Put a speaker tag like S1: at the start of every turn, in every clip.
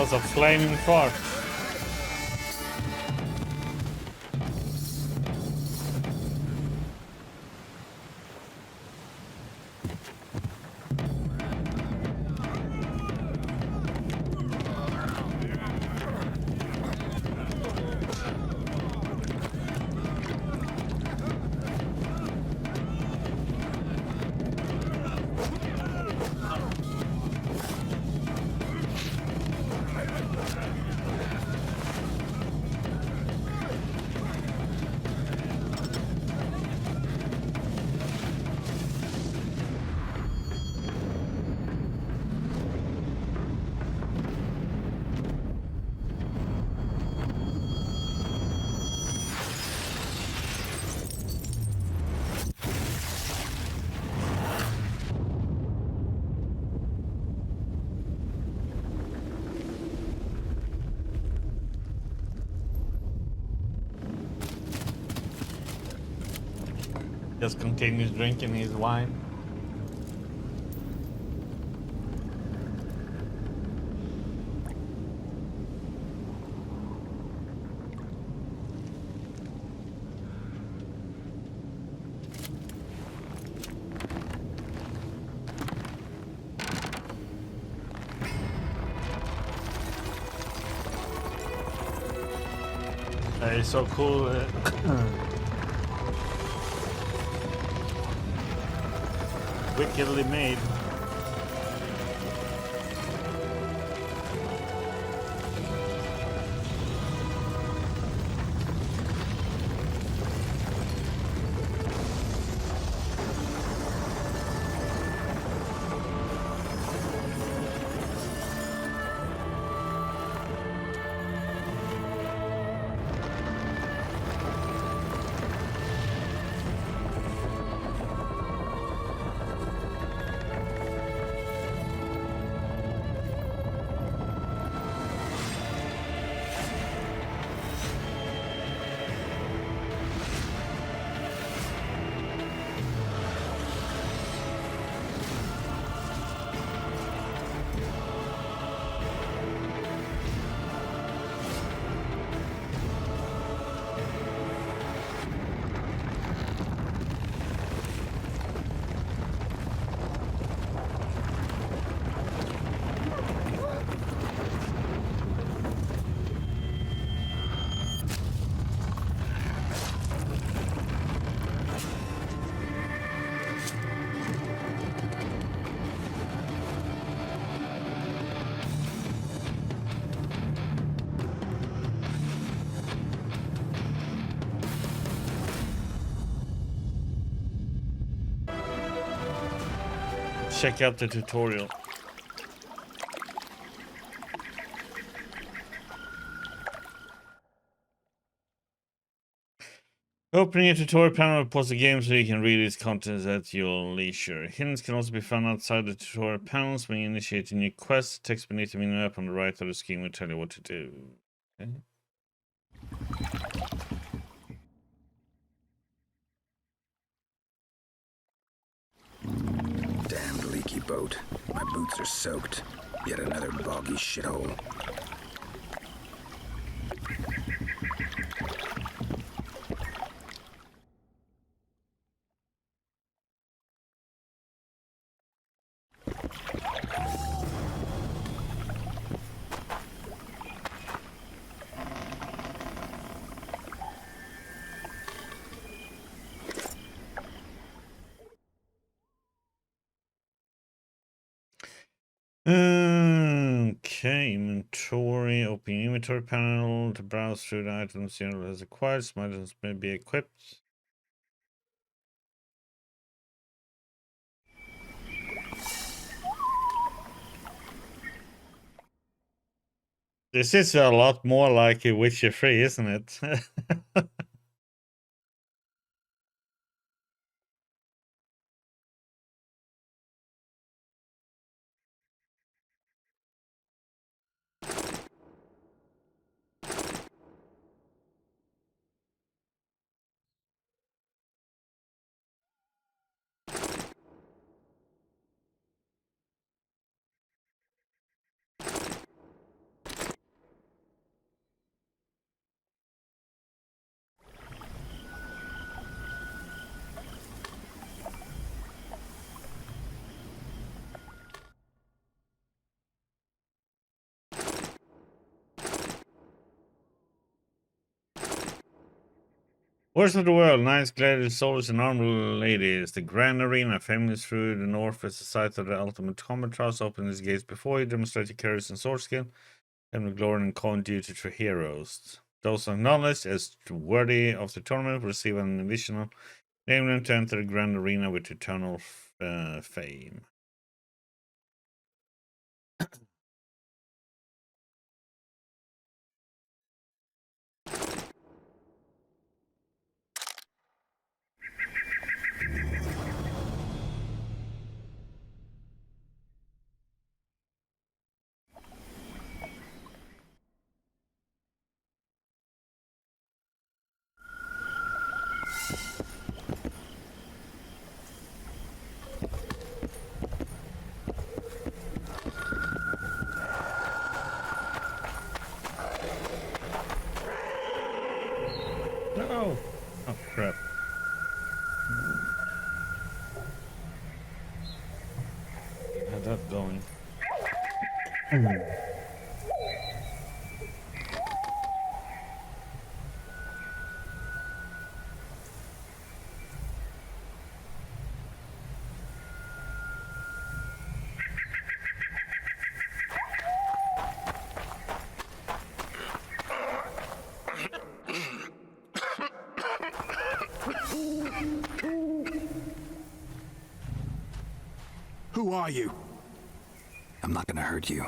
S1: was a flaming fart. Just continues drinking his wine. It's so cool. Wickedly made. Check out the tutorial. Opening a tutorial panel will pause the game so you can read its contents at your leisure. Hints can also be found outside the tutorial panels when you initiate a new quest. Text beneath the menu map on the right of the screen will tell you what to do. Okay.
S2: Damned leaky boat. My boots are soaked. Yet another boggy shithole.
S1: Okay, inventory. Open inventory panel to browse through the items the owner has acquired. Some items may be equipped. This is a lot more like a Witcher 3, isn't it? Wars of the world, knights, gladiators, soldiers, and armed ladies. The grand arena, famous through the north as the site of the ultimate combat trials, open its gates before you, demonstrate your courage and sword skill, and the glory and calling duty to heroes. Those acknowledged as worthy of the tournament will receive an additional name to enter the grand arena with eternal fame. No! Oh, crap. How's that going?
S3: Who are you?
S2: I'm not gonna hurt you.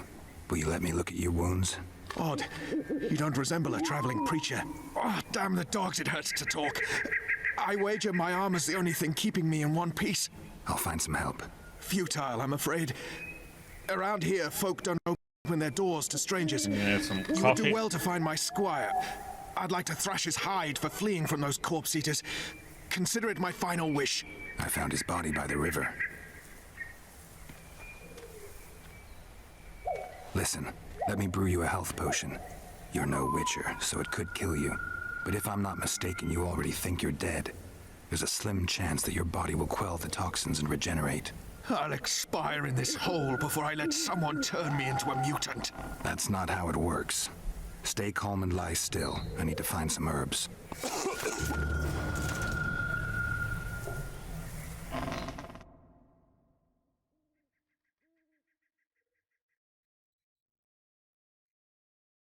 S2: Will you let me look at your wounds?
S3: Odd. You don't resemble a traveling preacher. Oh, damn the dogs, it hurts to talk. I wager my armor's the only thing keeping me in one piece.
S2: I'll find some help.
S3: Futile, I'm afraid. Around here, folk don't open their doors to strangers.
S1: Some
S3: You would
S1: coffee.
S3: do well to find my squire. I'd like to thrash his hide for fleeing from those corpse eaters. Consider it my final wish.
S2: I found his body by the river. Listen, let me brew you a health potion. You're no witcher, so it could kill you. But if I'm not mistaken, you already think you're dead. There's a slim chance that your body will quell the toxins and regenerate.
S3: I'll expire in this hole before I let someone turn me into a mutant.
S2: That's not how it works. Stay calm and lie still. I need to find some herbs.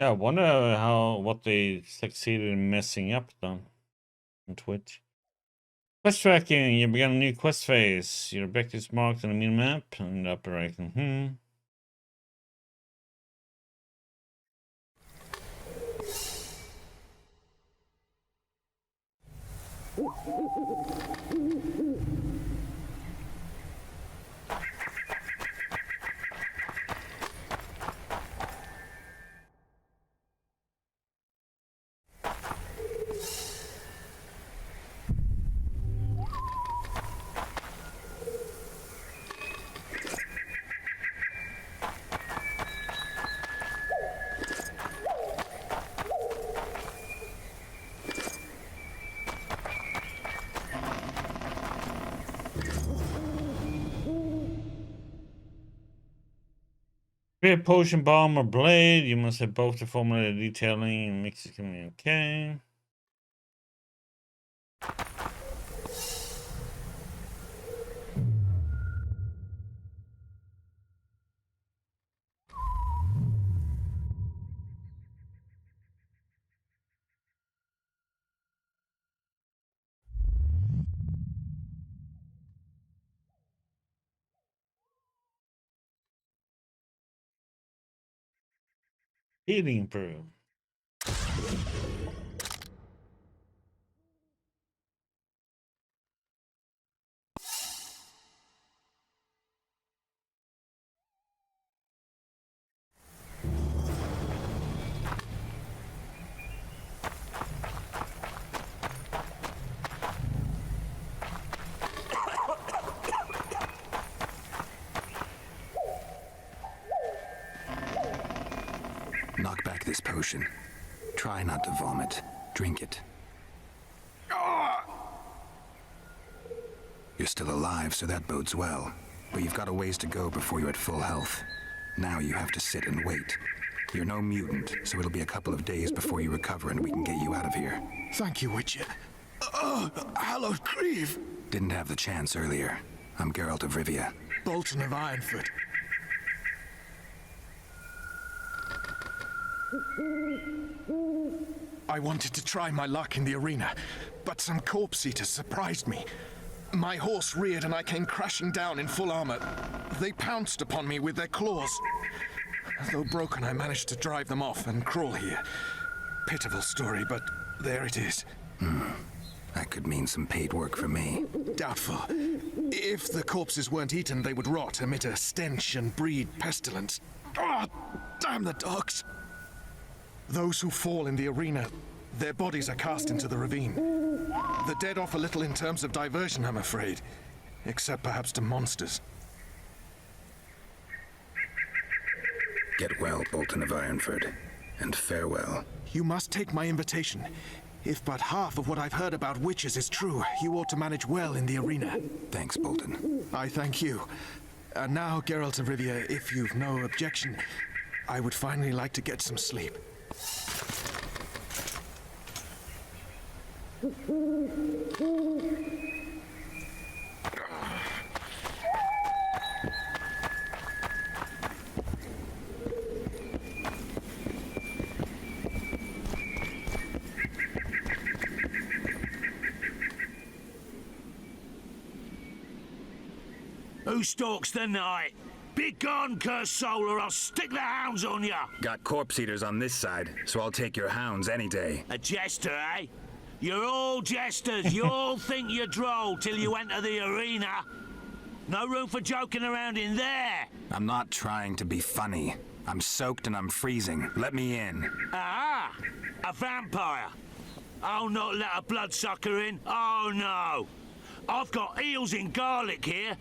S1: Yeah, I wonder what they succeeded in messing up then on Twitch. Quest tracking. You began a new quest phase. Your objectives marked on the mini-map and the upper right. Be a potion, bomb, or blade. You must have both the formula detailing and mix it. Okay. Healing brew.
S2: Knock back this potion. Try not to vomit. Drink it. You're still alive, so that bodes well. But you've got a ways to go before you're at full health. Now you have to sit and wait. You're no mutant, so it'll be a couple of days before you recover and we can get you out of here.
S3: Thank you, Witcher. Oh, hallowed grieve!
S2: Didn't have the chance earlier. I'm Geralt of Rivia.
S3: Bolton of Ironfoot. I wanted to try my luck in the arena, but some corpse eaters surprised me. My horse reared and I came crashing down in full armor. They pounced upon me with their claws. Though broken, I managed to drive them off and crawl here. Pitiful story, but there it is.
S2: That could mean some paid work for me.
S3: Doubtful. If the corpses weren't eaten, they would rot, emit a stench and breed pestilence. Ah, damn the dogs! Those who fall in the arena, their bodies are cast into the ravine. The dead offer little in terms of diversion, I'm afraid. Except perhaps to monsters.
S2: Get well, Bolton of Ironford, and farewell.
S3: You must take my invitation. If but half of what I've heard about witches is true, you ought to manage well in the arena.
S2: Thanks, Bolton.
S3: I thank you. And now, Geralt of Rivia, if you've no objection, I would finally like to get some sleep.
S4: Who stalks the night? Be gone, cursed soul, or I'll stick the hounds on ya!
S2: Got corpse eaters on this side, so I'll take your hounds any day.
S4: A jester, eh? You're all jesters. You all think you're droll till you enter the arena. No room for joking around in there.
S2: I'm not trying to be funny. I'm soaked and I'm freezing. Let me in.
S4: Ah, a vampire. I'll not let a bloodsucker in. Oh, no. I've got eels in garlic here.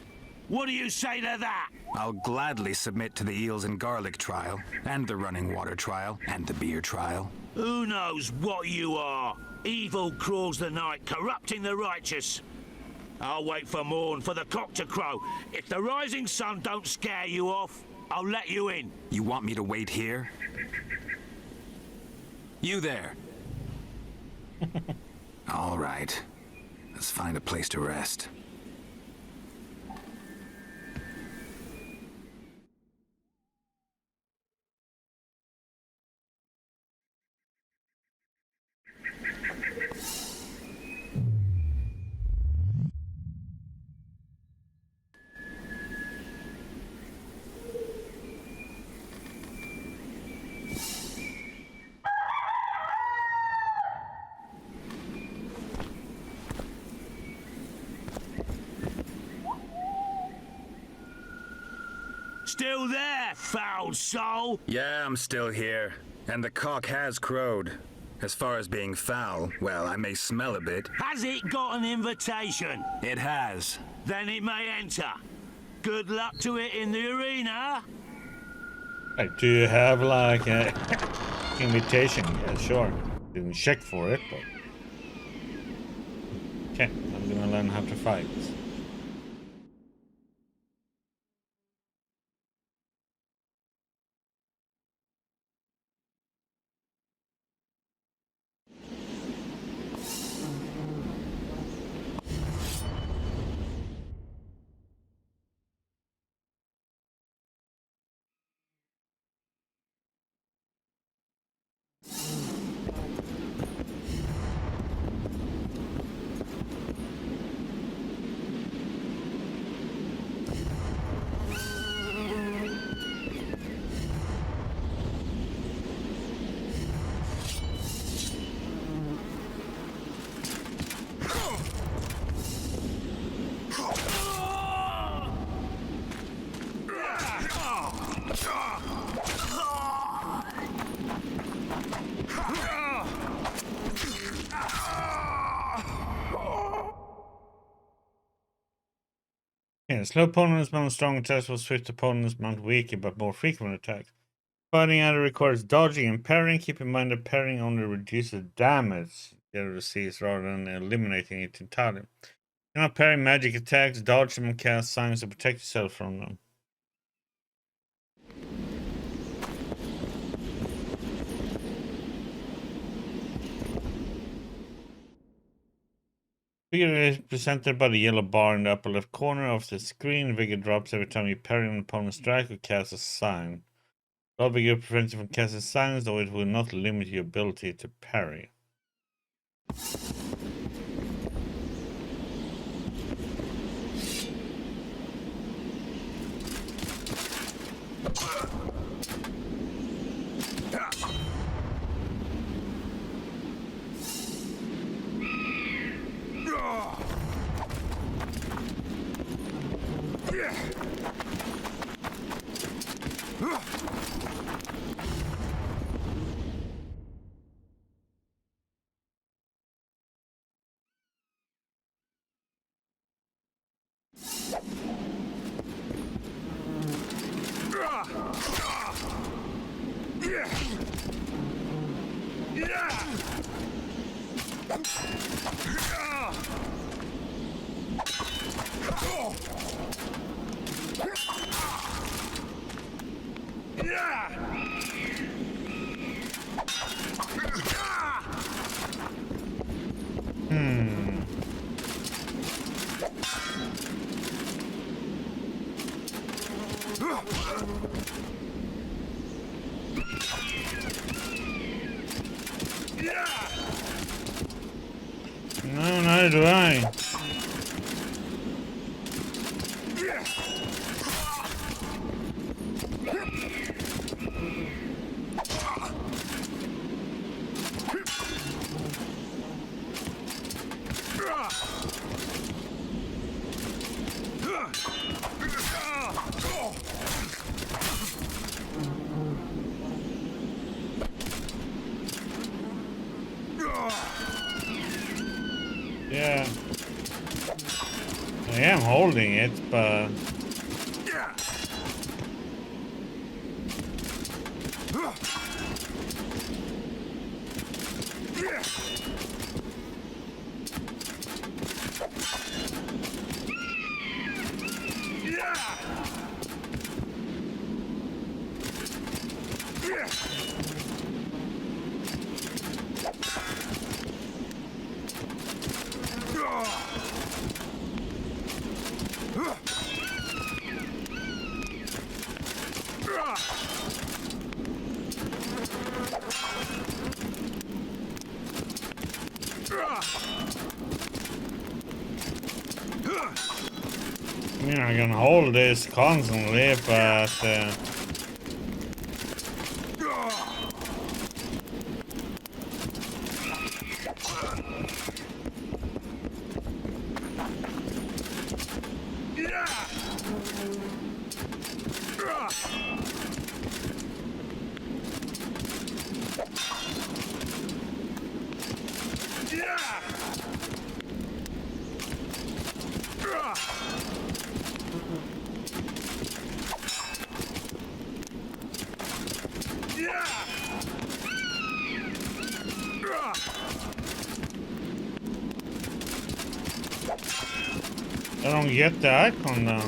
S4: What do you say to that?
S2: I'll gladly submit to the eels and garlic trial, and the running water trial, and the beer trial.
S4: Who knows what you are? Evil crawls the night, corrupting the righteous. I'll wait for morn, for the cock to crow. If the rising sun don't scare you off, I'll let you in.
S2: You want me to wait here? You there. All right. Let's find a place to rest.
S4: Still there, foul soul?
S2: Yeah, I'm still here. And the cock has crowed. As far as being foul, well, I may smell a bit.
S4: Has it got an invitation?
S2: It has.
S4: Then it may enter. Good luck to it in the arena.
S1: Right, do you have like a invitation? Yeah, sure. Didn't check for it, but okay, I'm gonna learn how to fight. Yeah, slow opponents mount strong attacks while swift opponents mount weaker but more frequent attacks. Fighting either requires dodging and parrying. Keep in mind that parrying only reduces damage the other receives rather than eliminating it entirely. Do not parry magic attacks, dodge them, and cast signs to protect yourself from them. Figure is presented by the yellow bar in the upper left corner of the screen. Vigor drops every time you parry an opponent's strike or cast a sign. While Vigor prevents you from casting signs, though it will not limit your ability to parry. No, neither do I. Yeah. I am holding it, but... I mean, I can hold this constantly, but... I don't get the icon now.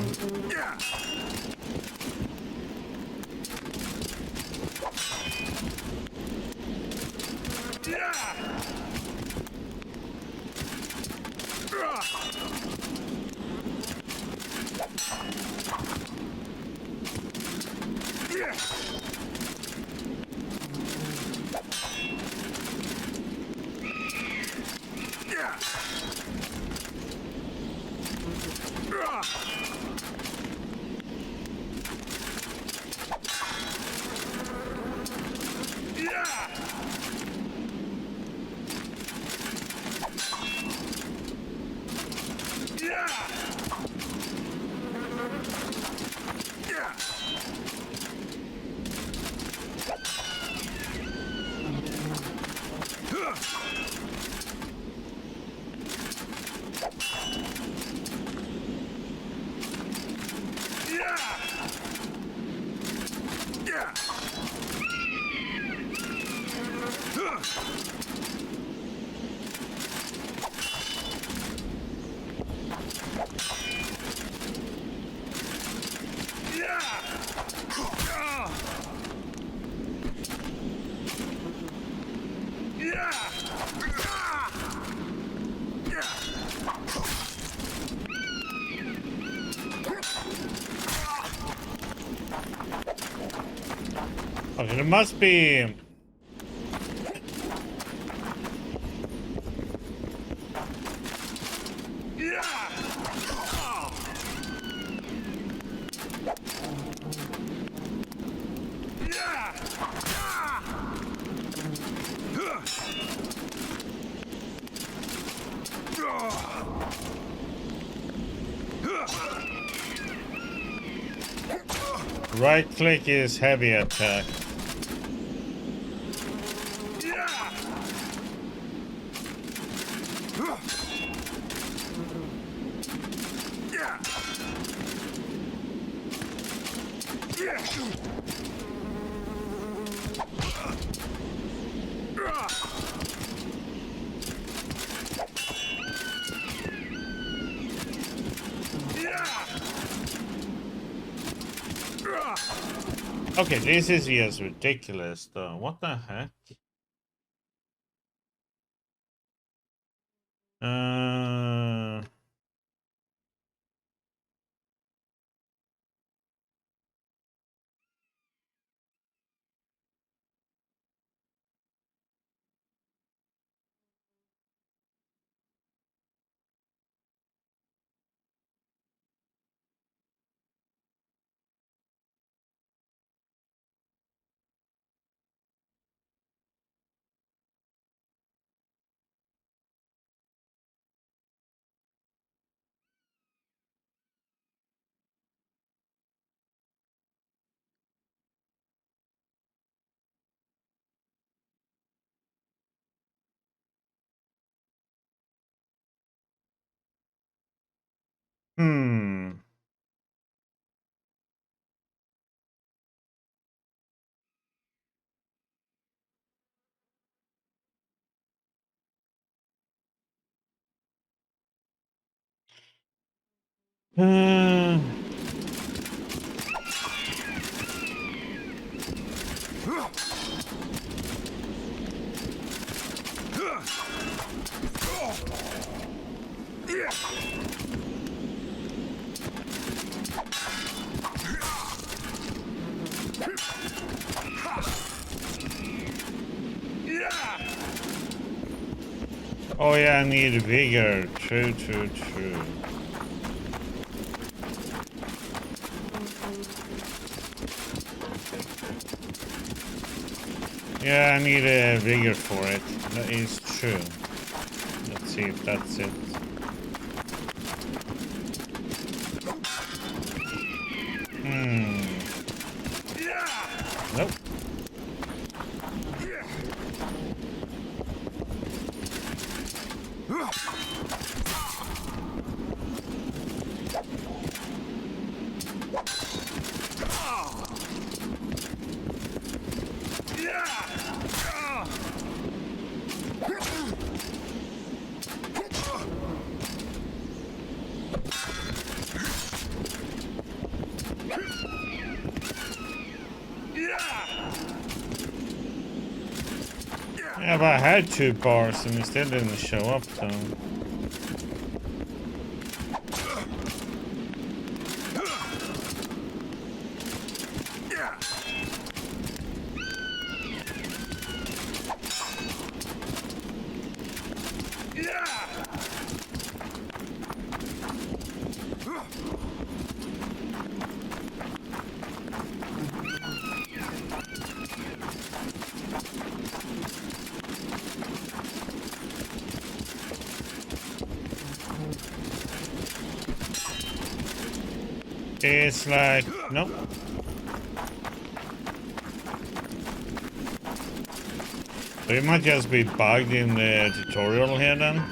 S1: Okay, there must be... Right click is heavy attack. Okay, this is just ridiculous though. What the heck? Uh... Hmm. Uh... Oh yeah, I need vigor. True. Yeah, I need a vigor for it. That is true. Let's see if that's it. Nope. Yeah, but I had 2 bars and it still didn't show up though. It's like, nope. So it might just be bugged in the tutorial here then.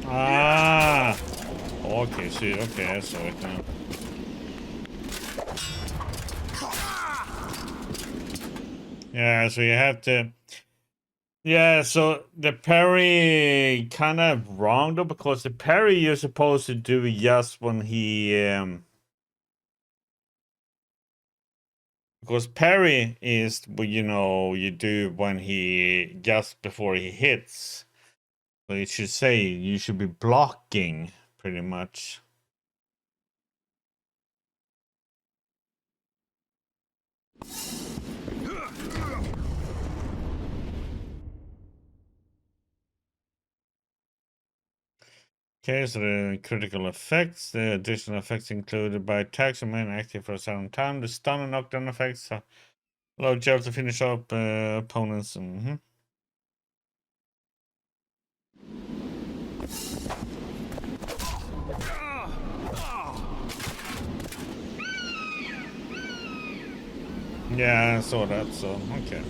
S1: Ah, okay, see, okay, I saw it now. Yeah, so you have to. Yeah, so the parry kind of wrong though, because the parry you're supposed to do just when he because parry is what you do when he just before he hits. So it should say you should be blocking pretty much. Okay, so the critical effects, the additional effects included by attacks remain active for a certain time. The stun and knockdown effects allow Jeff to finish up opponents. Yeah, I saw that, so okay.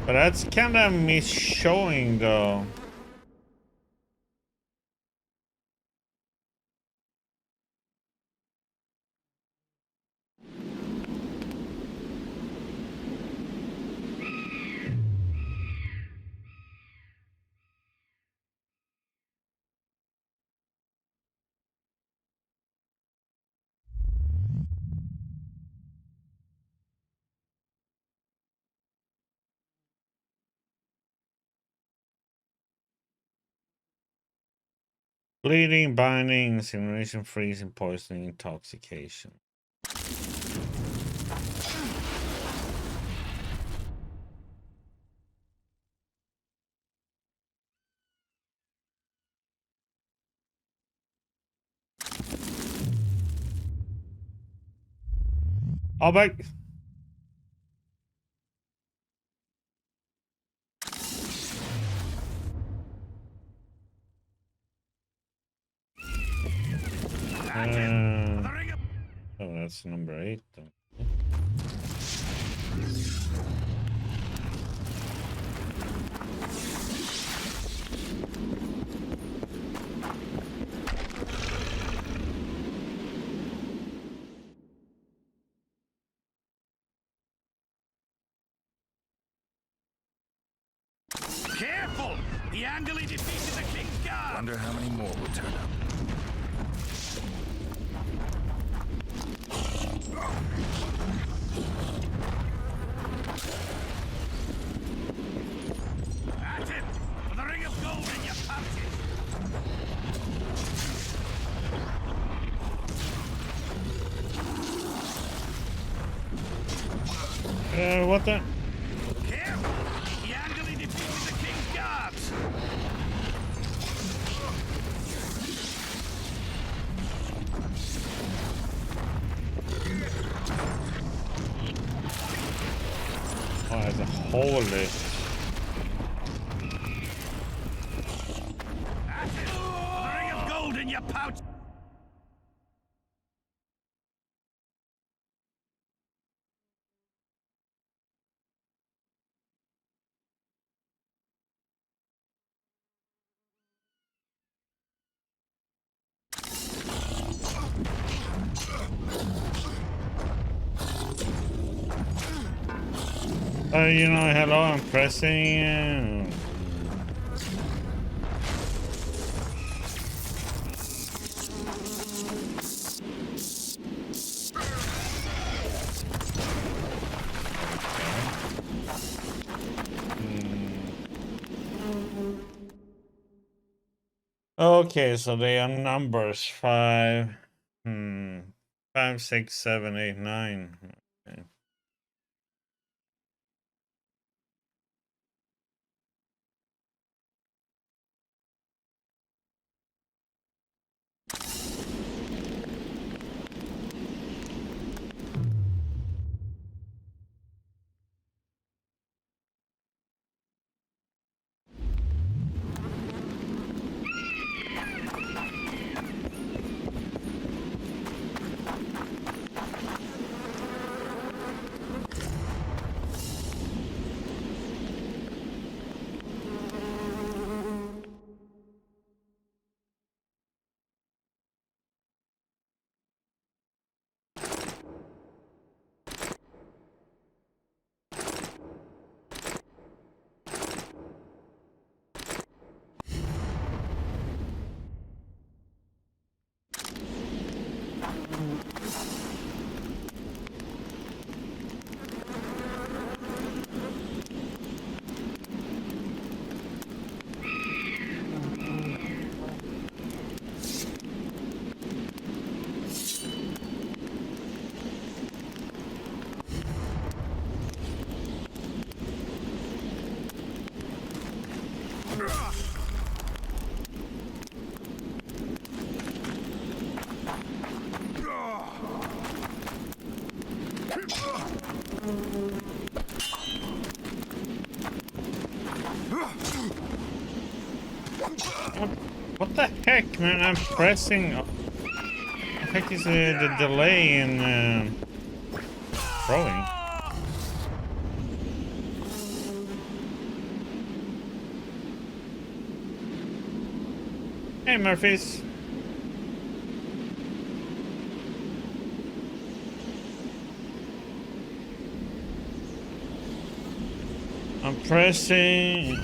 S1: But that's kind of mis-showing though. Bleeding, binding, incineration, freezing, poisoning, intoxication. Oh, back. Oh, that's number 8 then.
S4: Careful! The angle he defeated the King's Guard!
S2: Wonder how many more will turn up.
S4: At him! For the ring of gold in your pouches!
S1: What the?
S4: Careful! The angle he defeated the King's Guards!
S1: Oh, there's a hole there.
S4: At him! For the ring of gold in your pouch!
S1: Hello, I'm pressing. Okay, so they are numbers 5, 5, 6, 7, 8, 9. Okay. What the heck, man? I'm pressing. What the heck is the delay in throwing? Hey, Murphys. I'm pressing.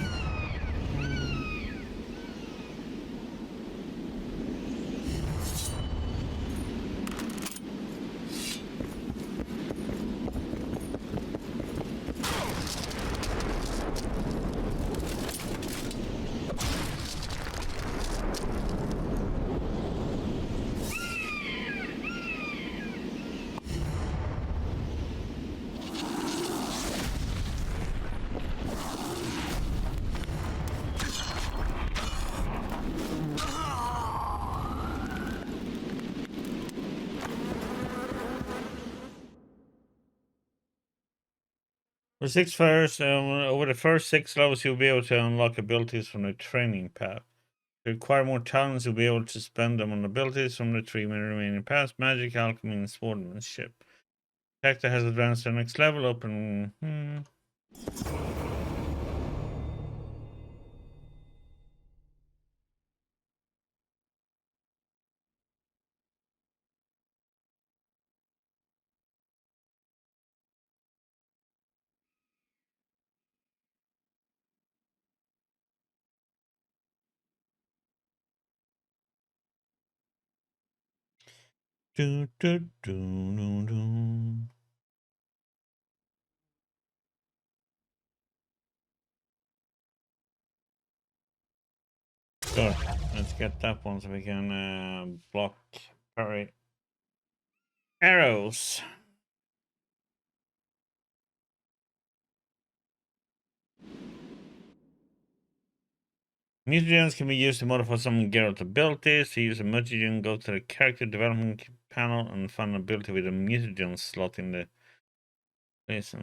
S1: Over the first 6 levels, you'll be able to unlock abilities from the training path. To acquire more talents, you'll be able to spend them on abilities from the 3 remaining paths: magic, alchemy, and swordsmanship. Character has advanced to the next level. Open. Do, do, do, do, do. Sure, let's get that one so we can block parry arrows. Mutagens can be used to modify some Geralt abilities. To use a mutagen, go to the character development panel and find an ability with a mutagen slot in the place.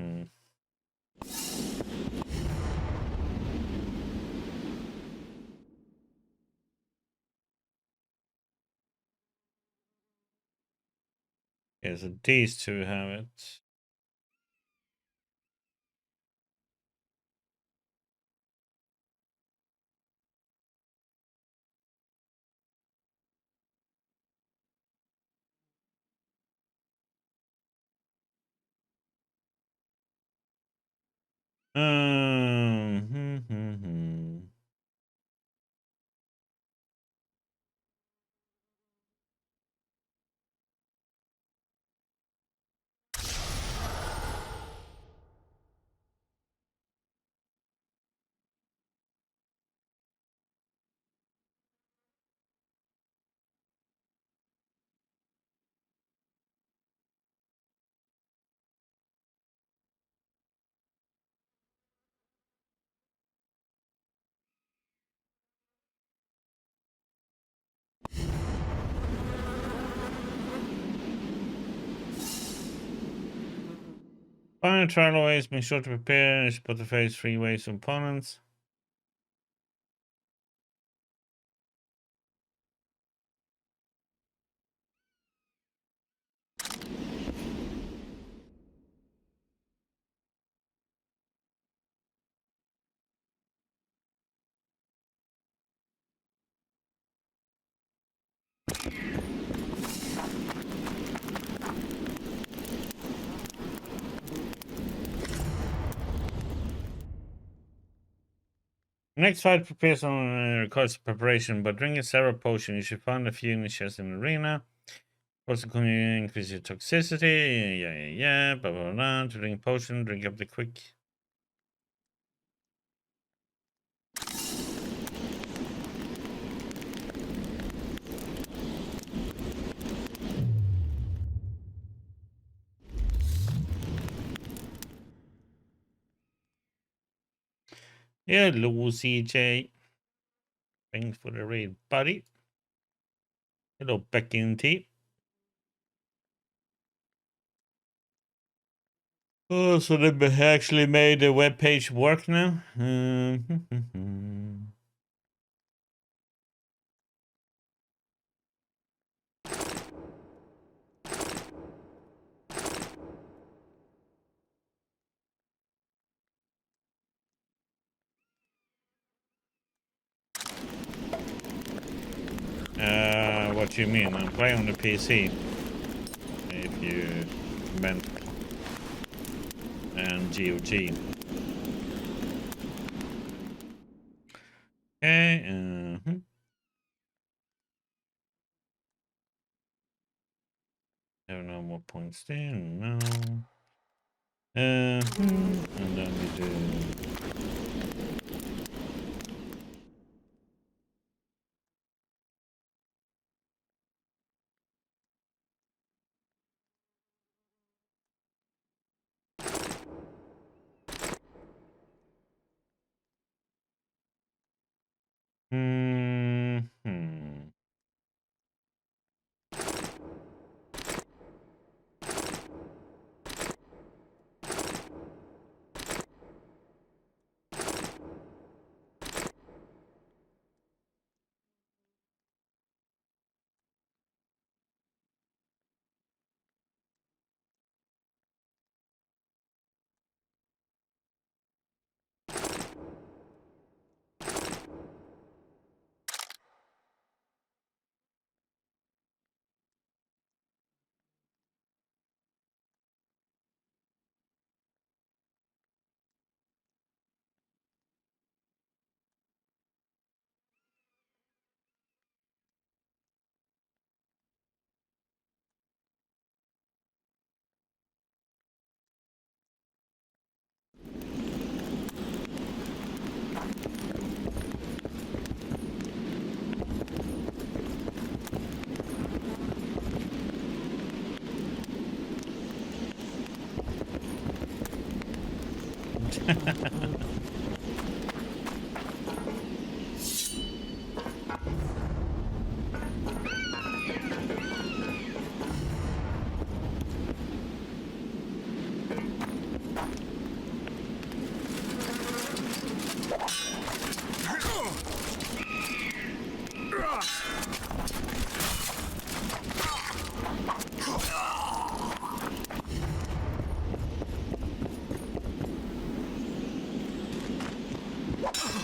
S1: Okay, so these two have it. Hmm, hmm, hmm. Final trial always make sure to prepare and put the face 3 ways to opponents. Next fight prepares on requires preparation, but drinking several potions, you should find a few in the chest in the arena. Also, can you increase your toxicity? Yeah, blah, blah, blah. To drink a potion, drink up the quick. Hello, CJ. Thanks for the raid, buddy. Hello, Becky and T. Oh, so they actually made the web page work now? What do you mean? I'm playing on the PC. If you meant and GOG. Okay. Have no more points there. No. And then we do.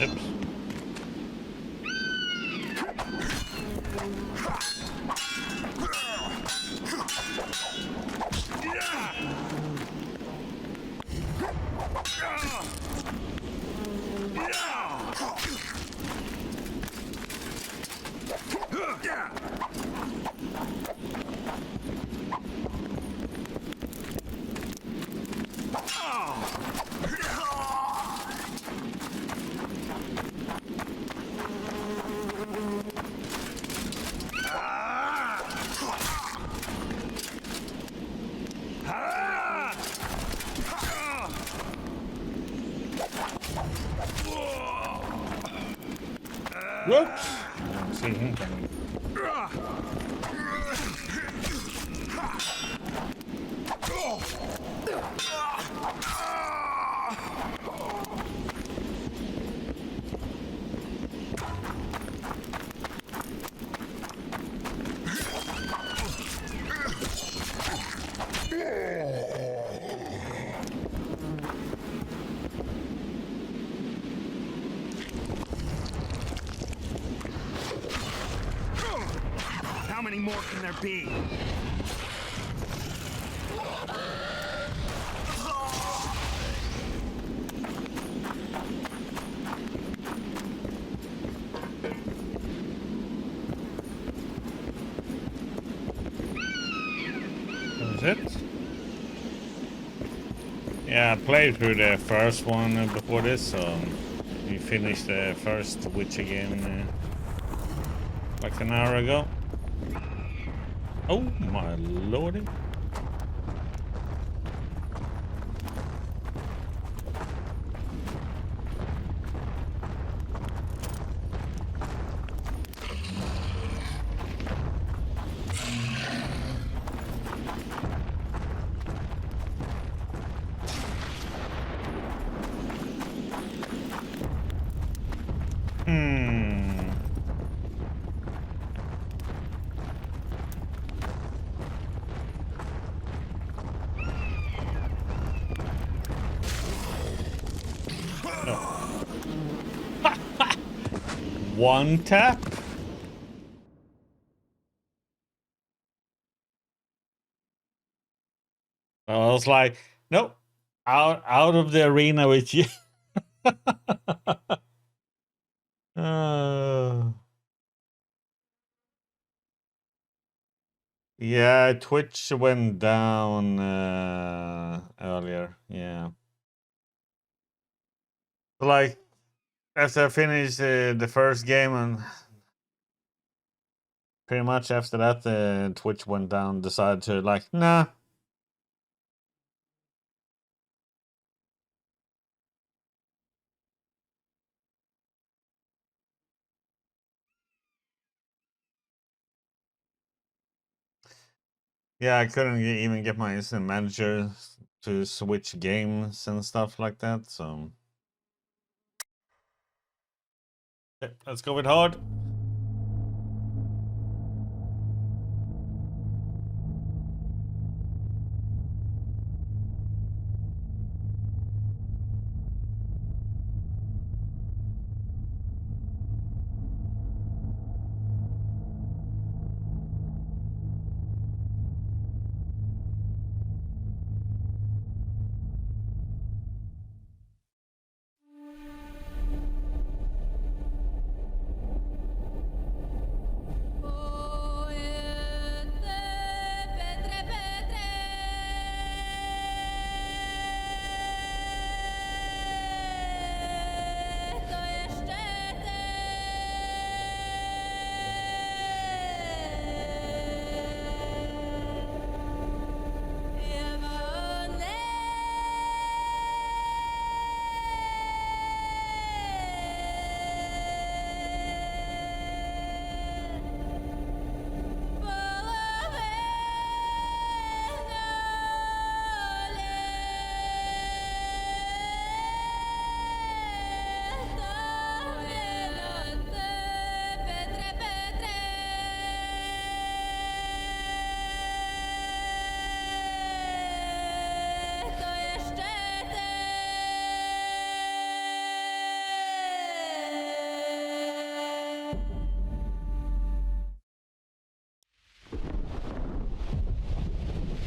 S1: Oops. Whoops! I don't see him coming.
S4: How many more can there be?
S1: That was it? Yeah, I played through the first one before this, so we finished the first Witcher game like an hour ago. Oh my lordy. One tap? I was like, nope, out of the arena with you. Yeah, Twitch went down earlier. Yeah. Like, as I finished the first game, and pretty much after that, Twitch went down, decided to, like, nah. Yeah, I couldn't even get my instant manager to switch games and stuff like that, so. Yeah, let's go with hard.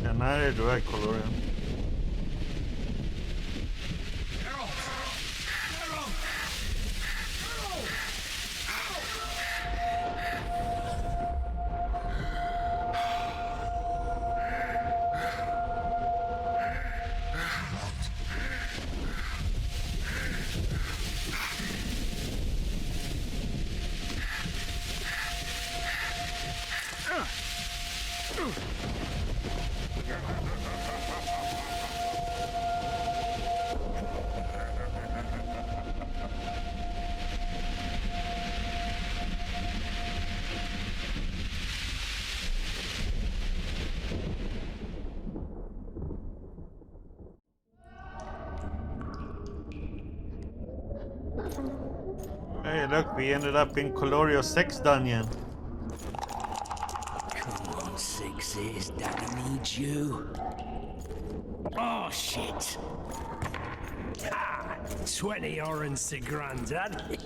S1: Yeah, neither do I, Colorian. Hey, look, we ended up in Colorio 6 dungeon.
S5: Come on, Sixes, Daddy needs you. Oh, shit. Ah, 20 orange to Grandad.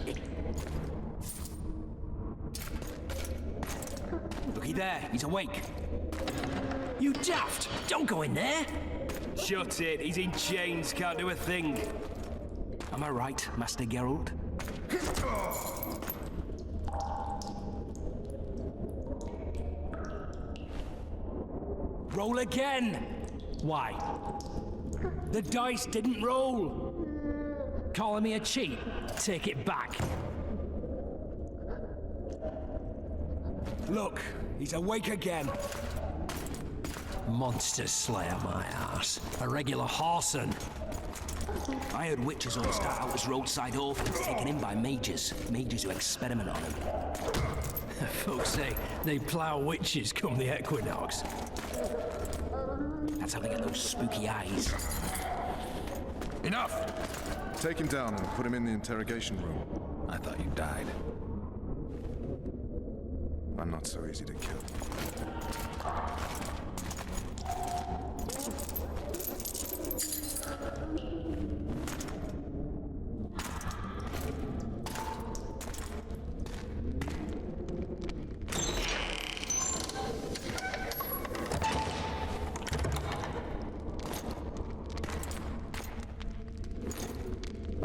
S5: Looky there, he's awake. You daft! Don't go in there!
S6: Shut it, he's in chains, can't do a thing.
S5: Am I right, Master Geralt? Roll again! Why? The dice didn't roll! Calling me a cheat? Take it back.
S6: Look, he's awake again.
S5: Monster Slayer, my ass. A regular horson. I heard witches all start out as roadside orphans taken in by mages. Mages who experiment on them. Folks say they plough witches come the equinox. That's how they get those spooky eyes.
S3: Enough! Take him down and put him in the interrogation room.
S2: I thought you died.
S3: I'm not so easy to kill.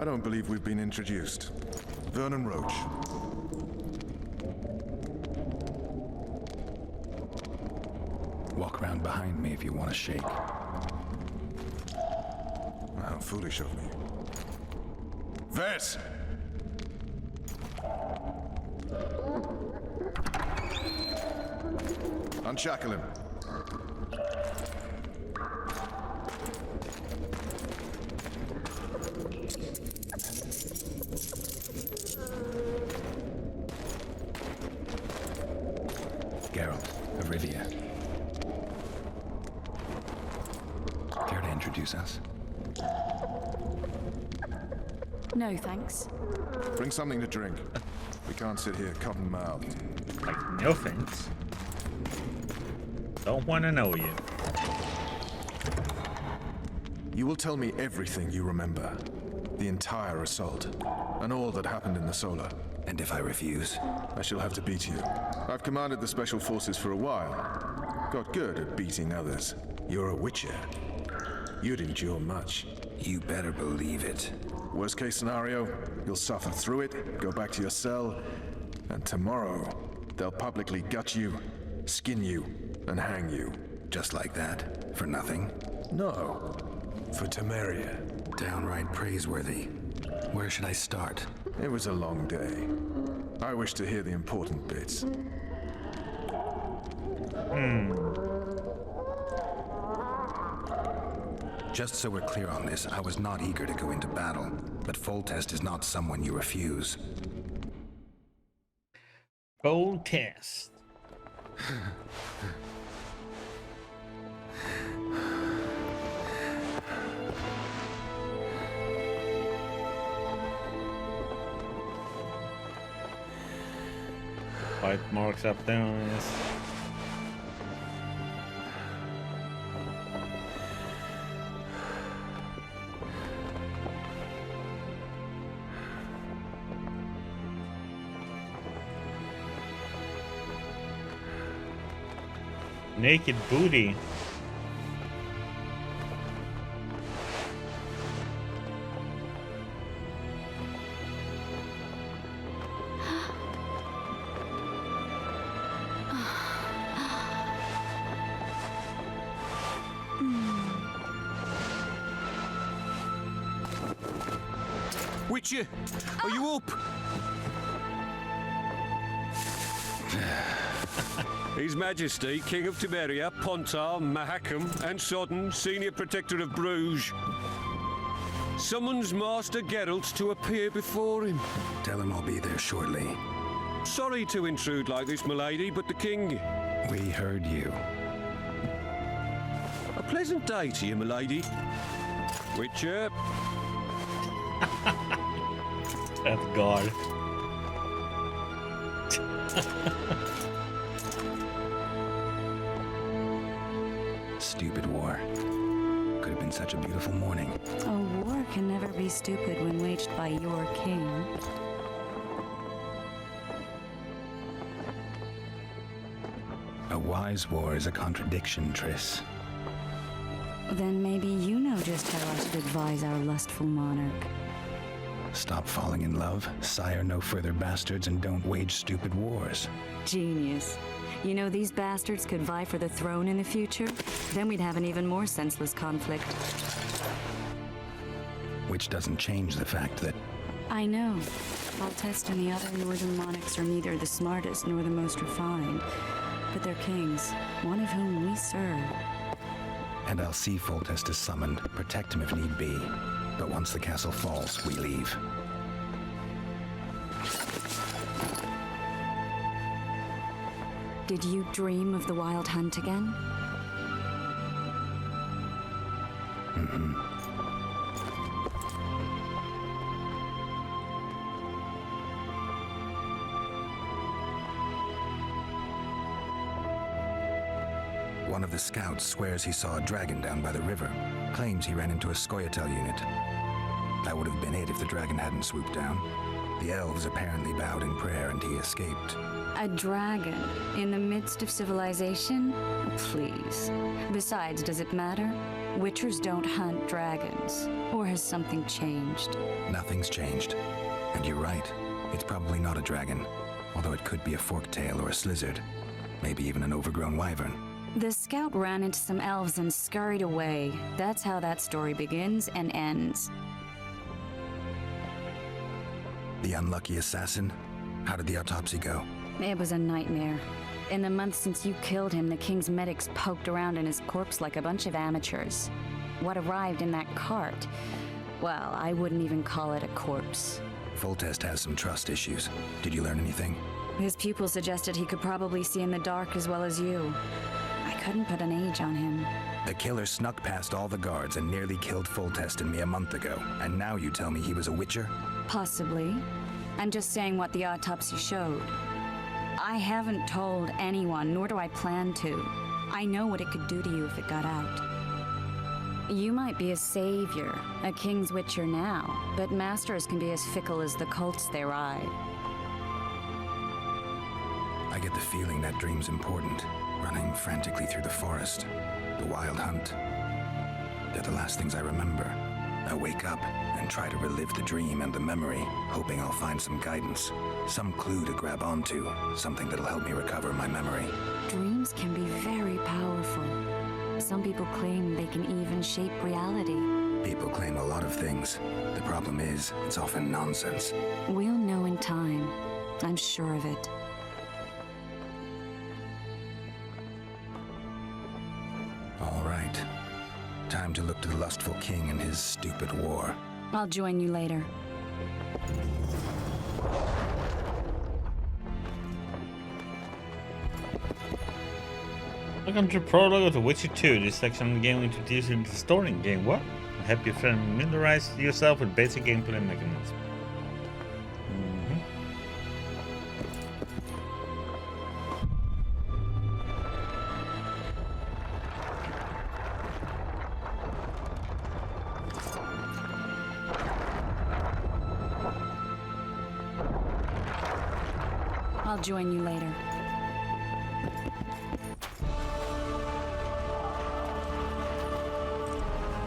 S3: I don't believe we've been introduced. Vernon Roach.
S2: Walk around behind me if you want to shake.
S3: How foolish of me. Ves! Unshackle him.
S2: Geralt of Rivia. Care to introduce us?
S7: No, thanks.
S3: Bring something to drink. We can't sit here cotton-mouthed.
S1: Like, no thanks. Don't want to know you.
S3: You will tell me everything you remember. The entire assault. And all that happened in the Solar.
S2: And if I refuse?
S3: I shall have to beat you. I've commanded the Special Forces for a while. Got good at beating others. You're a Witcher. You'd endure much.
S2: You better believe it.
S3: Worst case scenario, you'll suffer through it, go back to your cell, and tomorrow, they'll publicly gut you, skin you, and hang you.
S2: Just like that? For nothing?
S3: No. For Temeria.
S2: Downright praiseworthy. Where should I start?
S3: It was a long day. I wish to hear the important bits.
S2: Just so we're clear on this, I was not eager to go into battle, but Foltest is not someone you refuse.
S1: Bold test. Bite marks up down. Yes. Naked booty.
S6: Witcher, are you up? His Majesty, King of Temeria, Pontar, Mahakam, and Sodden, Senior Protector of Bruges, summons Master Geralt to appear before him.
S2: Tell him I'll be there shortly.
S6: Sorry to intrude like this, milady, but the King...
S2: We heard you.
S6: A pleasant day to you, milady. Witcher.
S1: That guard.
S2: Stupid war. Could have been such a beautiful morning.
S7: A war can never be stupid when waged by your king.
S2: A wise war is a contradiction, Triss.
S7: Then maybe you know just how I should advise our lustful monarch.
S2: Stop falling in love, sire no further bastards, and don't wage stupid wars.
S7: Genius. You know, these bastards could vie for the throne in the future? Then we'd have an even more senseless conflict.
S2: Which doesn't change the fact that...
S7: I know. Foltest and the other northern monarchs are neither the smartest nor the most refined. But they're kings, one of whom we serve.
S2: And I'll see Foltest is summoned, protect him if need be. But once the castle falls, we leave.
S7: Did you dream of the Wild Hunt again?
S2: Mm-mm. One of the scouts swears he saw a dragon down by the river. Claims he ran into a Scoia'tael unit. That would have been it if the dragon hadn't swooped down. The elves apparently bowed in prayer and he escaped.
S7: A dragon in the midst of civilization? Please. Besides, does it matter? Witchers don't hunt dragons. Or has something changed?
S2: Nothing's changed. And you're right. It's probably not a dragon. Although it could be a forktail or a slizzard. Maybe even an overgrown wyvern.
S7: The scout ran into some elves and scurried away. That's how that story begins and ends.
S2: The unlucky assassin? How did the autopsy go?
S7: It was a nightmare. In the month since you killed him, the king's medics poked around in his corpse like a bunch of amateurs. What arrived in that cart? Well, I wouldn't even call it a corpse.
S2: Foltest has some trust issues. Did you learn anything?
S7: His pupil suggested he could probably see in the dark as well as you. I couldn't put an age on him.
S2: The killer snuck past all the guards and nearly killed Foltest and me a month ago. And now you tell me he was a witcher?
S7: Possibly. I'm just saying what the autopsy showed. I haven't told anyone, nor do I plan to. I know what it could do to you if it got out. You might be a savior, a king's witcher now, but masters can be as fickle as the cults they ride.
S2: I get the feeling that dream's important. Running frantically through the forest, the wild hunt. They're the last things I remember. I wake up and try to relive the dream and the memory, hoping I'll find some guidance, some clue to grab onto, something that'll help me recover my memory.
S7: Dreams can be very powerful. Some people claim they can even shape reality.
S2: People claim a lot of things. The problem is, it's often nonsense.
S7: We'll know in time. I'm sure of it.
S2: All right. Time to look to the lustful king and his stupid war.
S7: I'll join you later.
S1: Welcome to Prologue of The Witcher 2. This section of the game will introduce you to the story in game. What? Help you familiarize yourself with basic gameplay mechanisms.
S7: I'll join you later.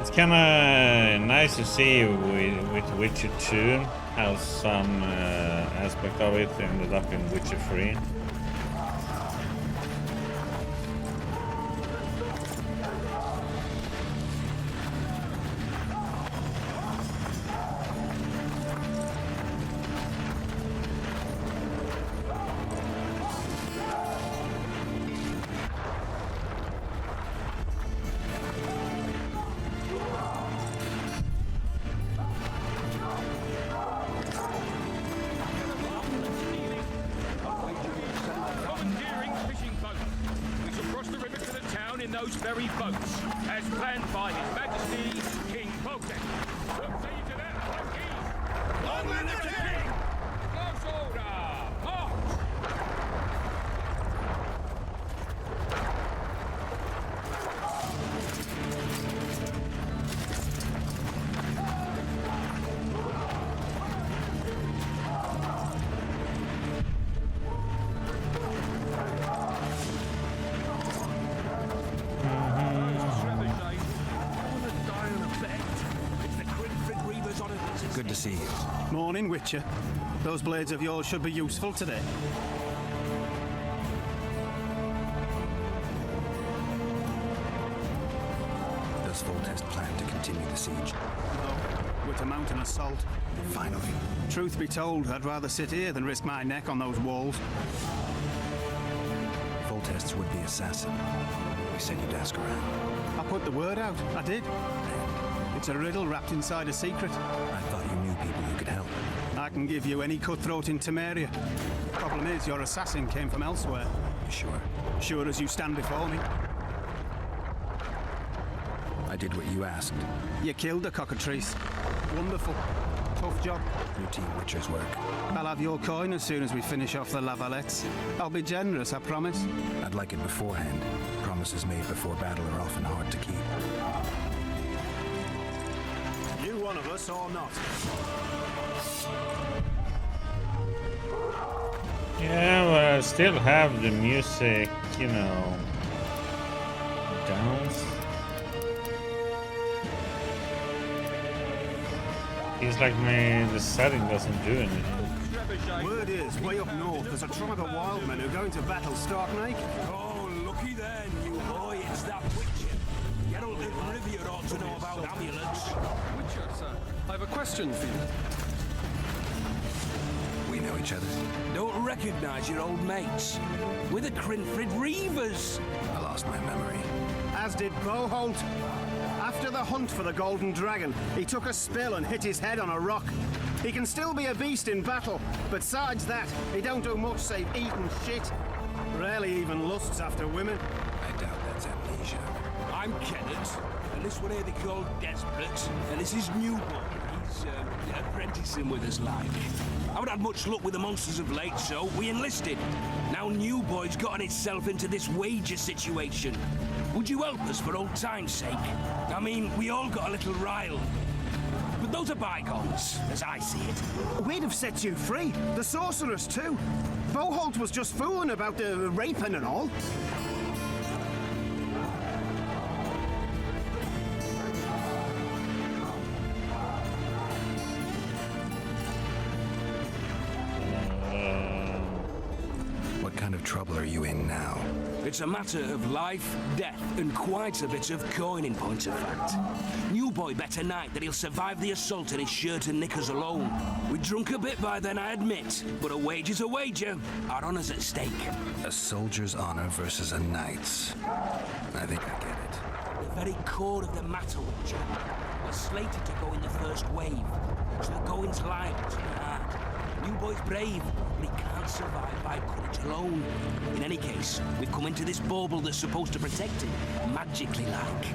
S1: It's kind of nice to see with Witcher 2 how some aspect of it ended up in Witcher 3.
S8: Those very boats, as planned by His Majesty, King Foltest. What say you to that, Monkey? Long live the King! Close order! March!
S2: Good to see you.
S9: Morning, Witcher. Those blades of yours should be useful today.
S2: Does Foltest plan to continue the siege?
S9: No, we're to mount an assault.
S2: Finally.
S9: Truth be told, I'd rather sit here than risk my neck on those walls.
S2: Foltest's would-be assassin. You said you'd ask around.
S9: I put the word out. I did. It's a riddle wrapped inside a secret.
S2: I thought you knew people who could help.
S9: I can give you any cutthroat in Temeria. Problem is, your assassin came from elsewhere.
S2: You sure?
S9: Sure as you stand before me.
S2: I did what you asked.
S9: You killed the cockatrice. Wonderful. Tough job.
S2: Routine Witcher's work.
S9: I'll have your coin as soon as we finish off the lavalettes. I'll be generous, I promise.
S2: I'd like it beforehand. Promises made before battle are often hard to keep.
S9: You one of us or not?
S1: Yeah, but I still have the music, you know, down. It's like the setting doesn't do anything.
S9: Word is, way up north, there's a tribe of wild men who are going to battle stark naked.
S5: Oh, looky there, new boy, it's that Witcher. Geralt of Rivia ought to know about amulets.
S10: Witcher, sir. I have a question for you.
S2: We know each other.
S5: Don't recognize your old mates. We're the Crinfrid Reavers.
S2: I lost my memory.
S9: As did Boholt. After the hunt for the Golden Dragon, he took a spill and hit his head on a rock. He can still be a beast in battle, but besides that, he don't do much save eat and shit. Rarely even lusts after women.
S2: I doubt that's amnesia.
S5: I'm Kenneth, and this one here they call Desperate, and this is Newborn. He's apprenticing with us like. I haven't had much luck with the monsters of late, so we enlisted. Now New Boy's gotten itself into this wager situation. Would you help us for old time's sake? I mean, we all got a little riled. But those are bygones, as I see it.
S9: We'd have set you free. The sorceress, too. Boholt was just fooling about the raping and all.
S2: What kind of trouble are you in now?
S5: It's a matter of life, death, and quite a bit of coin in point of fact. New Boy bet tonight that he'll survive the assault in his shirt and knickers alone. We drunk a bit by then, I admit, but a wager's a wager. Our honor's at stake.
S2: A soldier's honor versus a knight's. I think I get it.
S5: The very core of the matter, Witcher. We're slated to go in the first wave, so the going's liable to be hard. New Boy's brave, but he can't survive by courage alone. In any case, we've come into this bauble that's supposed to protect him, magically like.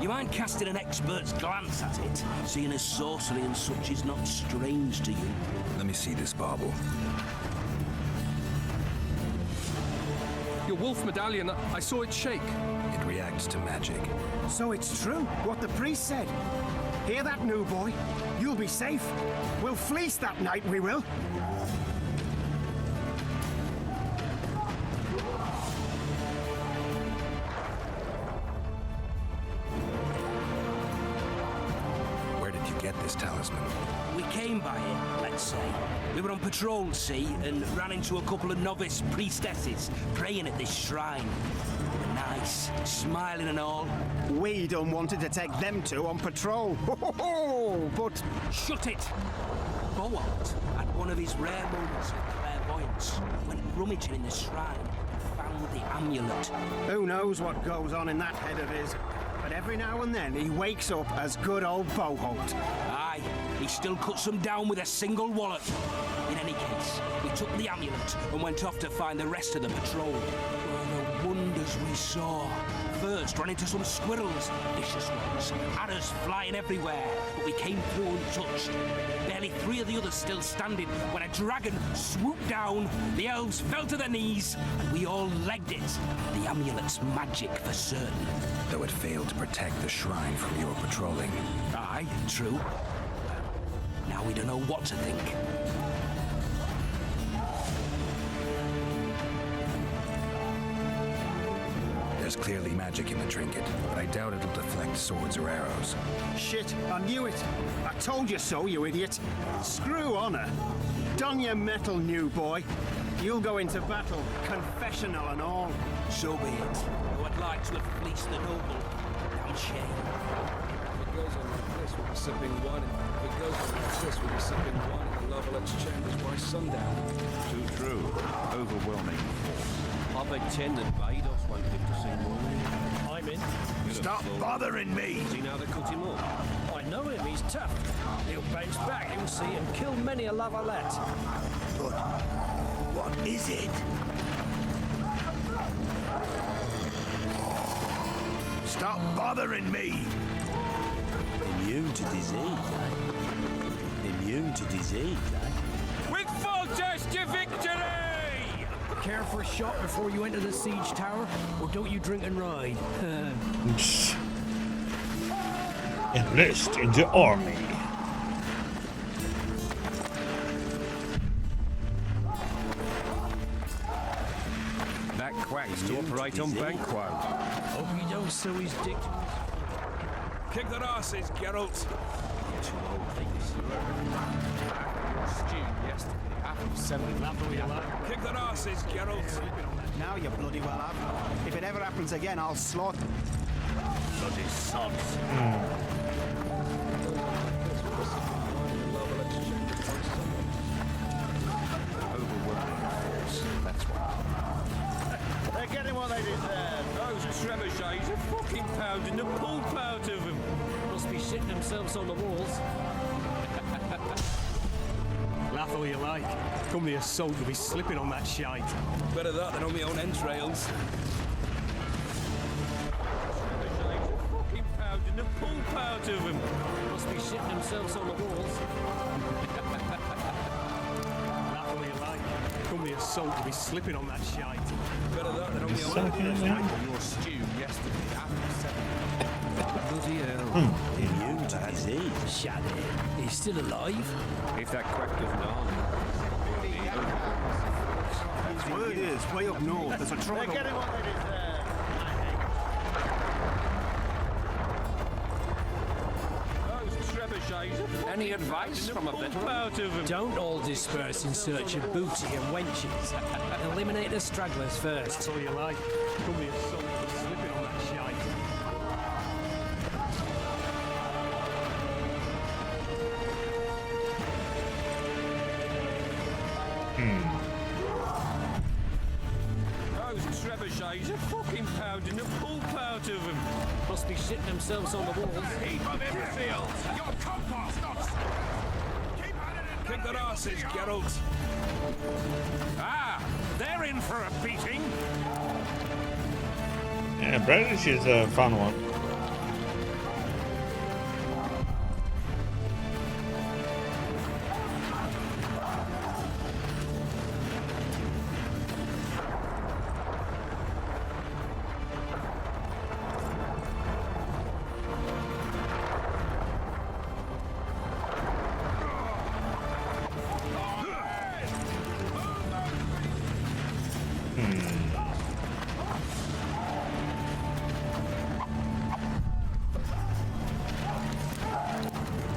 S5: You mind casting an expert's glance at it, seeing as sorcery and such is not strange to you?
S2: Let me see this bauble.
S10: Your wolf medallion, I saw it shake.
S2: It reacts to magic.
S9: So it's true, what the priest said. Hear that, New Boy? You'll be safe. We'll fleece that night, we will.
S2: Where did you get this talisman?
S5: We came by it, let's say. We were on patrol, see, and ran into a couple of novice priestesses praying at this shrine. They were nice, smiling and all.
S9: We done wanted to take them two on patrol. But
S5: Shut it! Boalt had one of his rare moments of clairvoyance. Went rummaging in the shrine and found the amulet.
S9: who knows what goes on in that head of his. But every now and then he wakes up as good old Boholt.
S5: Aye, he still cuts them down with a single wallet. In any case, we took the amulet and went off to find the rest of the patrol. Oh, the wonders we saw. First, ran into some squirrels, vicious ones, adders flying everywhere, but we came through untouched. Barely 3 of the others still standing when a dragon swooped down, the elves fell to their knees, and we all legged it. The amulet's magic for certain.
S2: Though it failed to protect the shrine from your patrolling.
S5: Aye, true. Now we don't know what to think.
S2: There's clearly magic in the trinket, but I doubt it'll deflect swords or arrows.
S9: Shit, I knew it. I told you so, you idiot. Screw honor. Don your metal, New Boy. You'll go into battle, confessional and all.
S5: So be it. Though I'd like to have fleeced the noble. Damn shame.
S10: If it goes on like this, we'll be sipping wine. If it goes on like this, we'll be sipping wine in the Lovelet's chambers by sundown.
S11: Too true. Overwhelming force. I bet 10 that Vados won't live to see morning.
S4: I'm in.
S11: Stop
S4: bothering me!
S11: See now they cut him off.
S4: I know him, he's tough. He'll bounce back, you'll see, and kill many a Lavalette. But what is it? Stop bothering me!
S12: Immune to disease, eh? Immune to disease, eh?
S8: With full test to victory!
S13: Care for a shot before you enter the siege tower? Or don't you drink and ride?
S1: Enlist in the army.
S6: that quack's to operate on Banquo.
S13: Hope he don't sew his dick.
S10: Kick their asses, Geralt.
S11: Too old for this.
S10: Stew yesterday. After 7
S9: Kick
S10: their asses, Geralt.
S9: Now you bloody well have. If it ever happens again, I'll slaughter.
S4: Bloody sods.
S11: Overwhelming force, that's what.
S8: They're getting what they deserve.
S6: Those trebuchets are fucking pounding the pulp out of them.
S13: Must be shitting themselves on the walls.
S9: Laugh all you like. Come the assault will be slipping on that shite.
S10: Better that than on my own entrails.
S6: Trebuchets are fucking pounding the pulp out of them.
S13: Must be shitting themselves on the walls.
S9: Laugh all you like. Come the assault will be slipping on that shite.
S10: Better that than on my own entrails. Your stew yesterday. After 7.
S6: Bloody hell.
S12: Immune to disease.
S13: Shut it. He's still alive?
S6: If that quack doesn't harm you.
S9: His word is, way up north, there's a
S8: They're
S9: trouble.
S8: getting what they deserve.
S6: Those trebuchets are
S5: Any advice from a veteran?
S6: out of them.
S13: Don't all disperse in search of booty and wenches. Eliminate the stragglers first.
S9: That's all you like. Come the assault will be slipping on that shite.
S6: Those trebuchets are fucking pounding the pulp out of them.
S13: Must be shitting themselves on the walls.
S8: Heap of imbeciles. Your compass not. Keep at it.
S10: Kick their asses, Geralt.
S4: Ah, they're in for a beating.
S1: Yeah, British is a fun one.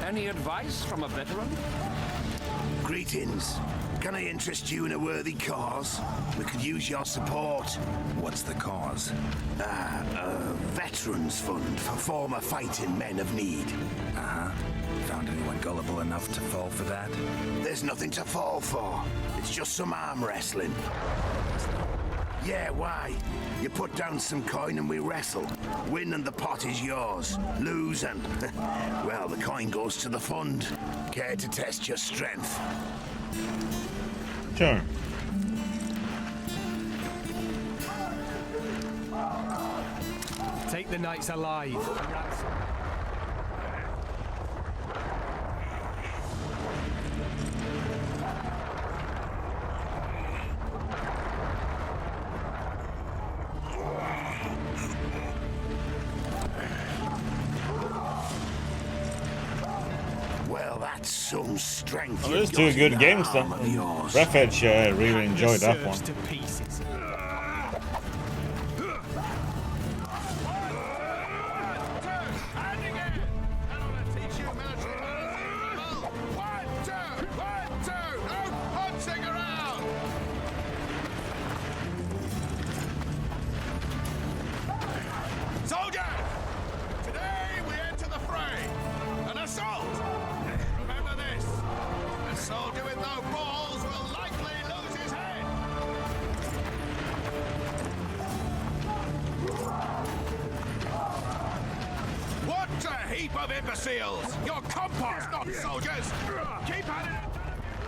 S5: Any advice from a veteran?
S14: Greetings. Can I interest you in a worthy cause? We could use your support.
S2: What's the cause?
S14: A veterans fund for former fighting men of need.
S2: Uh-huh. Found anyone gullible enough to fall for that?
S14: There's nothing to fall for. It's just some arm wrestling. Yeah, why? You put down some coin and we wrestle. Win and the pot is yours. Lose and, well, the coin goes to the fund. Care to test your strength?
S1: Sure.
S9: Take the knights alive.
S14: Well, that's some strength.
S1: Well,
S14: you've
S1: there's two
S14: got in
S1: good
S14: that
S1: games
S14: arm
S1: then.
S14: of yours.
S1: Ravage really enjoyed that one.
S9: To pieces.
S8: Handing in. And I'm gonna teach you military manners. 1, 2, 1, 2. No punching around. Soldiers, today we enter the fray. An assault. Remember this. A soldier with no balls will likely lose his head. What a heap of imbeciles! Your compost, not soldiers! Keep at it!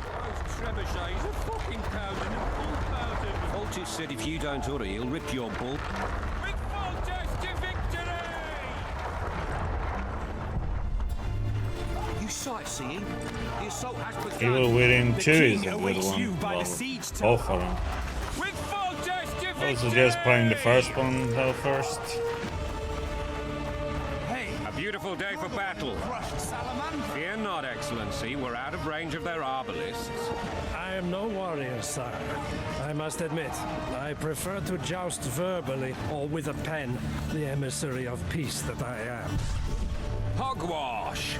S6: Those trebuchets are fucking pounding the pulp out of them. Voltage said if you don't hurry, he'll rip your bulb.
S8: With Voltes to victory!
S5: You sightseeing? The assault has begun.
S1: Evil Within 2 is a good
S9: awaits you
S1: one.
S9: by the
S1: Well,
S9: siege
S1: both of them.
S8: With Voltes to victory!
S1: I would suggest playing the first one though first.
S6: A beautiful day for battle. Fear not, Excellency. We're out of range of their arbalists.
S13: I am no warrior, sire. I must admit, I prefer to joust verbally or with a pen, the emissary of peace that I am.
S6: Hogwash!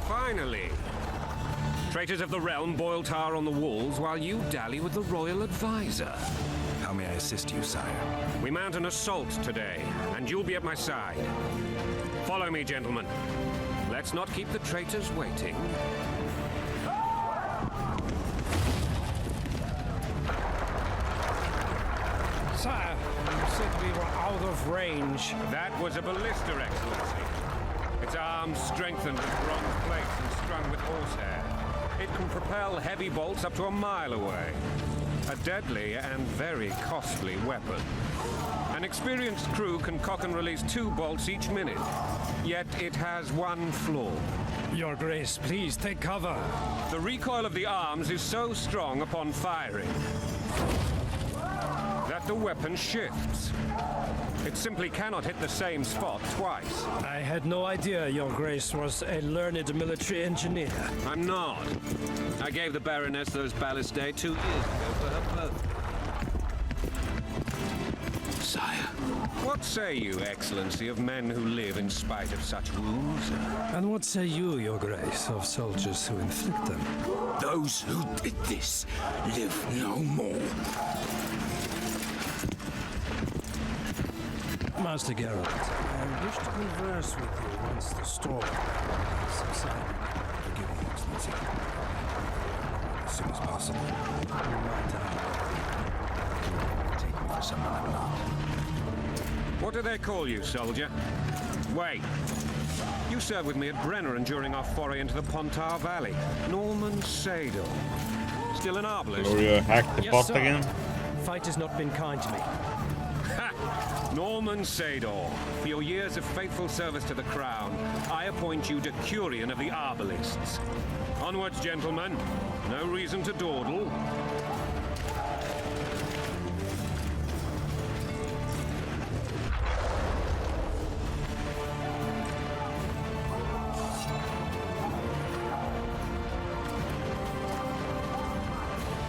S6: Finally! Traitors of the realm boil tar on the walls while you dally with the royal advisor.
S2: How may I assist you, sire?
S6: We mount an assault today, and you'll be at my side. Follow me, gentlemen. Let's not keep the traitors waiting.
S13: Sire, you said we were out of range.
S6: That was a ballista, Excellency. Its arms strengthened with bronze plates and strung with horsehair. It can propel heavy bolts up to a mile away. A deadly and very costly weapon. An experienced crew can cock and release 2 bolts each minute. Yet it has one flaw.
S13: Your Grace, please take cover.
S6: The recoil of the arms is so strong upon firing that the weapon shifts. It simply cannot hit the same spot twice.
S13: I had no idea Your Grace was a learned military engineer.
S6: I'm not. I gave the Baroness those ballistae 2 years ago for her birthday. Sire. What say you, Excellency, of men who live in spite of such wounds?
S13: And what say you, Your Grace, of soldiers who inflict them?
S14: Those who did this live no more.
S13: Master Geralt, I wish to converse with you once the storm has subsided.
S2: Forgive me, Excellency. As soon as possible. Take me for someone I'm not.
S6: What do they call you, soldier? Wait. You served with me at Brenneran during our foray into the Pontar Valley. Norman Sador. Still an arbalist?
S1: Gloria hacked the bot
S13: sir.
S1: again.
S13: Fight has not been kind to me.
S6: Ha! Norman Sador, for your years of faithful service to the crown, I appoint you Decurion of the Arbalists. Onwards, gentlemen. No reason to dawdle.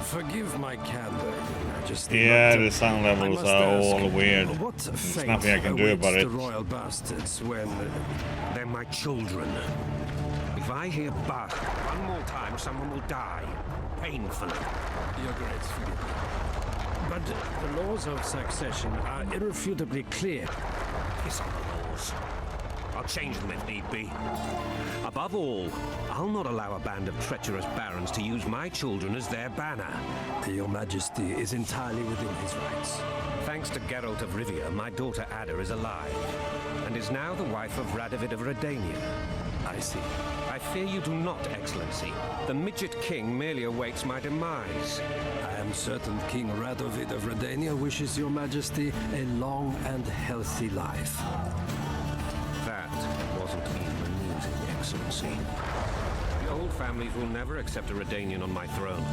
S13: Forgive my candor, Your Majesty.
S1: Yeah,
S13: but,
S1: the sound levels
S13: must
S1: are
S13: ask,
S1: all weird.
S13: What
S1: There's
S13: fate
S1: nothing I can do
S13: awaits
S1: about
S13: the
S1: it.
S13: royal bastards when
S6: They're my children. If I hear bark one more time, someone will die. Painfully.
S13: Your Grace, forgive me. But the laws of succession are irrefutably clear.
S6: Piss on the laws. I'll change them if need be. Above all, I'll not allow a band of treacherous barons to use my children as their banner.
S13: Your Majesty is entirely within his rights.
S6: Thanks to Geralt of Rivia, my daughter Ada is alive, and is now the wife of Radovid of Redania.
S13: I see.
S6: I fear you do not, Excellency. The midget king merely awaits my demise.
S13: I am certain King Radovid of Redania wishes Your Majesty a long and healthy life.
S6: That wasn't even amusing, Excellency. The old families will never accept a Redanian on my throne.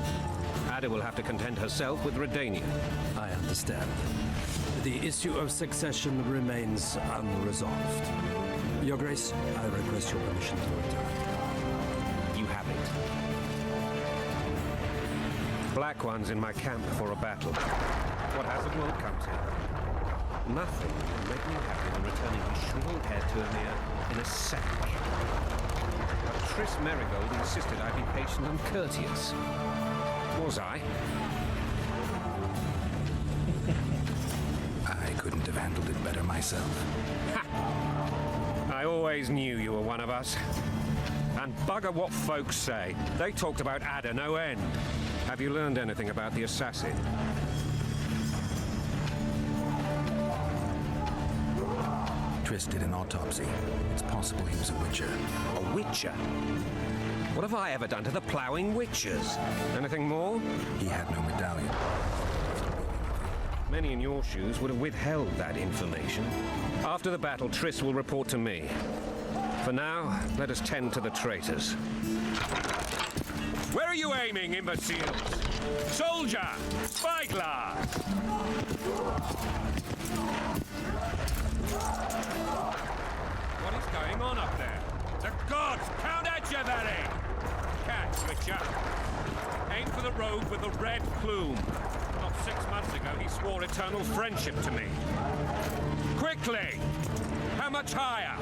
S6: Ada will have to content herself with Redania.
S13: I understand. The issue of succession remains unresolved. Your Grace, I request your permission to return.
S6: You have it. Black One's in my camp before a battle. What has the world come to? Nothing can make me happy than returning his shriveled head to Emir in a sack. But Triss Merigold insisted I be patient and courteous. Was I?
S2: I couldn't have handled it better myself.
S6: Ha! I always knew you were one of us. And bugger what folks say. They talked about Ada no end. Have you learned anything about the assassin?
S2: Triss did an autopsy. It's possible he was a witcher.
S6: A witcher? What have I ever done to the ploughing witchers? Anything more?
S2: He had no medallion.
S6: Many in your shoes would have withheld that information. After the battle, Triss will report to me. For now, let us tend to the traitors. Where are you aiming, imbeciles? Soldier! Spyglass! What is going on up there? The gods! Count at you, Barry! Catch! Witcher. Aim for the rogue with the red plume. Not 6 months ago, he swore eternal friendship to me. Quickly! How much higher?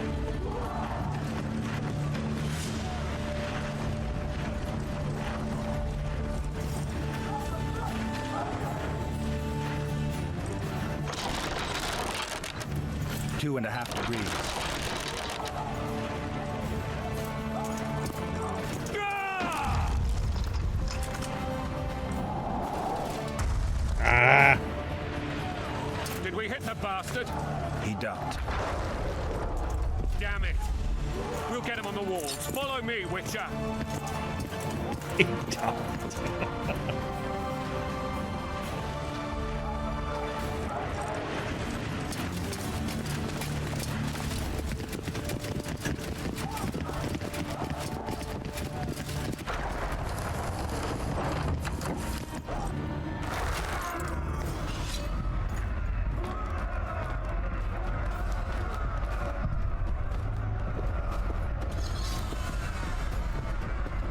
S2: Two and a half degrees.
S6: Did we hit the bastard?
S2: He ducked.
S6: Damn it. We'll get him on the walls. Follow me, Witcher.
S1: He ducked.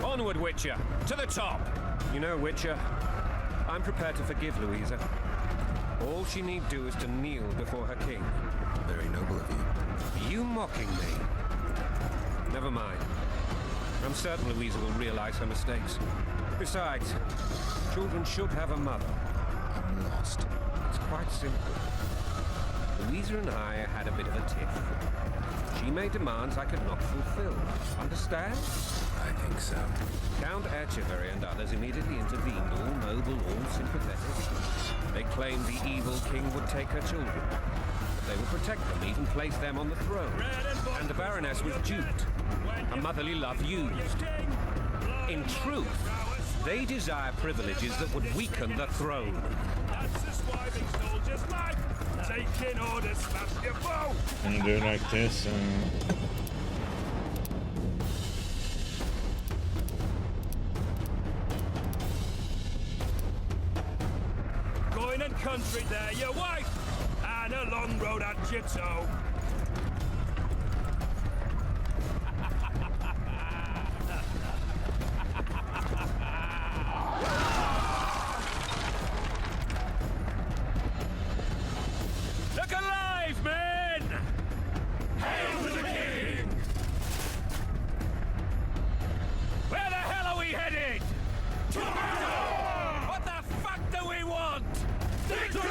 S6: Onward, Witcher. To the top. You know, Witcher, I'm prepared to forgive Louisa. All she need do is to kneel before her king.
S2: Very noble of you.
S6: Are you mocking me? Never mind. I'm certain Louisa will realize her mistakes. Besides, children should have a mother.
S2: I'm lost.
S6: It's quite simple. Louisa and I had a bit of a tiff. She made demands I could not fulfill. Understand?
S2: I think so.
S6: Count Etcheverry and others immediately intervened, all noble, all sympathetic. They claimed the evil king would take her children. But they would protect them, even place them on the throne. And the Baroness was duped. A motherly love used. In truth, they desire privileges that would weaken the throne.
S8: That's the swiving soldier's life. Taking orders, smash your bow.
S1: And do like this and...
S8: Going and country there, your wife, and a long road at your toe. Look alive, men! Hail to the king! Where the hell are we headed? What the fuck do we want? Victory!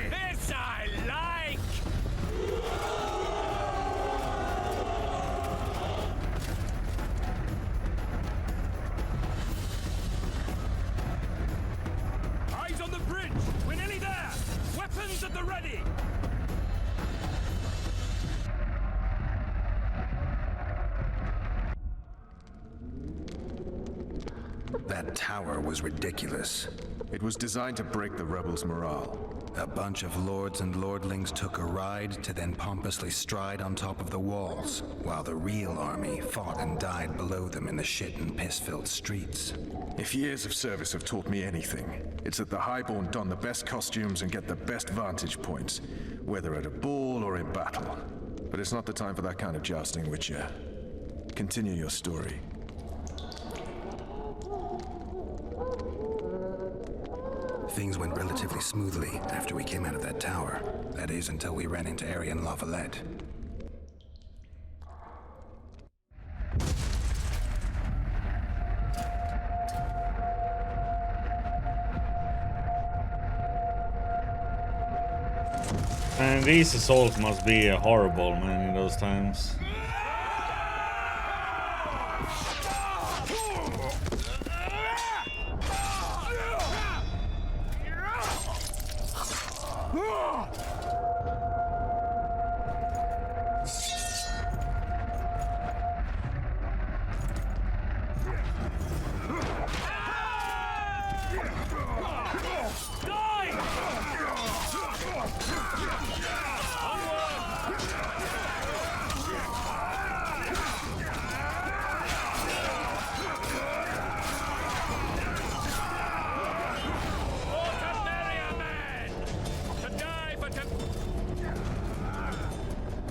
S8: This I like! Eyes on the bridge! We're nearly there! Weapons at the ready!
S2: That tower was ridiculous.
S3: It was designed to break the rebels' morale.
S2: A bunch of lords and lordlings took a ride to then pompously stride on top of the walls, while the real army fought and died below them in the shit and piss-filled streets.
S3: If years of service have taught me anything, it's that the Highborn don the best costumes and get the best vantage points, whether at a ball or in battle. But it's not the time for that kind of jousting, Witcher. Continue your story.
S2: Things went relatively smoothly after we came out of that tower. That is, until we ran into Arian Lavalette.
S1: And these assaults must be horrible, man, in those times.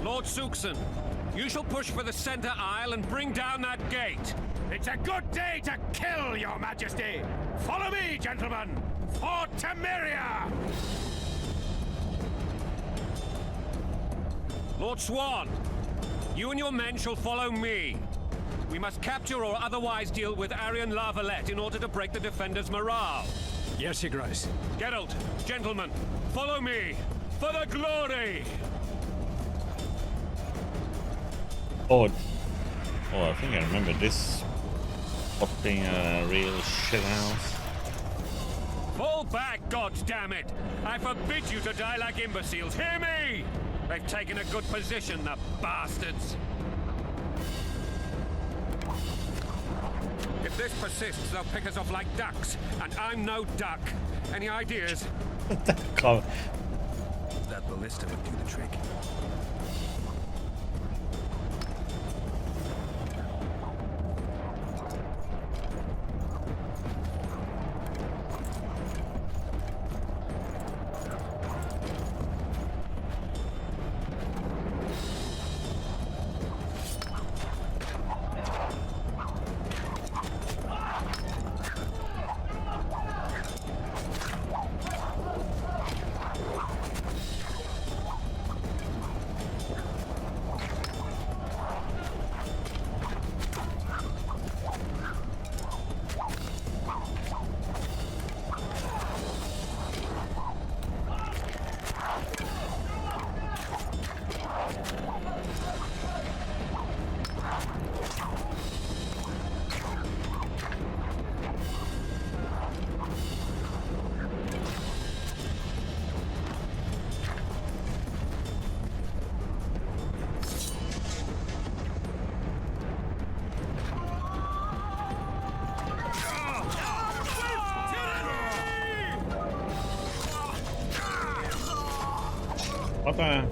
S6: Lord Suxon, You shall push for the center aisle and bring down that gate.
S8: It's a good day to kill, Your Majesty! Follow me, gentlemen! For Temeria!
S6: Lord Swan, you and your men shall follow me. We must capture or otherwise deal with Arian La Valette in order to break the defenders' morale.
S13: Yes, Your Grace.
S6: Geralt, gentlemen, follow me for the glory!
S1: Oh, I think I remember this spot being a real shithouse.
S6: Fall back, goddammit! I forbid you to die like imbeciles. Hear me! They've taken a good position, the bastards. If this persists, they'll pick us off like ducks, and I'm no duck. Any ideas?
S2: That ballista would do the trick.
S1: What the?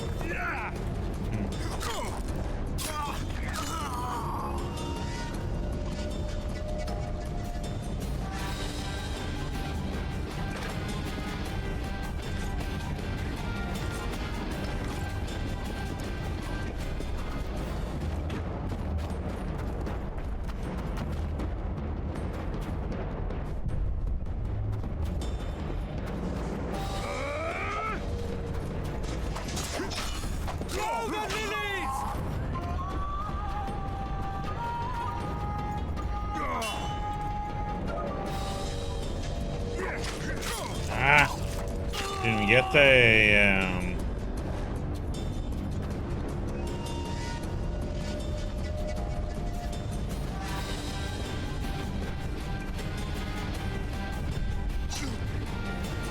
S1: Didn't get the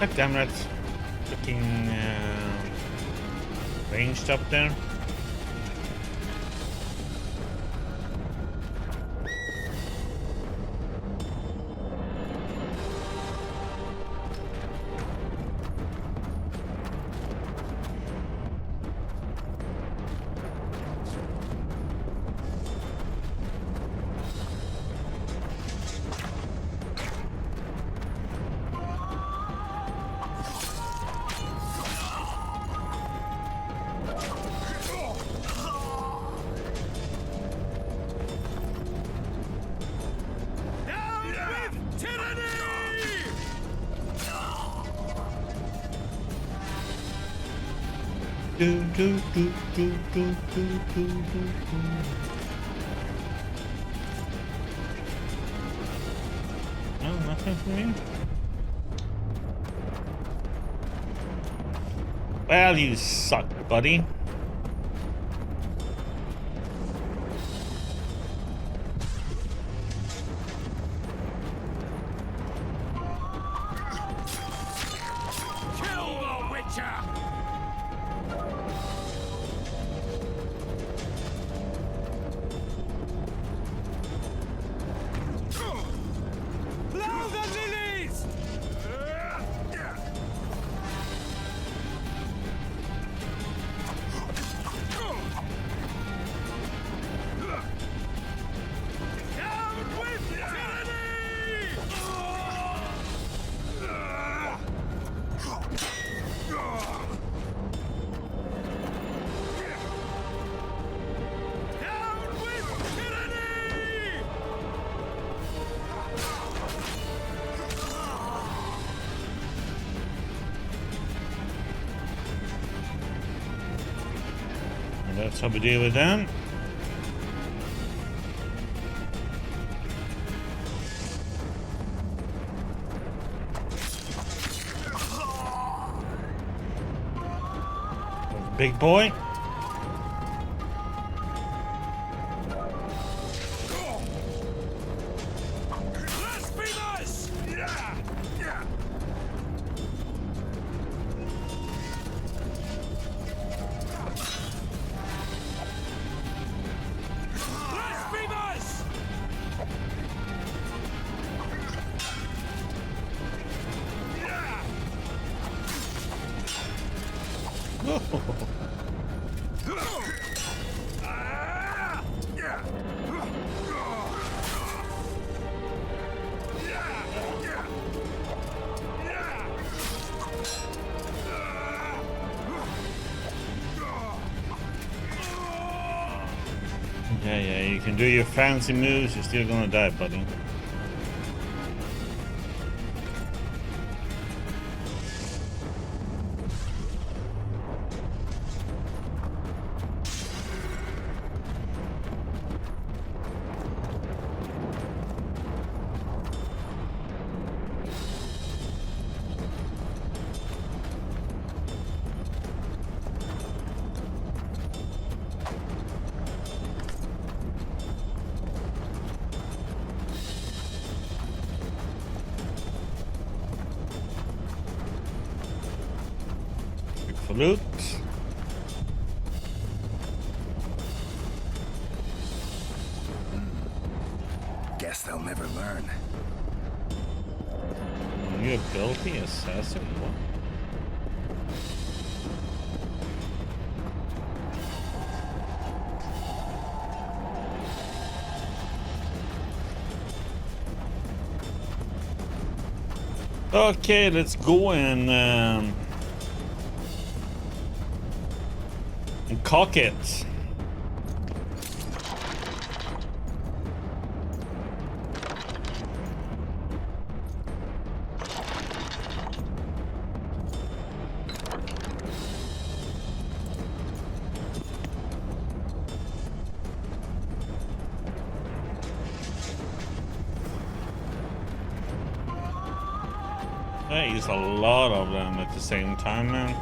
S1: God damn it. Fucking ranged up there. No, nothing for me. Well, you suck, buddy.
S8: Kill the Witcher!
S6: Blow the lilies!
S1: That's how we deal with them. Big boy. Yeah, you can do your fancy moves, you're still gonna die, buddy. Loot.
S2: Guess they'll never learn.
S1: New ability, assassin. What? Okay, let's go and cock it. That is a lot of them at the same time, man.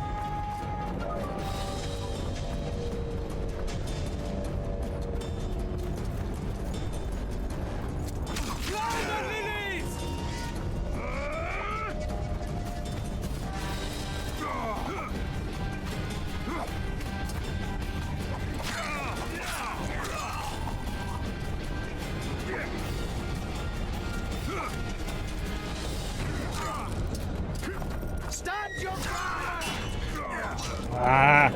S1: Ah.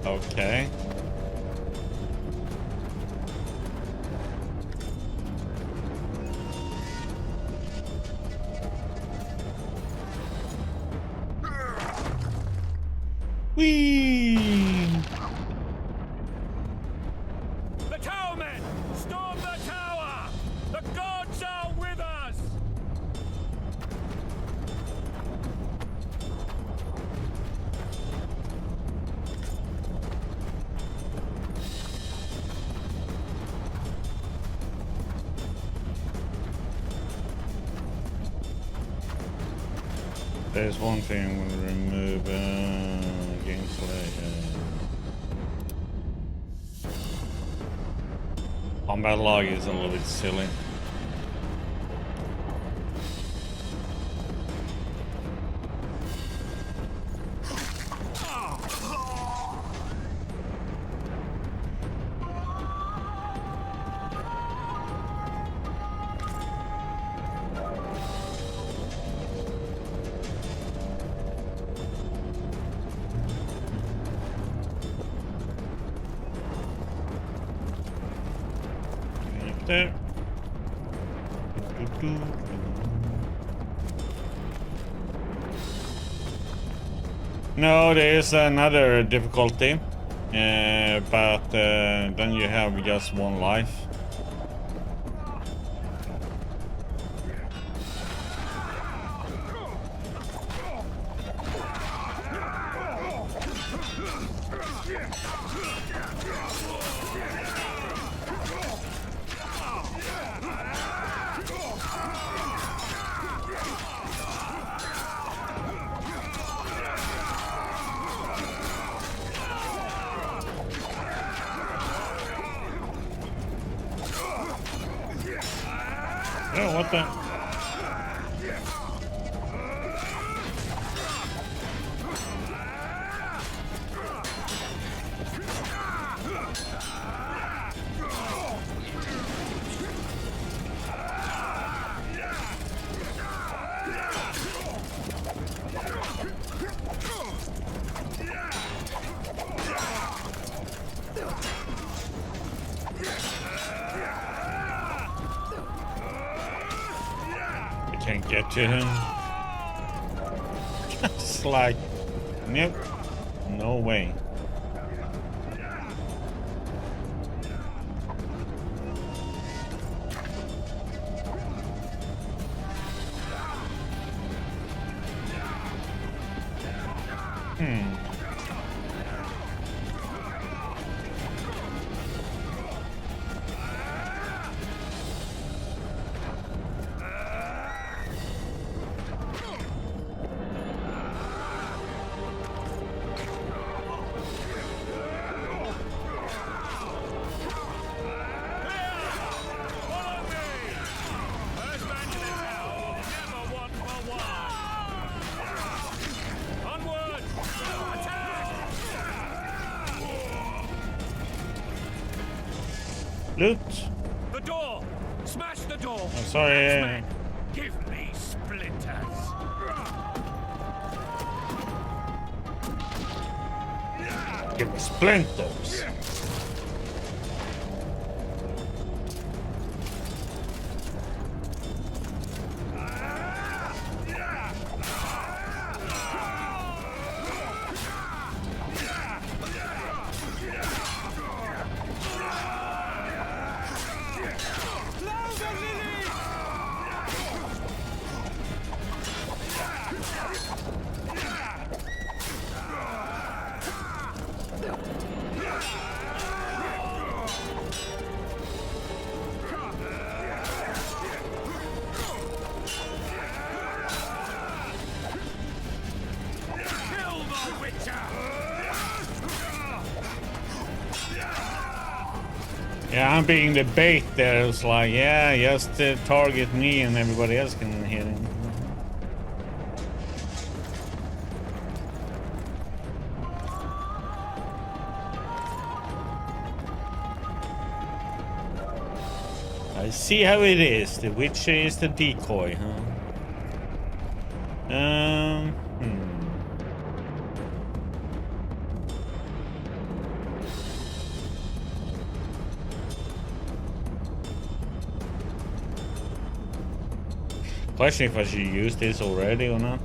S1: Okay. Whee!
S8: The towermen! Storm the tower! The gods are with us!
S1: There's one thing I'm going to remove. gameplay. Combat log is a little bit silly. There. No, there is another difficulty, but then you have just one life. Oh, what the? Can't get to him. It's like, nope, no way. Loot.
S4: The door! Smash the door!
S1: Oh, sorry.
S4: Give me splinters!
S1: Give me splinters. Yeah, I'm being the bait there. It's like, yeah, just target me and everybody else can hit him. I see how it is. The Witcher is the decoy, huh? Question if I should use this already or not.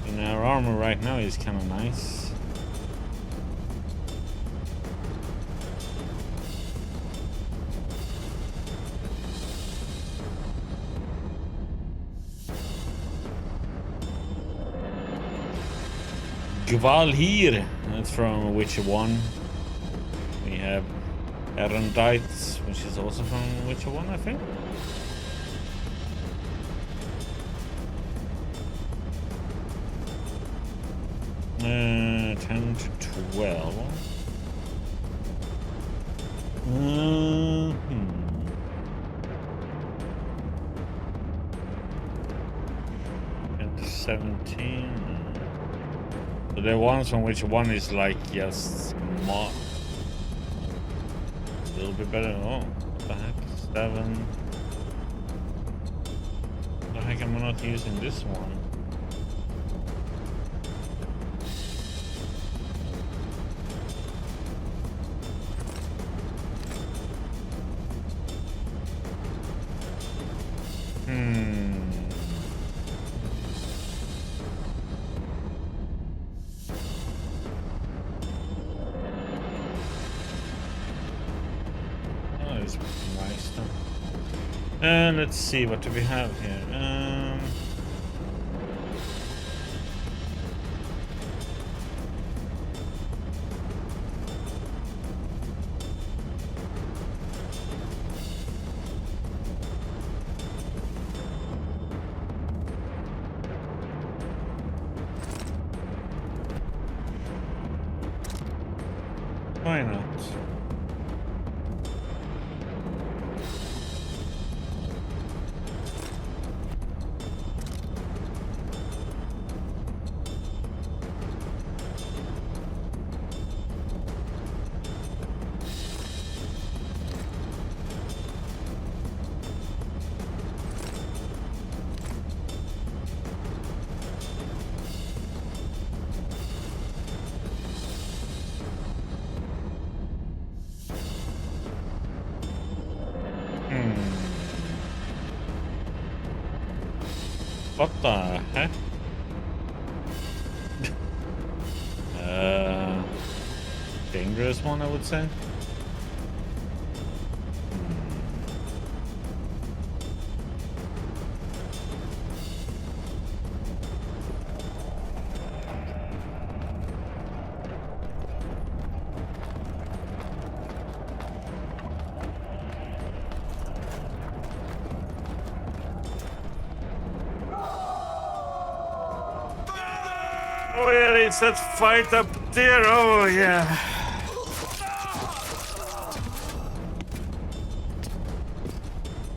S1: And our armor right now is kind of nice. Gvalhir, that's from Witcher 1. We have Erendites, which is also from Witcher 1, I think. 10 to 12. Hmm. 10 to 17. So there are ones on which one is like just a little bit better. Oh, what the heck? 7. What the heck am I not using this one? Let's see, what do we have here? Why not? What the heck? Dangerous one, I would say. Oh yeah, it's that fight up there. Oh yeah.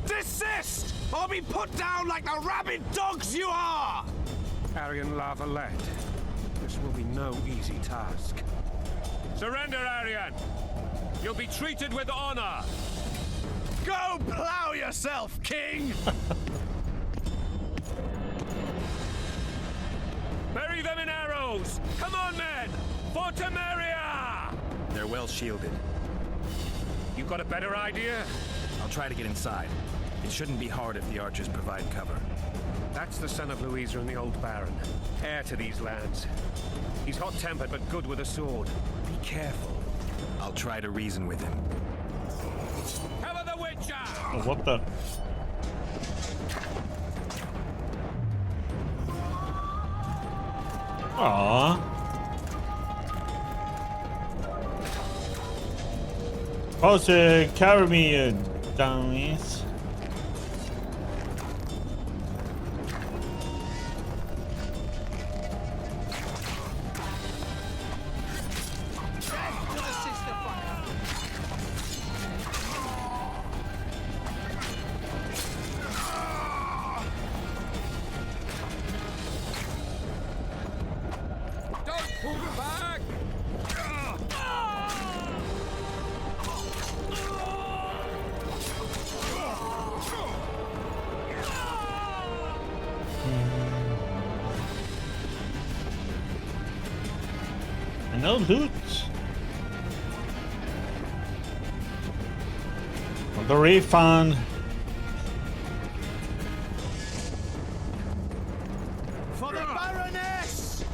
S14: Desist, or be put down like the rabid dogs you are!
S6: Aryan Lavalette. This will be no easy task. Surrender, Aryan! You'll be treated with honor!
S14: Go plow yourself, King!
S6: Bury them in arrows! Come on, men! For Temeria!
S15: They're well shielded.
S6: You got a better idea?
S15: I'll try to get inside. It shouldn't be hard if the archers provide cover.
S6: That's the son of Louisa and the old Baron. Heir to these lands. He's hot-tempered but good with a sword. Be careful.
S15: I'll try to reason with him.
S6: Cover the Witcher!
S1: Oh, what the? Aww. Supposed to carry me, you dummies. No loot. Want the refund.
S14: For the Baroness!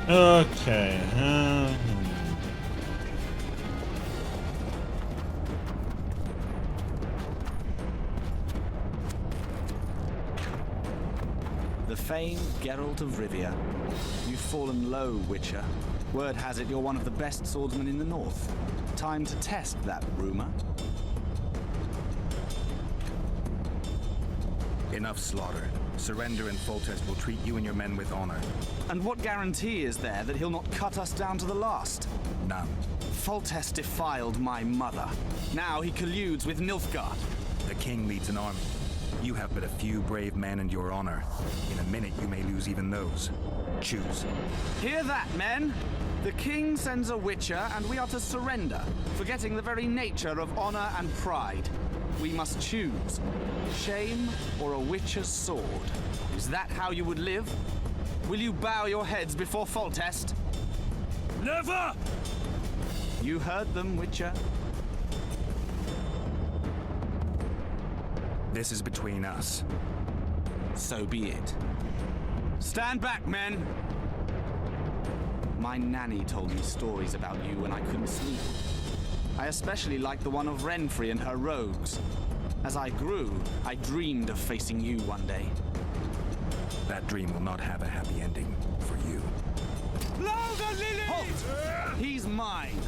S1: Okay.
S16: famed Geralt of Rivia. You've fallen low, Witcher. Word has it you're one of the best swordsmen in the north. Time to test that rumor.
S15: Enough slaughter. Surrender and Foltest will treat you and your men with honor.
S16: And what guarantee is there that he'll not cut us down to the last?
S15: None.
S16: Foltest defiled my mother. Now he colludes with Nilfgaard.
S15: The king leads an army. You have but a few brave men and your honor. In a minute, you may lose even those. Choose.
S16: Hear that, men? The king sends a Witcher, and we are to surrender, forgetting the very nature of honor and pride. We must choose. Shame or a Witcher's sword. Is that how you would live? Will you bow your heads before Foltest?
S4: Never!
S16: You heard them, Witcher.
S15: This is between us.
S16: So be it. Stand back, men! My nanny told me stories about you when I couldn't sleep. I especially liked the one of Renfrey and her rogues. As I grew, I dreamed of facing you one day.
S15: That dream will not have a happy ending for you.
S16: Louder, Lily! Halt! He's mine!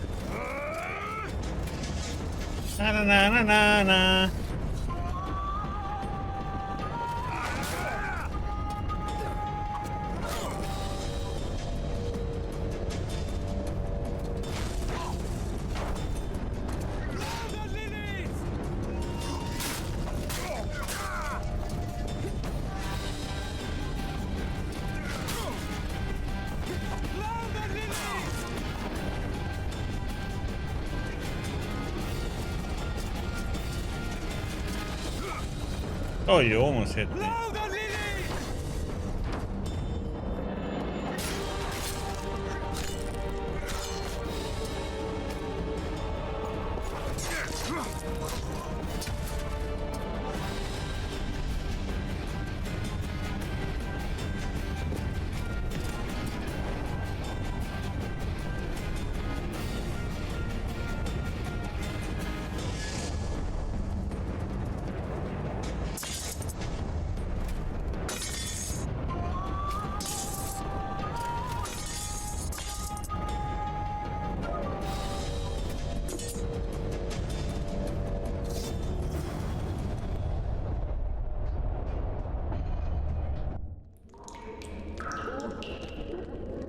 S1: Na na na na na na. Oh, you almost hit me.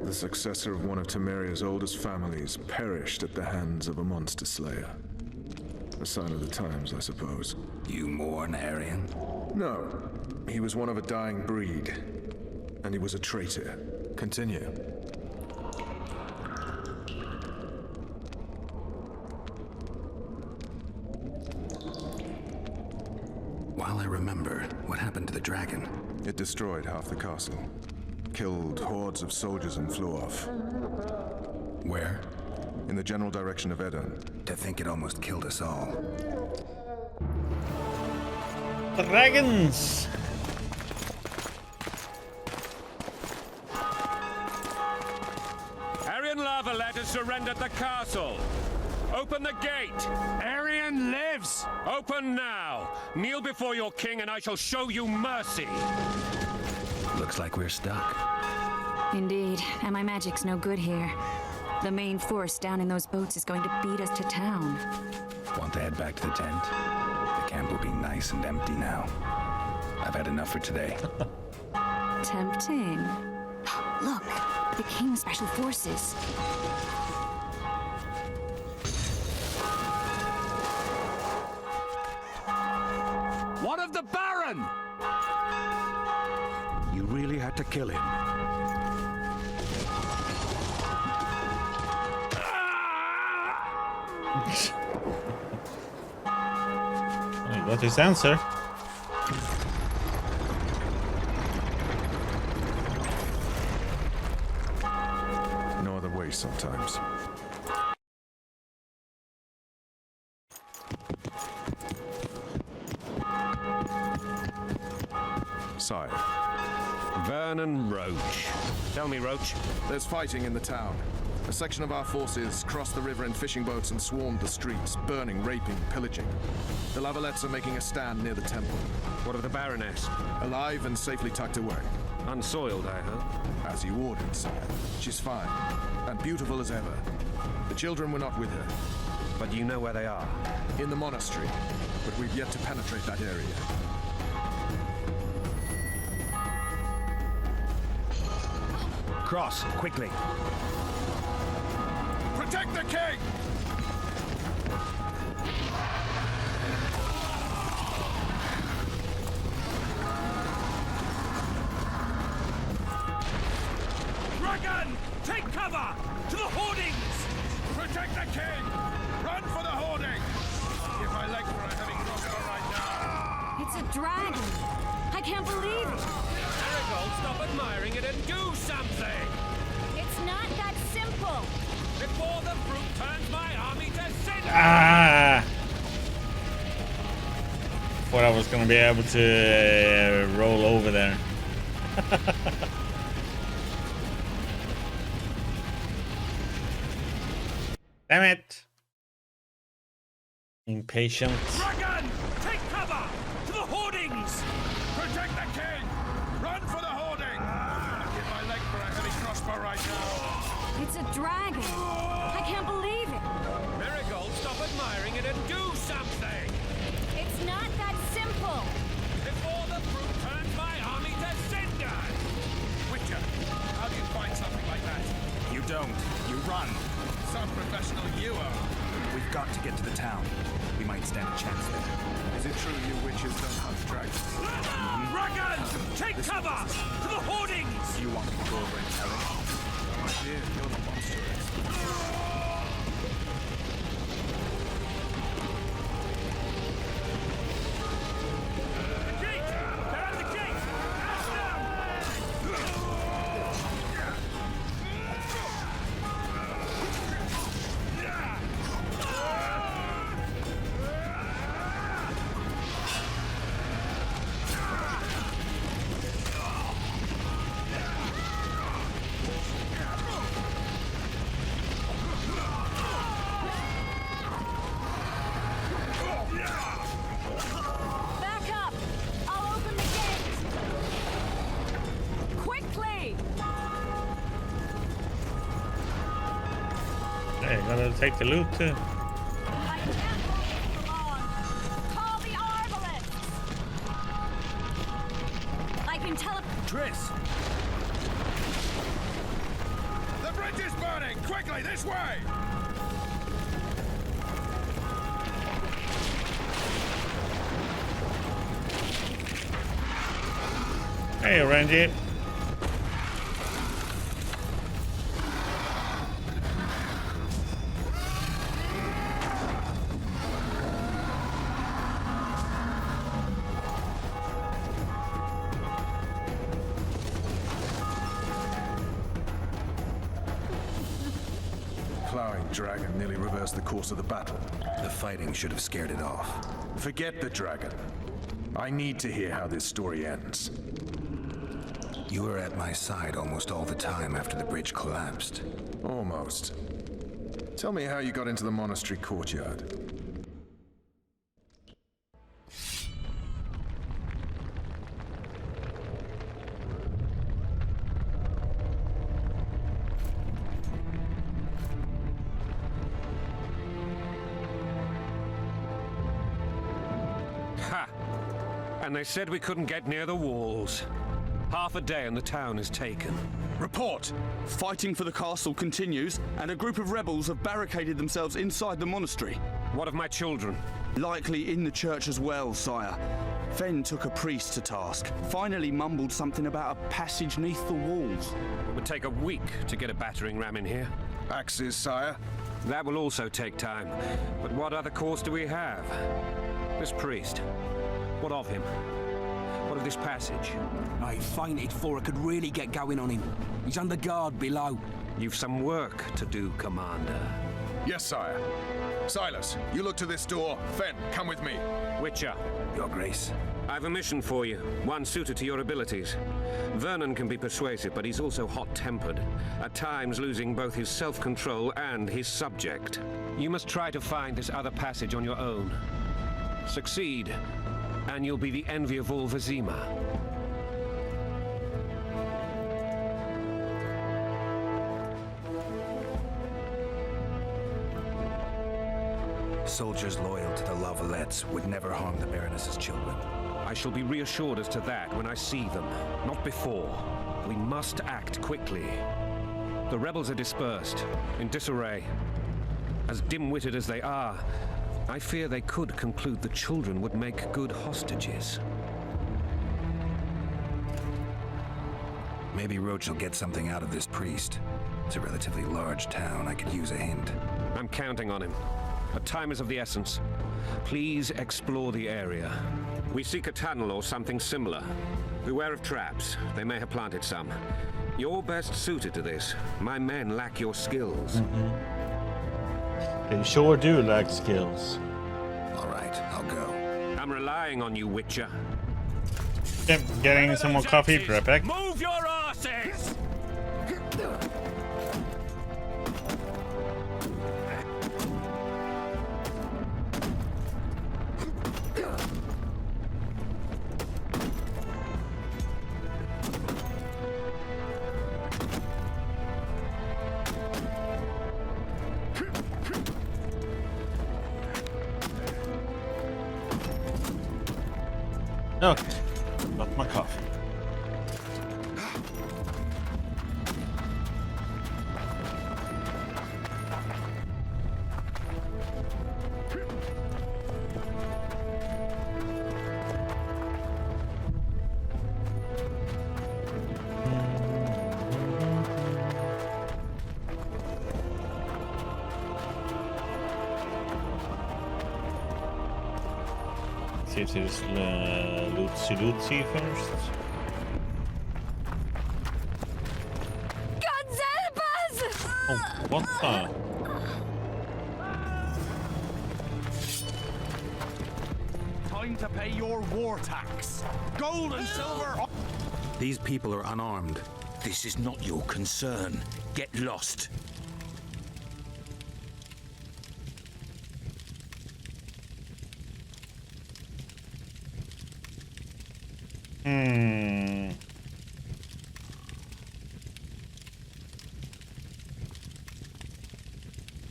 S3: The successor of one of Temeria's oldest families perished at the hands of a monster slayer. A sign of the times, I suppose.
S2: You mourn, Arian?
S3: No. He was one of a dying breed. And he was a traitor. Continue.
S2: While I remember, what happened to the dragon?
S3: It destroyed half the castle. Killed hordes of soldiers and flew off.
S2: Where?
S3: In the general direction of Edon.
S2: To think it almost killed us all.
S1: Dragons!
S6: Arian Lavalet has surrendered the castle. Open the gate!
S4: Arian lives!
S6: Open now! Kneel before your king and I shall show you mercy!
S2: Looks like we're stuck.
S7: Indeed, and my magic's no good here. The main force down in those boats is going to beat us to town.
S2: Want to head back to the tent? The camp will be nice and empty now. I've had enough for today.
S7: Tempting. Look, the King's Special Forces.
S4: One of the Baron!
S11: You really had to kill him.
S1: I got his answer.
S3: No other way sometimes. Sire.
S6: Vernon Roach. Tell me, Roach.
S3: There's fighting in the town. A section of our forces crossed the river in fishing boats and swarmed the streets, burning, raping, pillaging. The Lavalets are making a stand near the temple.
S6: What of the Baroness?
S3: Alive and safely tucked away.
S6: Unsoiled, I hope.
S3: As you ordered, sire. She's fine, and beautiful as ever. The children were not with her.
S6: But you know where they are?
S3: In the monastery, but we've yet to penetrate that area.
S15: Cross, quickly.
S3: Protect the king!
S8: Dragon! Take cover! To the hoardings! Protect the king! Run for the hoarding! Give my legs for a heavy crossbow right now!
S7: It's a dragon! I can't believe it!
S6: Marigold, stop admiring it and do something!
S7: It's not that simple!
S6: Before the fruit turns my army to cinder!
S1: Ah! Thought I was gonna be able to roll over there. Damn it! Impatient.
S8: Dragon! Take cover! To the hoardings! Protect the king! Run for the hoarding! Give my leg for a heavy crossbow right now!
S7: It's a dragon! I can't believe it!
S6: Marigold, stop admiring it and do something!
S7: It's not that simple!
S6: Before the fruit turns my army to cinder!
S8: Witcher, how do you find something like that?
S15: You don't. You run.
S8: Some professional you are.
S15: We've got to get to the town. We might stand a chance there.
S3: Is it true you witches don't hunt dragons?
S8: Dragon! Take cover! To the hoardings!
S15: You want me to go over and tell him?
S3: My dear, you're the monster expert.
S8: The gate! They're at the gate! Ask
S7: Back up! I'll open the gate! Quickly!
S1: Hey, gotta take the loot too.
S7: I can't hold this long! Call the arbalists! I can
S15: Triss!
S8: The bridge is burning! Quickly, this way!
S1: Hey, Randy.
S3: Plowing dragon nearly reversed the course of the battle.
S2: The fighting should have scared it off.
S3: Forget the dragon. I need to hear how this story ends.
S2: You were at my side almost all the time after the bridge collapsed.
S3: Almost. Tell me how you got into the monastery courtyard.
S6: Ha! And they said we couldn't get near the walls. Half a day and the town is taken.
S16: Report! Fighting for the castle continues, and a group of rebels have barricaded themselves inside the monastery.
S6: What of my children?
S16: Likely in the church as well, sire. Fen took a priest to task. Finally mumbled something about a passage neath the walls.
S6: It would take a week to get a battering ram in here.
S3: Axes, sire?
S6: That will also take time. But what other course do we have? This priest. What of him? What of this passage?
S5: I fainted before I could really get going on him. He's under guard below.
S6: You've some work to do, Commander.
S3: Yes, sire. Silas, you look to this door. Fen, come with me.
S6: Witcher.
S2: Your Grace.
S6: I've a mission for you, one suited to your abilities. Vernon can be persuasive, but he's also hot-tempered, at times losing both his self-control and his subject. You must try to find this other passage on your own. Succeed, and you'll be the envy of all Vizima.
S2: Soldiers loyal to the Lavalettes would never harm the Baroness's children.
S6: I shall be reassured as to that when I see them, not before. We must act quickly. The rebels are dispersed, in disarray. As dim-witted as they are, I fear they could conclude the children would make good hostages.
S2: Maybe Roach will get something out of this priest. It's a relatively large town. I could use a hint.
S6: I'm counting on him. But time is of the essence. Please explore the area. We seek a tunnel or something similar. Beware of traps. They may have planted some. You're best suited to this. My men lack your skills.
S1: They sure do lack skills.
S2: All right, I'll go.
S6: I'm relying on you, Witcher.
S1: Yep, getting some more coffee. Be right back.
S4: Move your asses!
S1: Okay, got my coffee. See if there's Lucy first.
S7: God help us!
S1: Oh, what the?
S16: Time to pay your war tax. Gold and silver.
S2: These people are unarmed.
S4: This is not your concern. Get lost.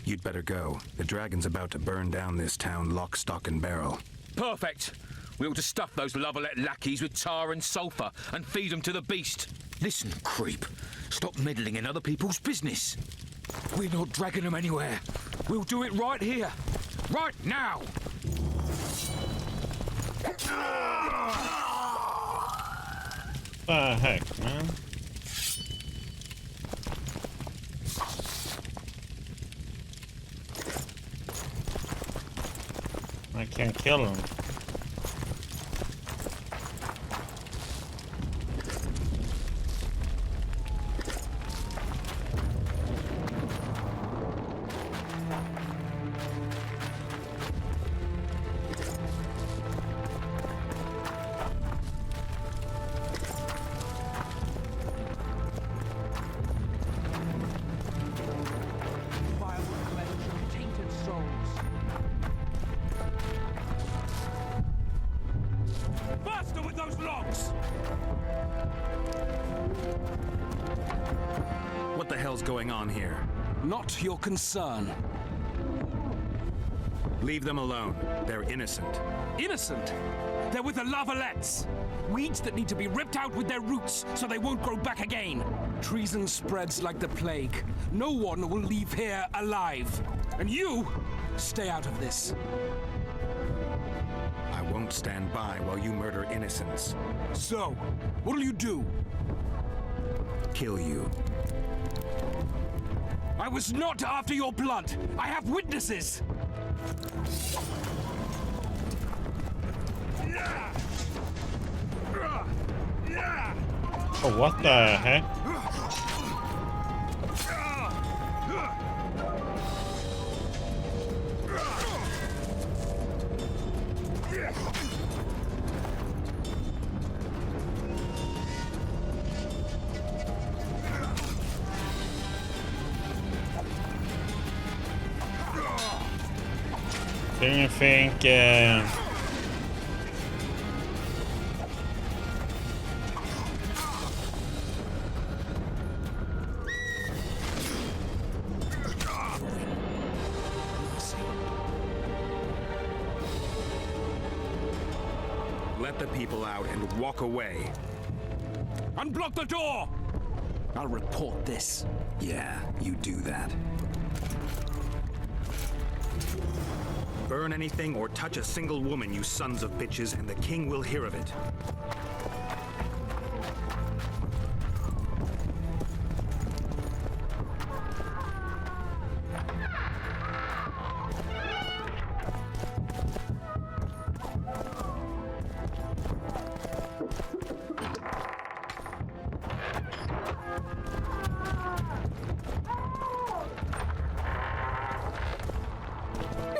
S2: You'd better go. The dragon's about to burn down this town lock, stock, and barrel.
S4: Perfect. We ought to stuff those Lavalette lackeys with tar and sulphur and feed them to the beast. Listen, creep. Stop meddling in other people's business. We're not dragging them anywhere. We'll do it right here. Right now.
S1: The heck, man? I can't kill him.
S4: Faster with those logs!
S2: What the hell's going on here?
S5: Not your concern.
S2: Leave them alone. They're innocent.
S5: Innocent? They're with the Lavalettes. Weeds that need to be ripped out with their roots so they won't grow back again. Treason spreads like the plague. No one will leave here alive. And you, stay out of this.
S2: I won't stand by while you murder innocents.
S5: So, what'll you do?
S2: Kill you.
S5: I was not after your blood. I have witnesses.
S1: Oh, what the heck? Didn't you think
S15: the people out and walk away.
S6: Unblock the door!
S5: I'll report this.
S2: Yeah, you do that.
S15: Burn anything or touch a single woman, you sons of bitches, and the king will hear of it.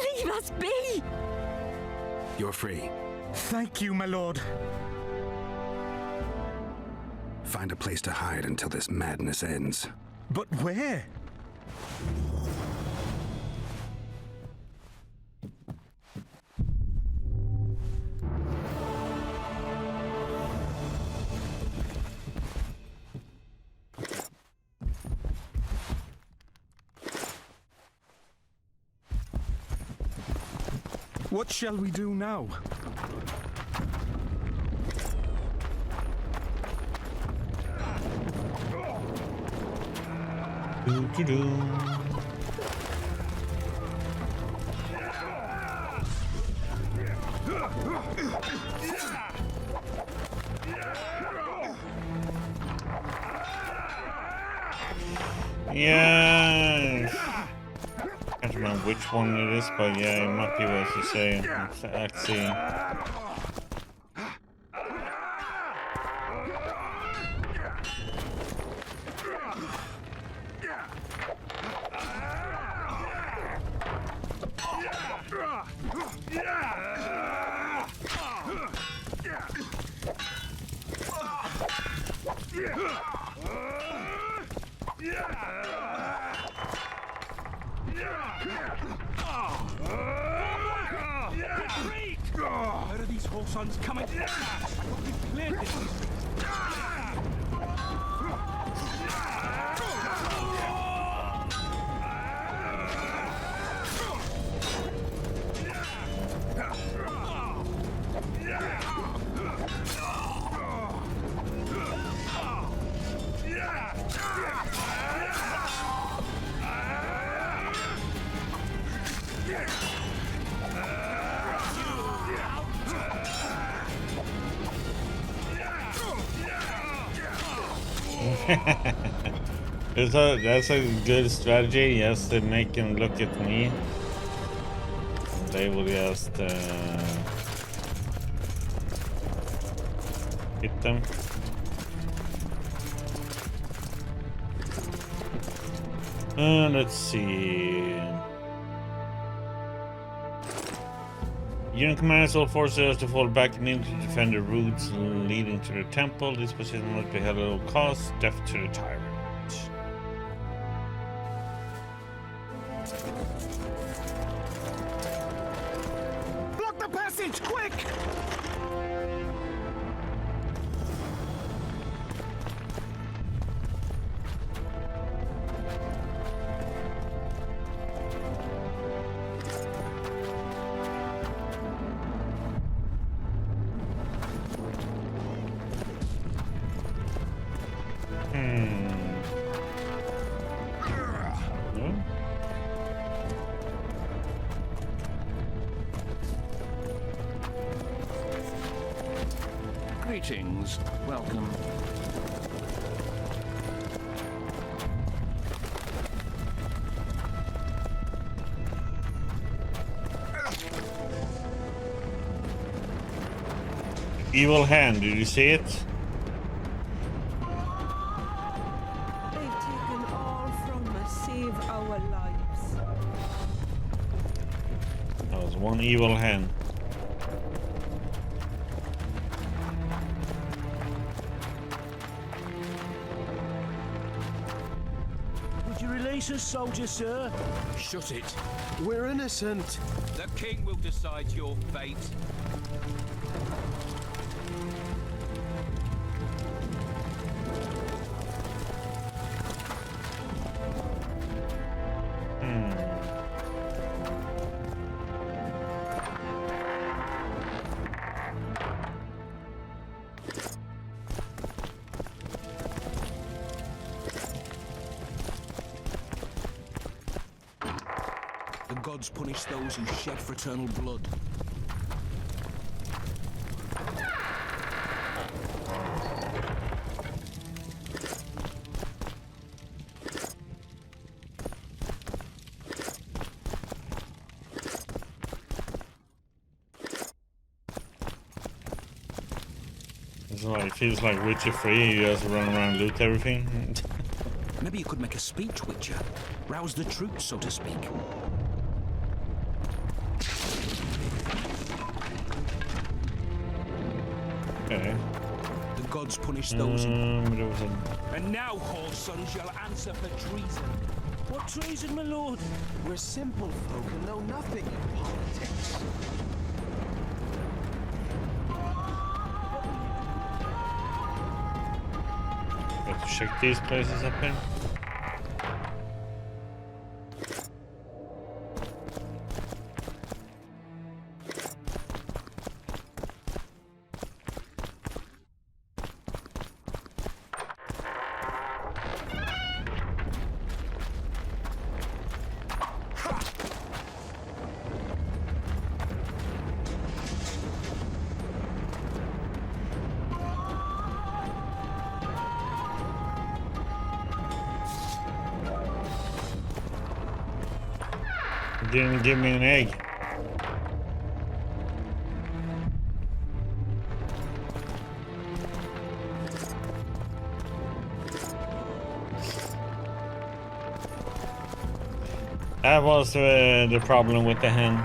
S7: Leave us be!
S2: You're free.
S3: Thank you, my lord.
S2: Find a place to hide until this madness ends.
S3: But where? What shall we do now?
S1: Yeah. I can't remember which one it is, but yeah, it might be worth to say. Let's see.
S6: Where are these whoresons coming from? We've cleared this.
S1: That's a good strategy. Yes, they make them look at me. They will just hit them. Let's see. Unit commanders all forces to fall back and in to defend the routes leading to the temple. This position must be held at all costs. Death to the tyrant.
S9: Block the passage, quick!
S4: Greetings. Welcome.
S1: Evil hand, did you see it?
S17: They've taken all from us, save our lives.
S1: That was one evil hand.
S4: Would you release us, soldier, sir?
S11: Shut it.
S9: We're innocent.
S11: The king will decide your fate.
S5: gods punish those who shed fraternal blood.
S1: It's like, feels like Witcher 3, you just run around and loot everything.
S5: Maybe you could make a speech, Witcher. Rouse the troops, so to speak.
S1: Okay.
S5: The gods punish those who...
S4: And now, whoresons, you'll answer for treason. What treason, my lord?
S10: We're simple folk and know nothing of politics.
S1: Got to check these places up here. Didn't give me an egg. That was the problem with the hen.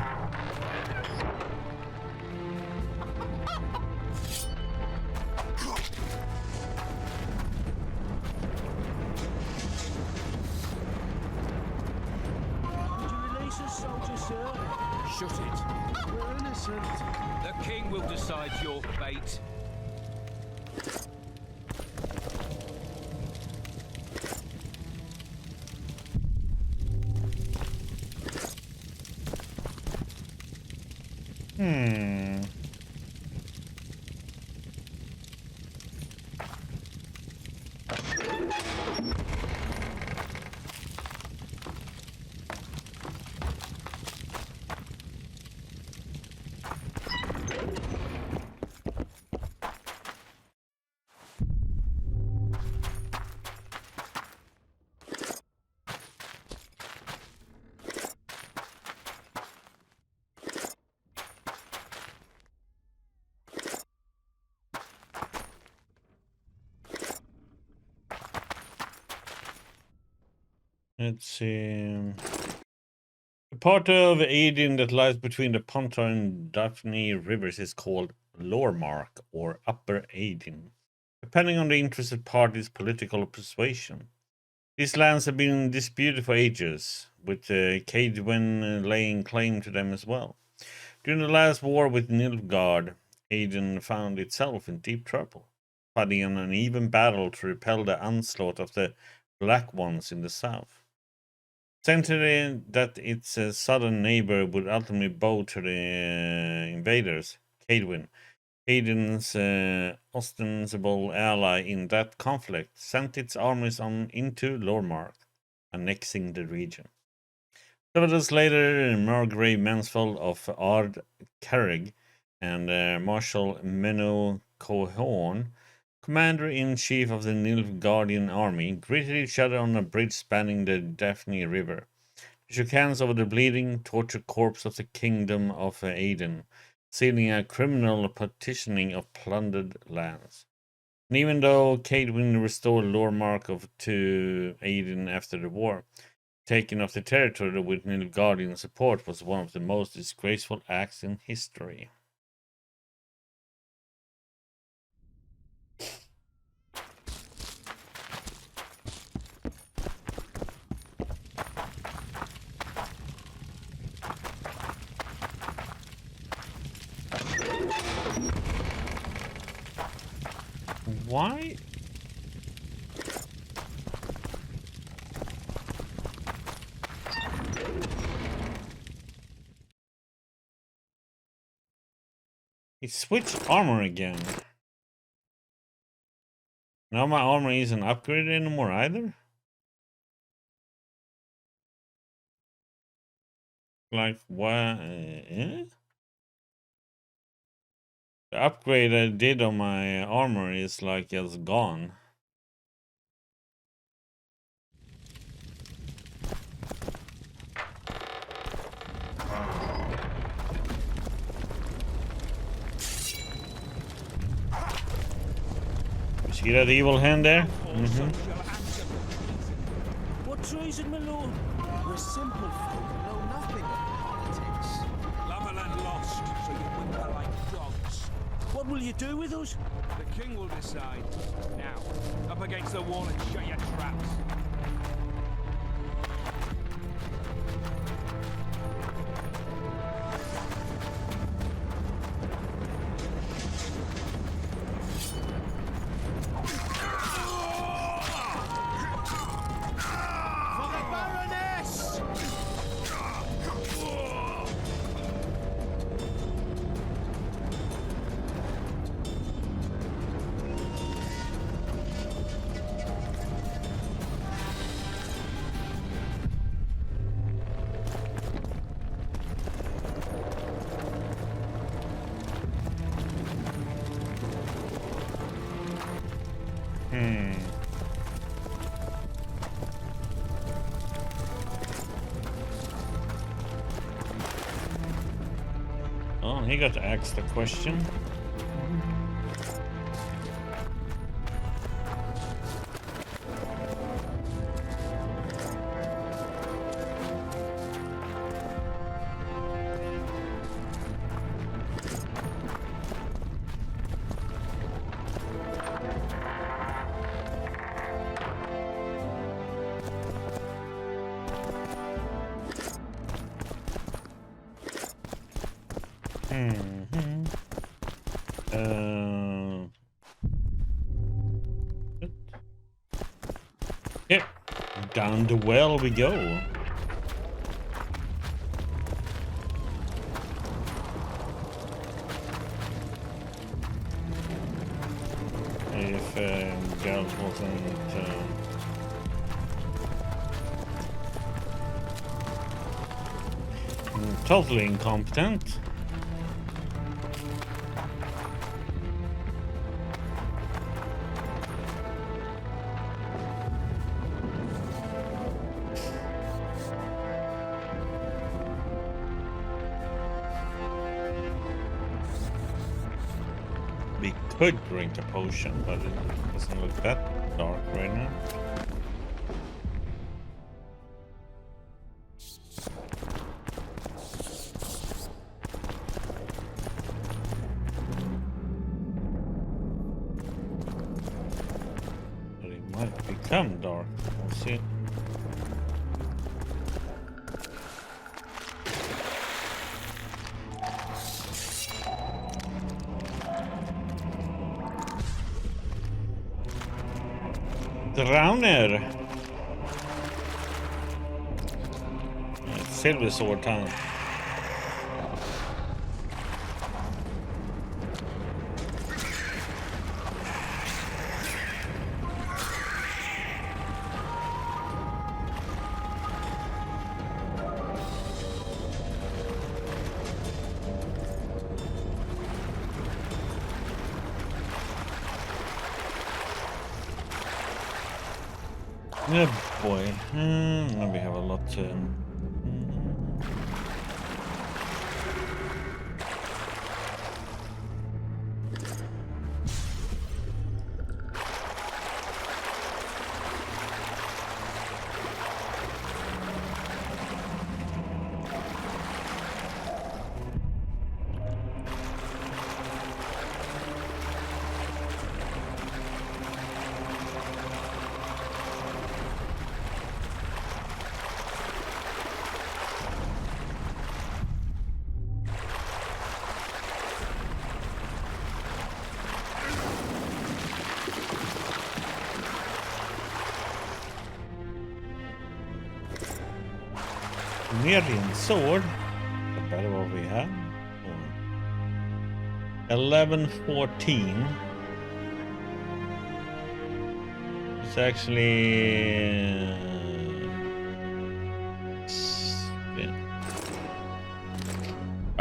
S10: Shut it. We're innocent.
S11: The king will decide your fate. Let's see. The part of Aden that lies between the Ponta and Daphne rivers is called Lormark or Upper Aden, depending on the interested party's political persuasion. These lands have been disputed for ages, with Cadwyn laying claim to them as well. During the last war with Nilfgaard, Aden found itself in deep trouble, fighting an uneven battle to repel the onslaught of the Black Ones in the south. Centering that its southern neighbor would ultimately bow to the invaders, Cadwyn, Aden's ostensible ally in that conflict, sent its armies on into Lormark, annexing the region. Several days later, Margrave Mansfeld of Ard Carrig and Marshal Menno Cohorn, commander-in-chief of the Nilfgaardian army, greeted each other on a bridge spanning the Daphne River. They shook hands over the bleeding, tortured corpse of the kingdom of Aden, sealing a criminal partitioning of plundered lands. And even though Cadwyn restored Lormark to Aden after the war, taking off the territory with Nilfgaardian support was one of the most disgraceful acts in history. Why? He switched armor again. Now my armor isn't upgraded anymore either? like what? The upgrade I did on my armor is like just gone. You see that evil hand there? Mm-hmm.
S4: What treason, my lord?
S10: We're simple folk and know nothing of politics.
S4: Loverland lost, so you whimper like dogs. What will you do with us?
S10: The king will decide. Now, up against the wall and shut your traps.
S4: For the Baroness!
S11: Oh, he got asked the question. Yep, down the well we go. If Geralt wasn't totally incompetent. We could drink a potion, but it doesn't look that dark right now. But it might become dark. We'll see. Drowner. It's silver sword time. Yeah, boy. Now we have a lot to... Miriam sword. Is that what we have? 1114. It's actually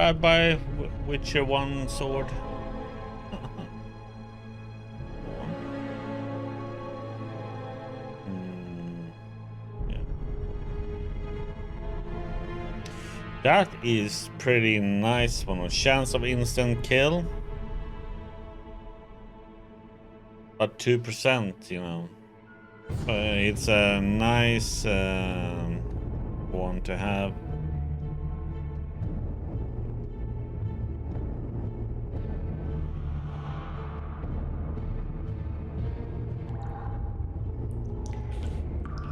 S11: I buy Witcher 1 sword? Yeah. That is pretty nice one. A chance of instant kill. But 2%, you know. It's a nice one to have.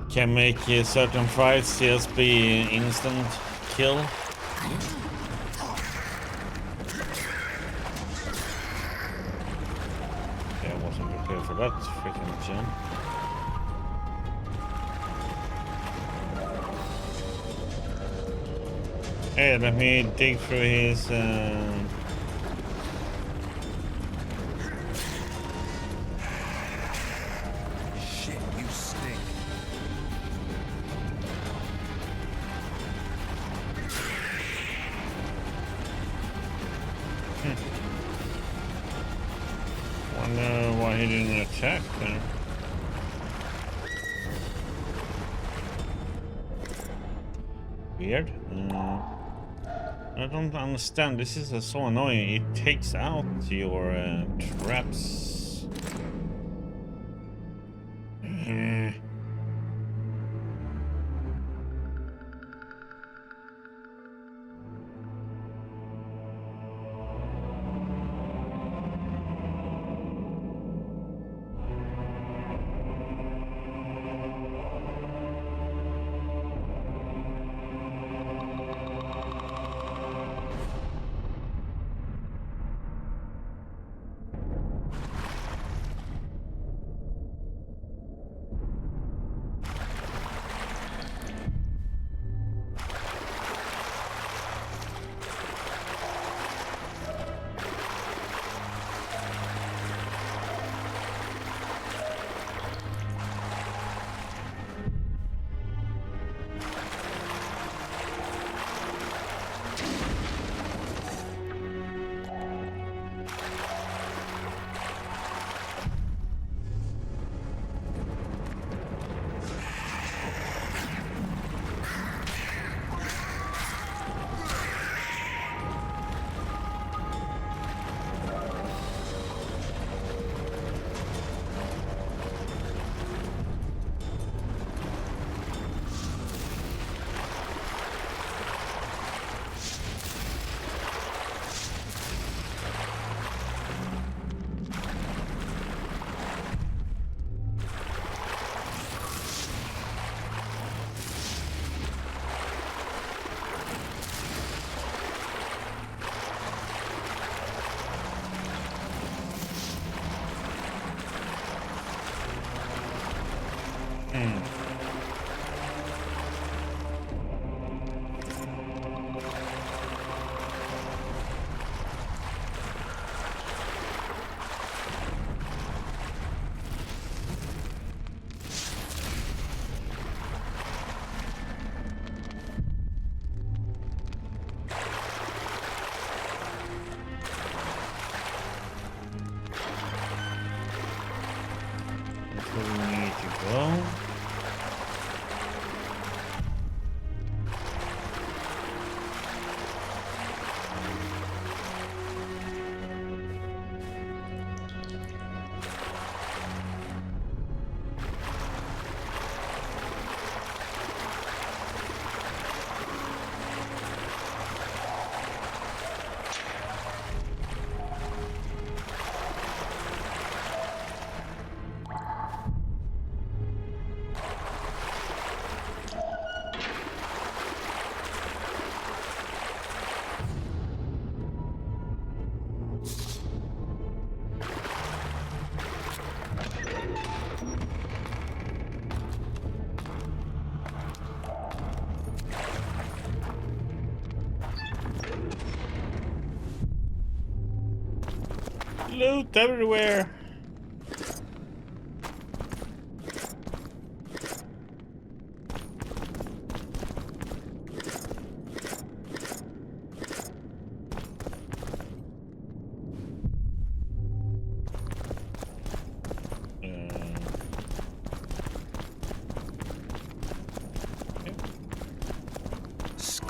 S11: Can make certain fights just be instant kill. I wasn't prepared for that freaking jump. Hey, let me dig through his
S2: Shit, you stink.
S11: Wonder why he didn't attack then. Weird. I don't understand. This is so annoying. It takes out your traps. Where we need to go. Loot everywhere.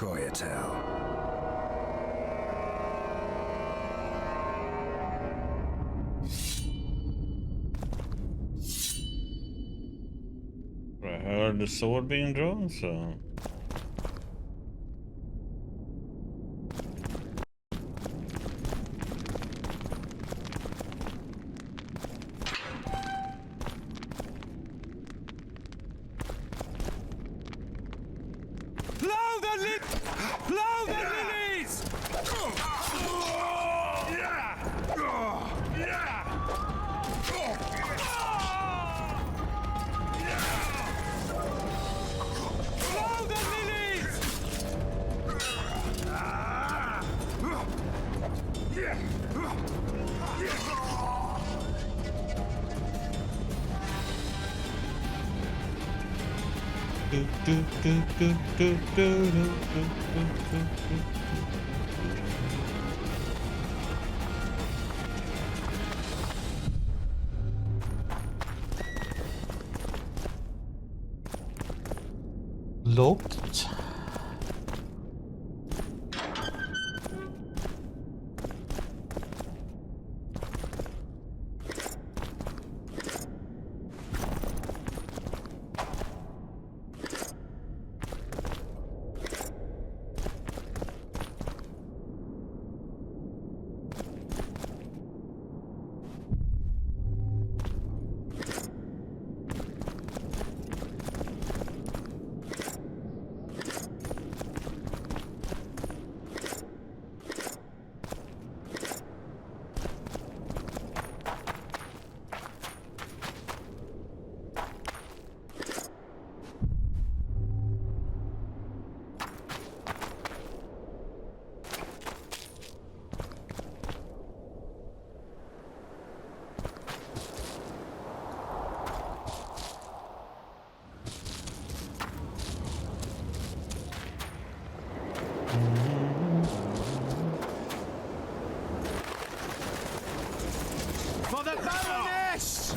S2: Goyatel.
S11: I heard the sword being drawn, so...
S8: Blow the lilies! Blow the lilies!
S11: Locked.
S9: For the Baroness!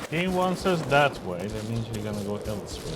S11: Game wants us that way, that means we're gonna go elsewhere.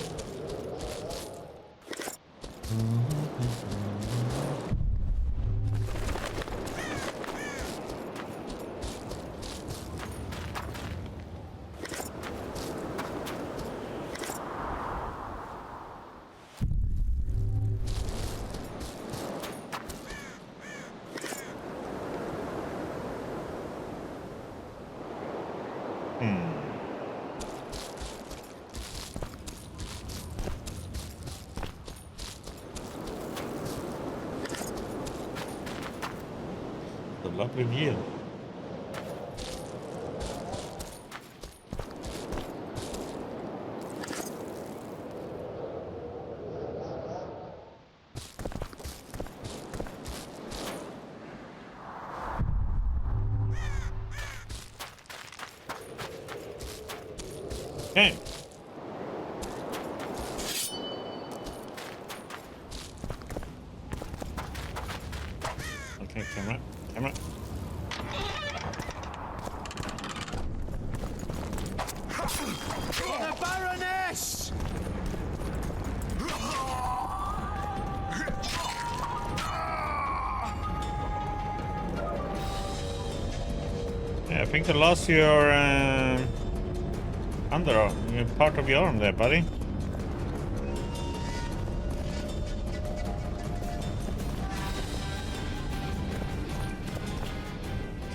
S11: The lovely view. Okay. Okay, camera.
S9: For the Baroness!
S11: Yeah, I think I lost your underarm, part of your arm there, buddy.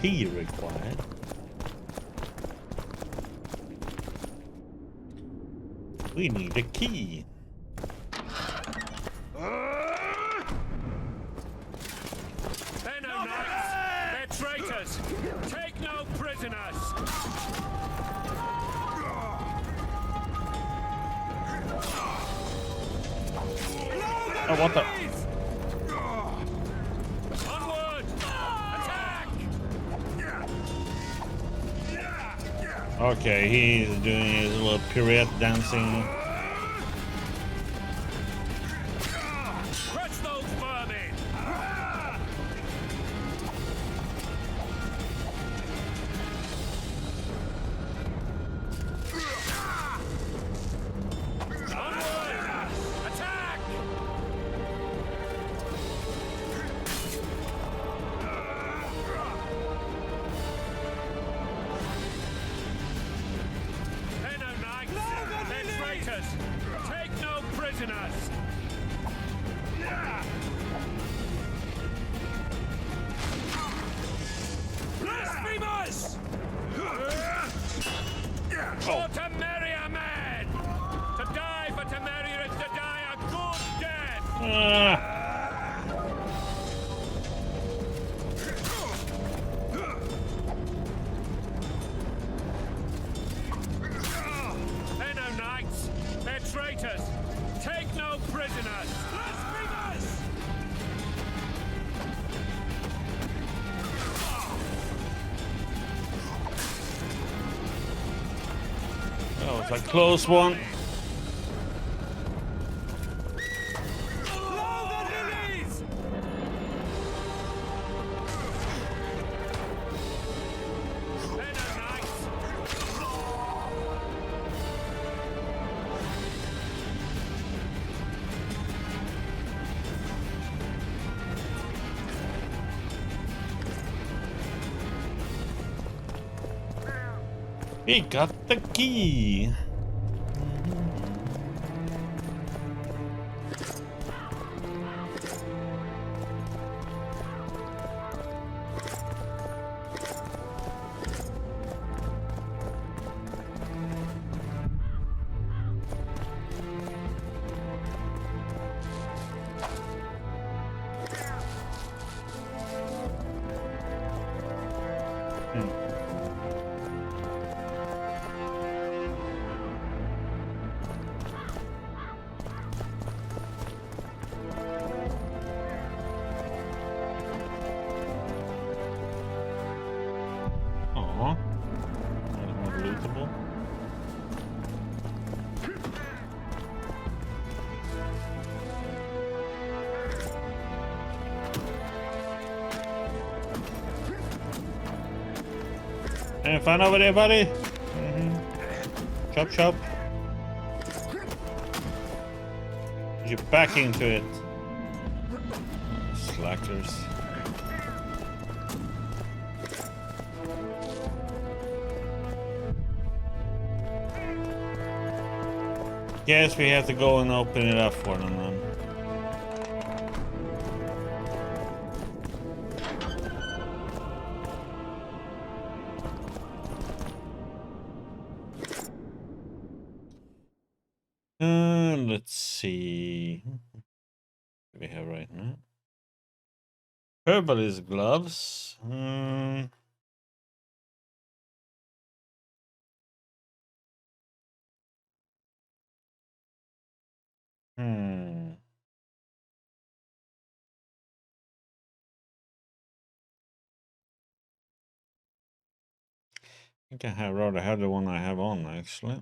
S11: Key required. We need a key.
S8: They're no knights! They're traitors! Take no prisoners!
S1: Oh, what the?
S8: Onward! Attack!
S1: Okay, he's doing his little pirouette dancing.
S8: Crush those vermin! Onward! Attack! Hey, no knights! They're traitors! Take no prisoners! Blasphemers! For Temeria, man! To die for Temeria is to die a good death! They're no knights. They're traitors. Take no prisoners. Blasphemers!
S1: That was a close one.
S8: Blow the lilies! They're no knights.
S1: We got the key. Aw. That's not lootable. Any fun over there, buddy? Chop, chop. You're back into it. Slackers. Guess we have to go and open it up for them then. Let's see. What do we have right now? Herbalist gloves. I think I have rather have the one I have on actually.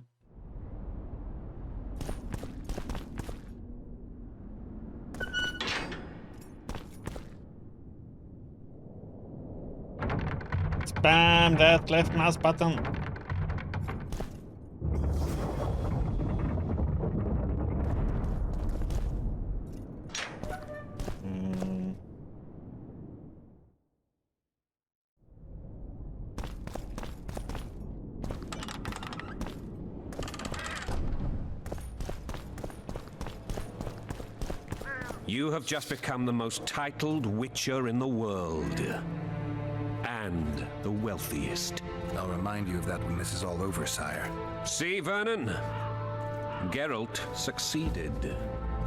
S1: Spam that left mouse button.
S6: You have just become the most titled witcher in the world. And the wealthiest.
S2: I'll remind you of that when this is all over, sire.
S6: See, Vernon? Geralt succeeded.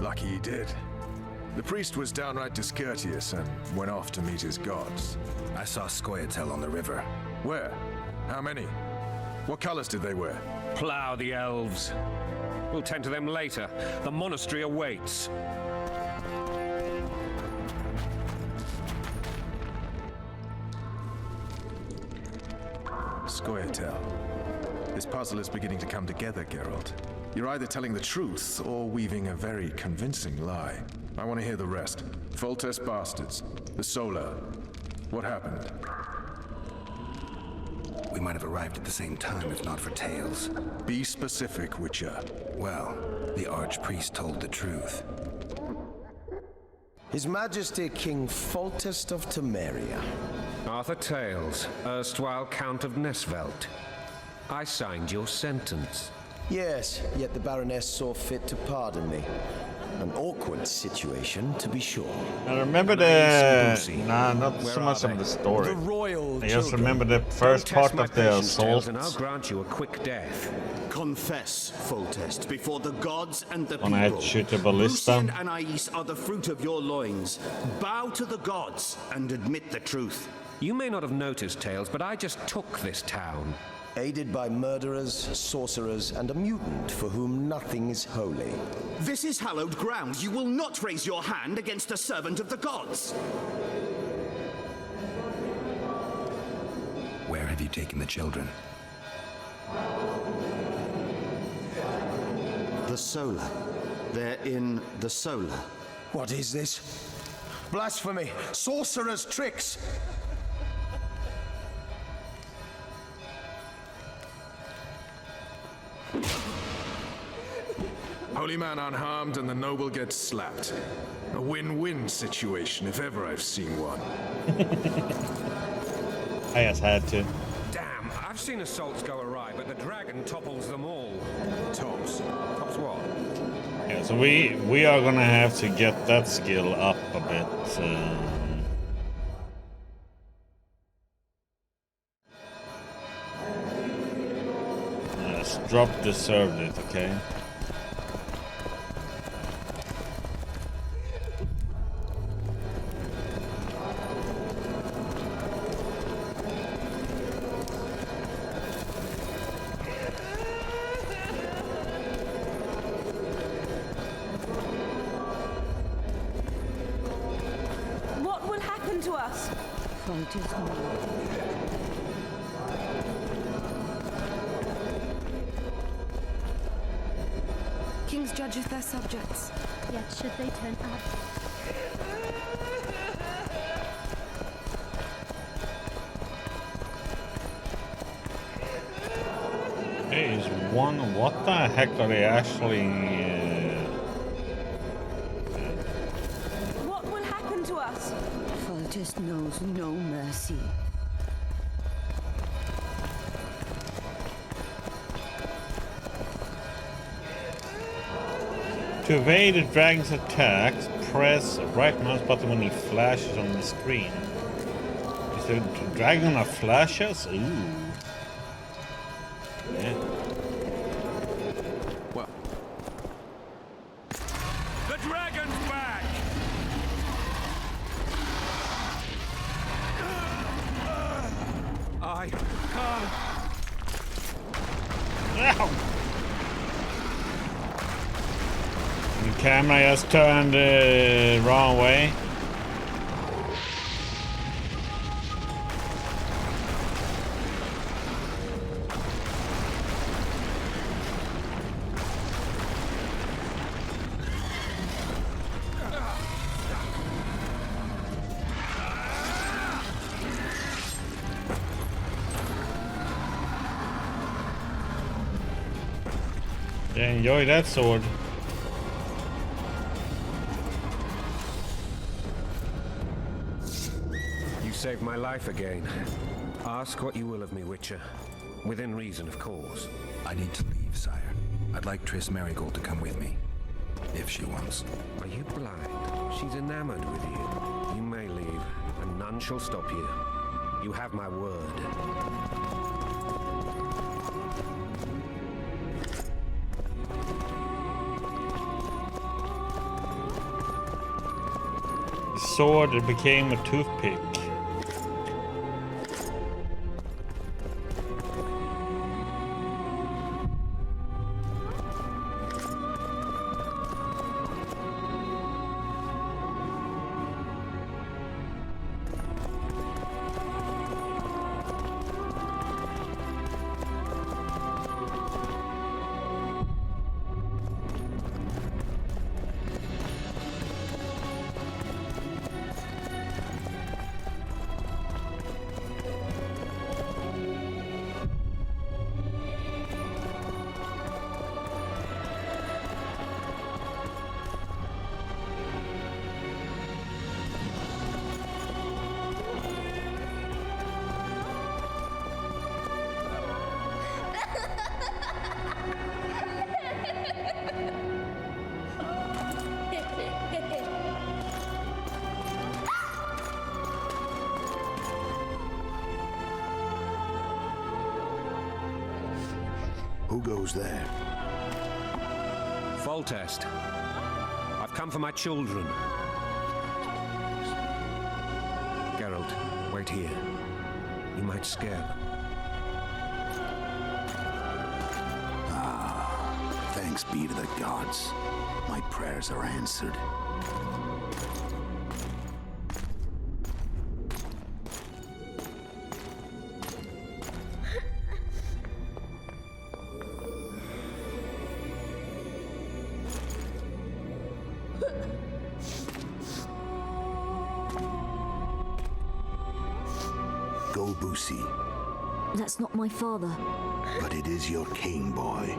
S3: Lucky he did. The priest was downright discourteous and went off to meet his gods.
S2: I saw Scoia'tael on the river.
S3: Where? How many? What colors did they wear?
S6: Plough the elves. We'll tend to them later. The monastery awaits.
S3: Goetel. This puzzle is beginning to come together, Geralt. You're either telling the truth or weaving a very convincing lie. I want to hear the rest. Foltest bastards. The Solar. What happened?
S2: We might have arrived at the same time if not for tales.
S3: Be specific, Witcher.
S2: Well, the Archpriest told the truth.
S18: His Majesty King Foltest of Temeria.
S6: Arthur Tales, erstwhile Count of Nesvelt. I signed your sentence.
S18: Yes, yet the Baroness saw fit to pardon me. An awkward situation, to be sure.
S11: I remember the... Nah, not so much of the story.
S18: The royal
S11: I just
S18: children.
S11: remember the first part of the assault.
S6: And I'll grant you a quick death.
S19: Confess, Foltest, before the gods and the
S11: When I
S19: people.
S11: shoot a ballista.
S19: Lucian and Ais are the fruit of your loins. Bow to the gods and admit the truth.
S6: You may not have noticed, Tales, but I just took this town.
S18: Aided by murderers, sorcerers, and a mutant for whom nothing is holy.
S19: This is hallowed ground. You will not raise your hand against a servant of the gods.
S2: Where have you taken the children?
S19: The Solar. They're in the Solar.
S18: What is this? Blasphemy! Sorcerer's tricks!
S3: Holy man unharmed and the noble gets slapped. A win-win situation, if ever I've seen one.
S11: I just had to.
S6: Damn, I've seen assaults go awry, but the dragon topples them all. Tops? Tops what?
S11: Yeah, so we are gonna have to get that skill up a bit. Drop deserved it, okay?
S17: What will happen to us?
S20: Kings judgeth their subjects.
S21: Yet should they turn absent.
S11: Hey, is one... What the heck are they actually...
S17: What will happen to us?
S7: Foltest knows no mercy.
S11: To evade the dragon's attacks, press right mouse button when he flashes on the screen. Is the dragon gonna flash us? Ooh. Yeah.
S3: Well.
S8: The dragon's back!
S6: I can't.
S11: Ow. The camera has turned the wrong way. Yeah, enjoy that sword.
S6: You saved my life again. Ask what you will of me, Witcher. Within reason, of course.
S2: I need to leave, sire. I'd like Triss Merigold to come with me. If she wants.
S6: Are you blind? She's enamored with you. You may leave, and none shall stop you. You have my word.
S11: The sword became a toothpick.
S14: Who goes there?
S6: Foltest. I've come for my children. Geralt, wait here. You might scare them.
S14: Thanks be to the gods. My prayers are answered. Go, Boosie.
S12: That's not my father.
S14: But it is your king, boy.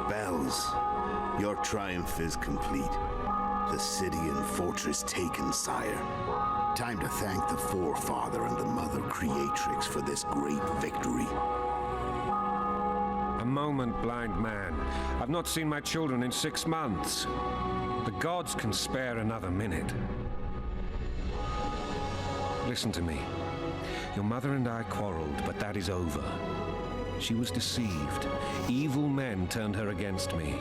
S14: Bells, your triumph is complete. The city and fortress taken, sire. Time to thank the forefather and the mother creatrix for this great victory.
S6: A moment, blind man. I've not seen my children in 6 months. The gods can spare another minute. Listen to me. Your mother and I quarreled, but that is over. She was deceived. Evil men turned her against me.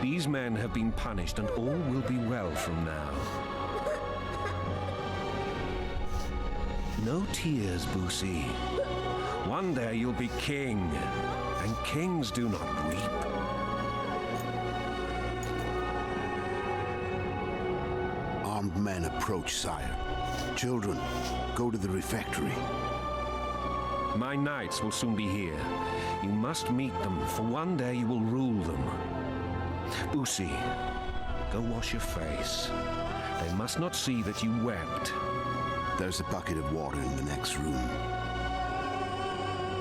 S6: These men have been punished, and all will be well from now. No tears, Boosie. One day you'll be king, and kings do not weep.
S14: Armed men approach, sire. Children, go to the refectory.
S6: My knights will soon be here. You must meet them, for one day you will rule them. Boosie, go wash your face. They must not see that you wept.
S14: There's a bucket of water in the next room.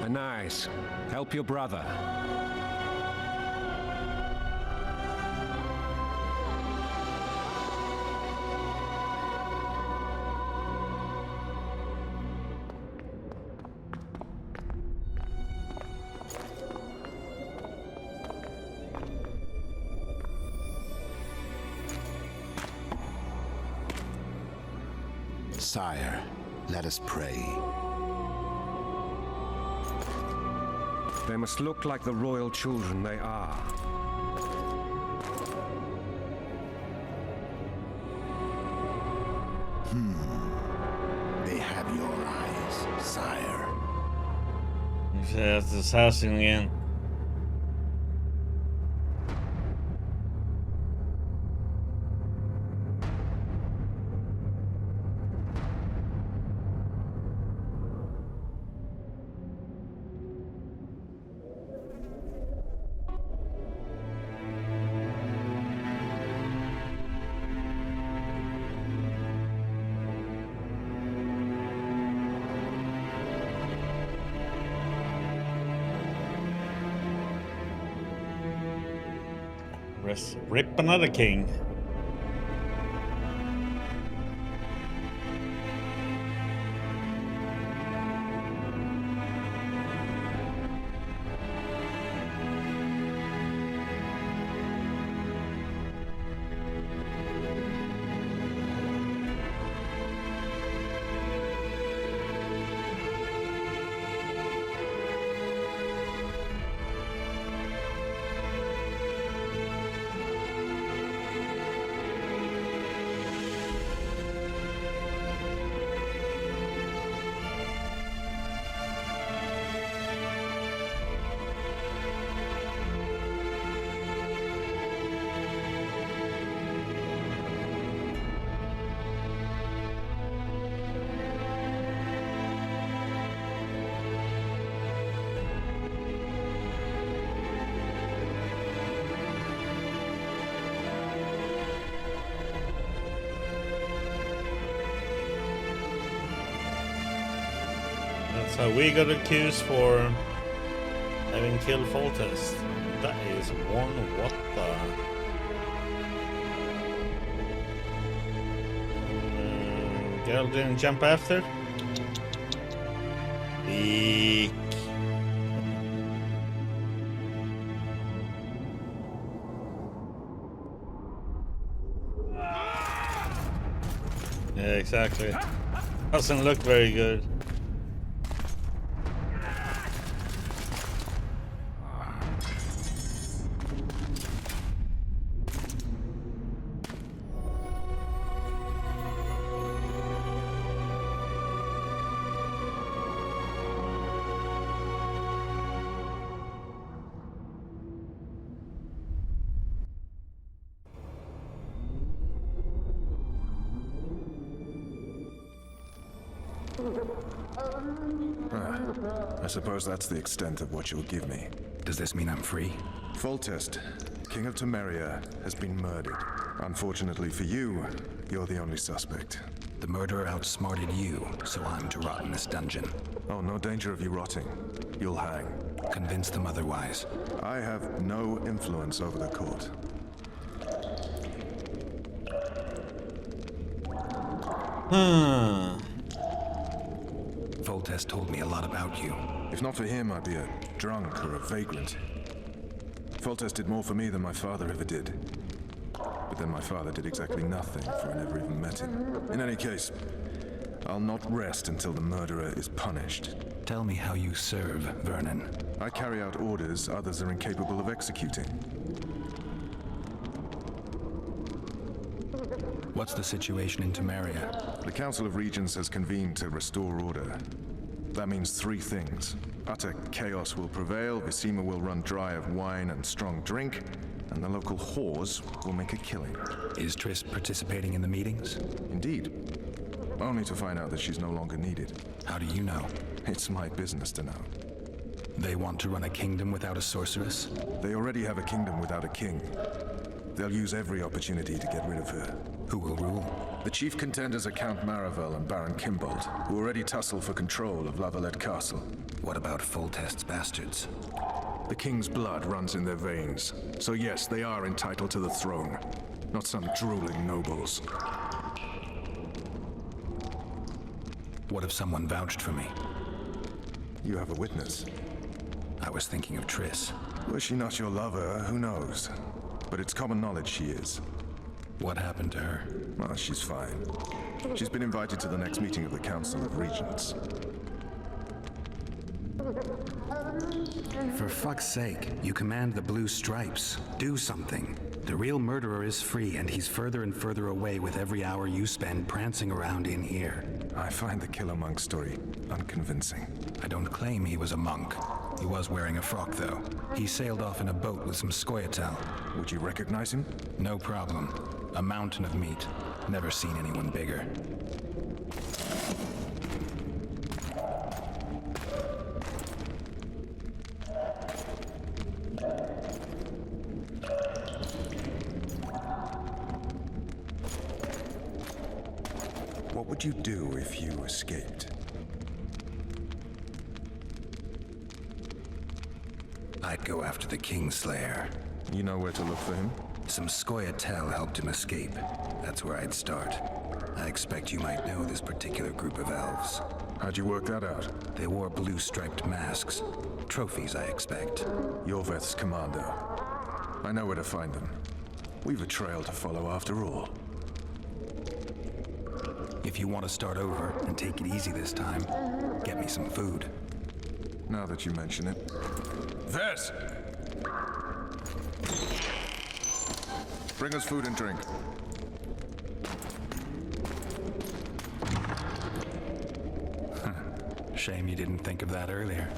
S6: Nice. Help your brother.
S14: Sire, let us pray.
S6: They must look like the royal children they are.
S14: They have your eyes, sire.
S1: That's the assassin again. Rip another king. That's how we got accused for having killed Foltest. That is one what the... Geralt didn't jump after? Eek.
S11: Yeah, exactly. Doesn't look very good.
S3: I suppose that's the extent of what you'll give me.
S2: Does this mean I'm free?
S3: Foltest, King of Temeria, has been murdered. Unfortunately for you, you're the only suspect.
S2: The murderer outsmarted you, so I'm to rot in this dungeon.
S3: Oh, no danger of you rotting. You'll hang.
S2: Convince them otherwise.
S3: I have no influence over the court.
S2: Foltest told me a lot about you.
S3: If not for him, I'd be a drunk or a vagrant. Foltest did more for me than my father ever did. But then my father did exactly nothing, for I never even met him. In any case, I'll not rest until the murderer is punished.
S2: Tell me how you serve, Vernon.
S3: I carry out orders others are incapable of executing.
S2: What's the situation in Temeria?
S3: The Council of Regents has convened to restore order. That means three things. Utter chaos will prevail, Visima will run dry of wine and strong drink, and the local whores will make a killing.
S2: Is Triss participating in the meetings?
S3: Indeed. Only to find out that she's no longer needed.
S2: How do you know?
S3: It's my business to know.
S2: They want to run a kingdom without a sorceress?
S3: They already have a kingdom without a king. They'll use every opportunity to get rid of her.
S2: Who will rule?
S3: The chief contenders are Count Maravel and Baron Kimbold, who already tussle for control of Lavalette Castle.
S2: What about Foltest's bastards?
S3: The king's blood runs in their veins, so yes, they are entitled to the throne, not some drooling nobles.
S2: What if someone vouched for me?
S3: You have a witness.
S2: I was thinking of Triss.
S3: Was she not your lover? Who knows? But it's common knowledge she is.
S2: What happened to her?
S3: Well, she's fine. She's been invited to the next meeting of the Council of Regents.
S2: For fuck's sake, you command the Blue Stripes. Do something. The real murderer is free, and he's further and further away with every hour you spend prancing around in here.
S3: I find the Killer Monk story unconvincing.
S2: I don't claim he was a monk. He was wearing a frock, though. He sailed off in a boat with some Scoia'tael.
S3: Would you recognize him?
S2: No problem. A mountain of meat. Never seen anyone bigger.
S3: What would you do if you escaped?
S2: I'd go after the Kingslayer.
S3: You know where to look for him?
S2: Some Scoia'tael helped him escape. That's where I'd start. I expect you might know this particular group of elves.
S3: How'd you work that out?
S2: They wore blue-striped masks. Trophies, I expect.
S3: Yorveth's commando. I know where to find them. We've a trail to follow after all.
S2: If you want to start over and take it easy this time, get me some food.
S3: Now that you mention it. Vess! Bring us food and drink.
S2: Shame you didn't think of that earlier.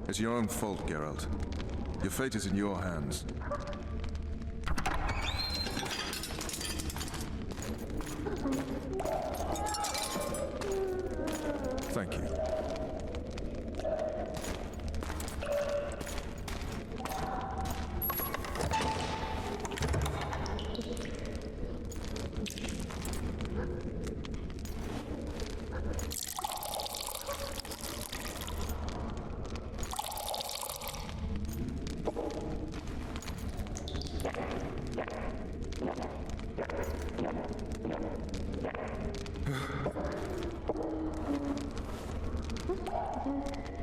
S3: It's your own fault, Geralt. Your fate is in your hands. Thank you.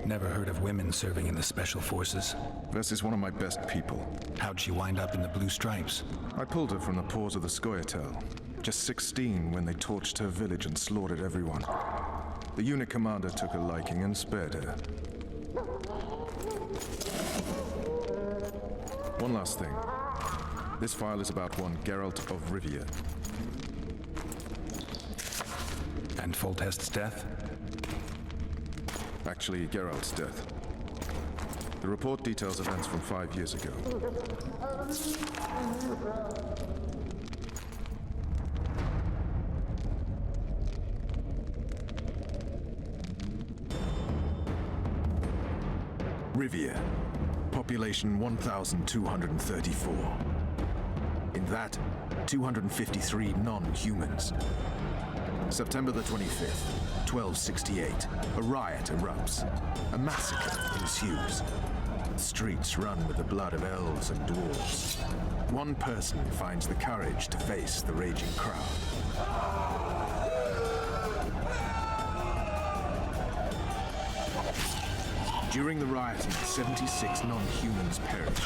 S2: Never heard of women serving in the Special Forces.
S3: Vess is one of my best people.
S2: How'd she wind up in the Blue Stripes?
S3: I pulled her from the paws of the Scoia'tael. Just 16 when they torched her village and slaughtered everyone. The unit commander took a liking and spared her. One last thing. This file is about one Geralt of Rivia.
S15: And Foltest's death?
S3: Actually, Geralt's death. The report details events from 5 years ago. Rivia. Population 1,234. In that, 253 non-humans. September the 25th, 1268. A riot erupts. A massacre ensues. The streets run with the blood of elves and dwarves. One person finds the courage to face the raging crowd. During the rioting, 76 non-humans perished,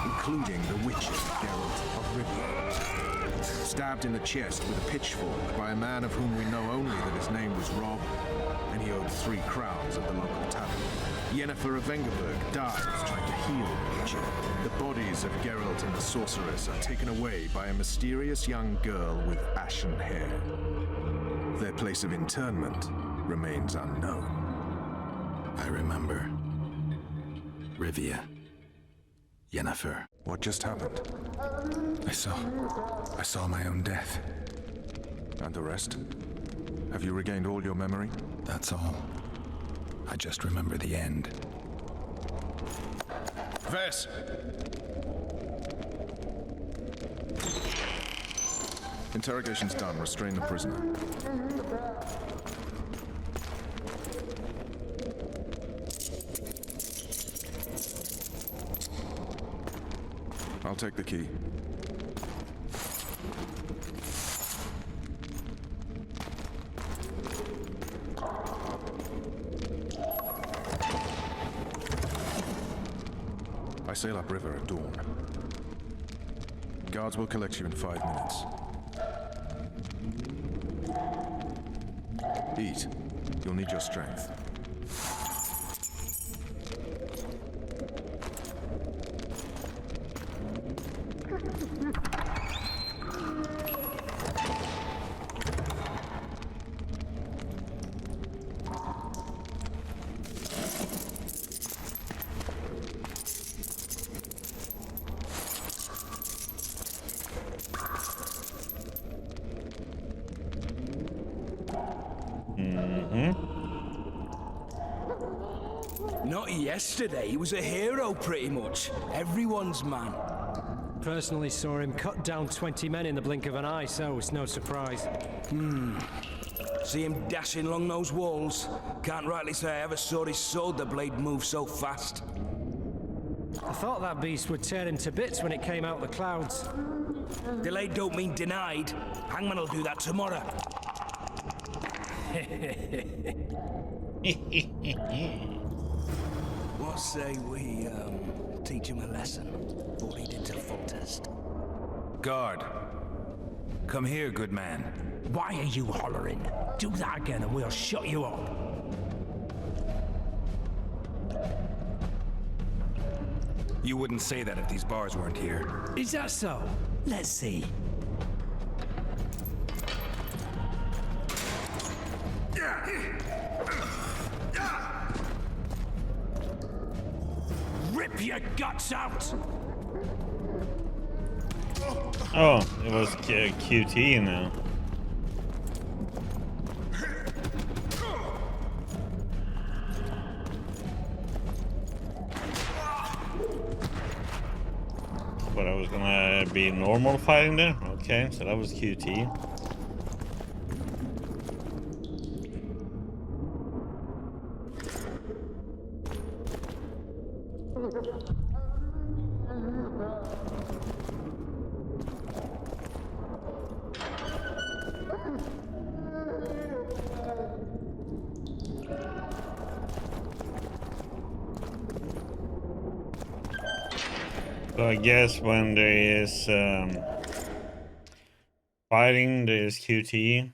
S3: including the witcher Geralt of Rivia. Stabbed in the chest with a pitchfork by a man of whom we know only that his name was Rob, and he owed 3 crowns at the local tavern. Yennefer of Vengerberg dies trying to heal the witcher. The bodies of Geralt and the sorceress are taken away by a mysterious young girl with ashen hair. Their place of interment remains unknown.
S2: I remember. Rivia. Yennefer.
S3: What just happened?
S2: I saw my own death.
S3: And the rest? Have you regained all your memory?
S2: That's all. I just remember the end.
S3: Vess! Interrogation's done. Restrain the prisoner. I'll take the key. I sail upriver at dawn. Guards will collect you in 5 minutes. Eat. You'll need your strength.
S5: Not yesterday. He was a hero, pretty much. Everyone's man.
S13: Personally saw him cut down 20 men in the blink of an eye, so it's no surprise.
S5: See him dashing along those walls? Can't rightly say I ever saw his sword the blade move so fast.
S13: I thought that beast would tear him to bits when it came out the clouds.
S5: Delayed don't mean denied. Hangman'll do that tomorrow. What say we, teach him a lesson? What he did to Foltest?
S15: Guard. Come here, good man.
S5: Why are you hollering?
S13: Do that again and we'll shut you up.
S15: You wouldn't say that if these bars weren't here.
S13: Is that so? Let's see.
S5: Rip your guts out!
S1: Oh, it was QT now. But I was gonna be normal fighting there? Okay, so that was QT. So I guess when there is
S11: Fighting, there's QT.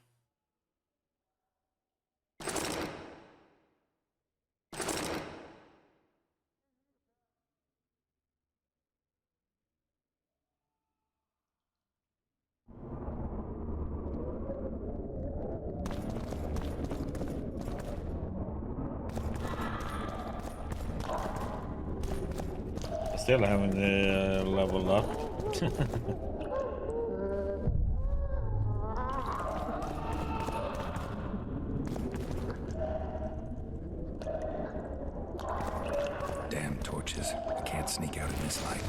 S11: Still haven't leveled up.
S2: Damn torches. I can't sneak out in this light.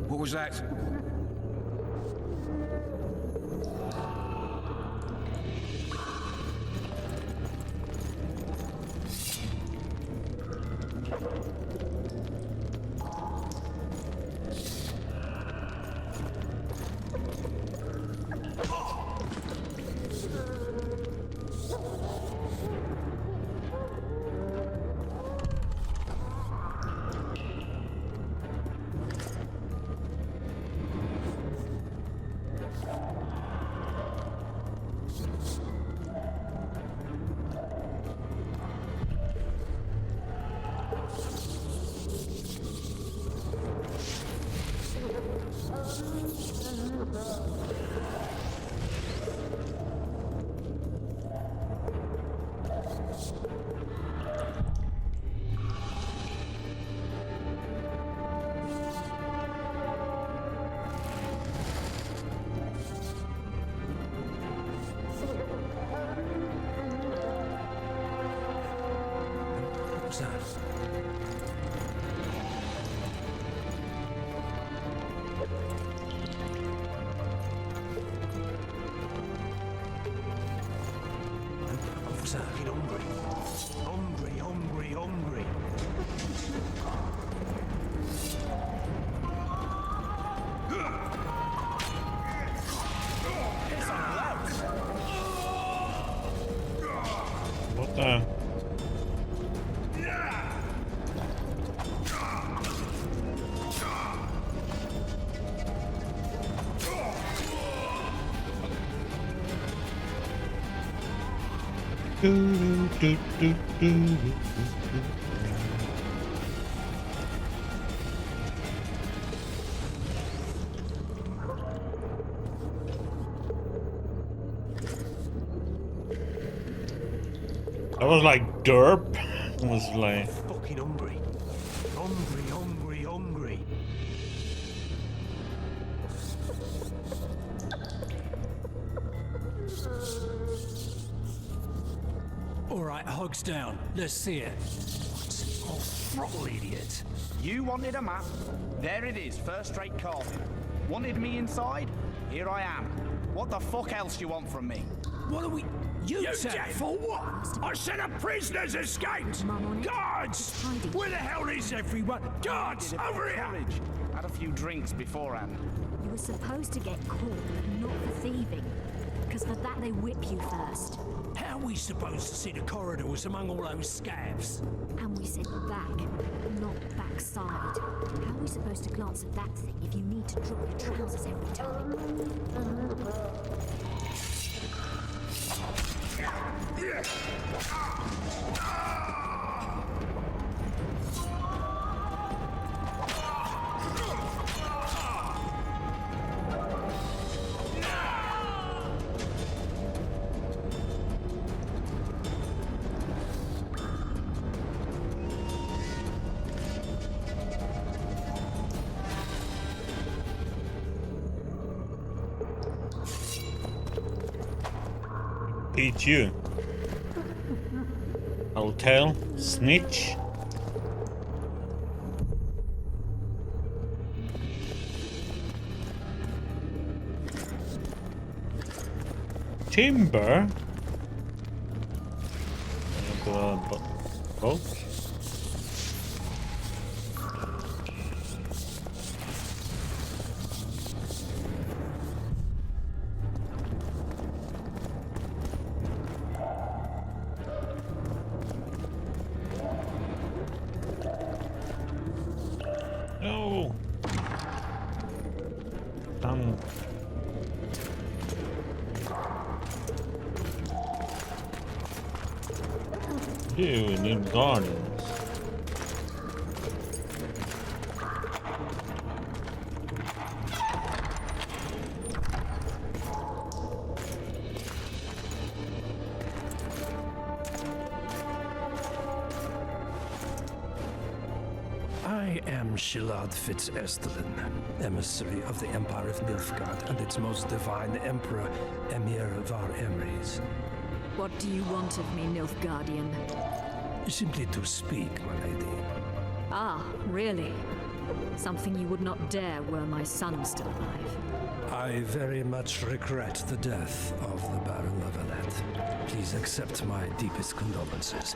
S6: What was that?
S4: Hungry.
S11: What the? That was like derp. It was like
S4: Fucking hungry. Hungry.
S5: All right, hogs down. Let's see it. What? Oh, throttle idiot.
S16: You wanted a map. There it is, first-rate carving. Wanted me inside? Here I am. What the fuck else you want from me?
S5: What are we... You
S4: dead for what? I said a prisoner's escaped! Guards! Where the hell is everyone? Guards, over here!
S16: Had a few drinks beforehand.
S12: You were supposed to get caught, not for thieving. Because for that they whip you first.
S5: How are we supposed to see the corridors among all those scabs?
S12: And we said back, not backside. How are we supposed to glance at that thing if you need to drop your trousers every time?
S11: beat you. I'll tell. Snitch. Timber. Boat. do we need guardians?
S13: I am Shilad Fitz-Estelin, emissary of the Empire of Nilfgaard and its most divine Emperor, Emir Var Emrys.
S10: What do you want of me, Nilfgaardian?
S13: Simply to speak, my lady.
S10: Ah, really? Something you would not dare were my son still alive.
S13: I very much regret the death of the Baron Levelet. Please accept my deepest condolences.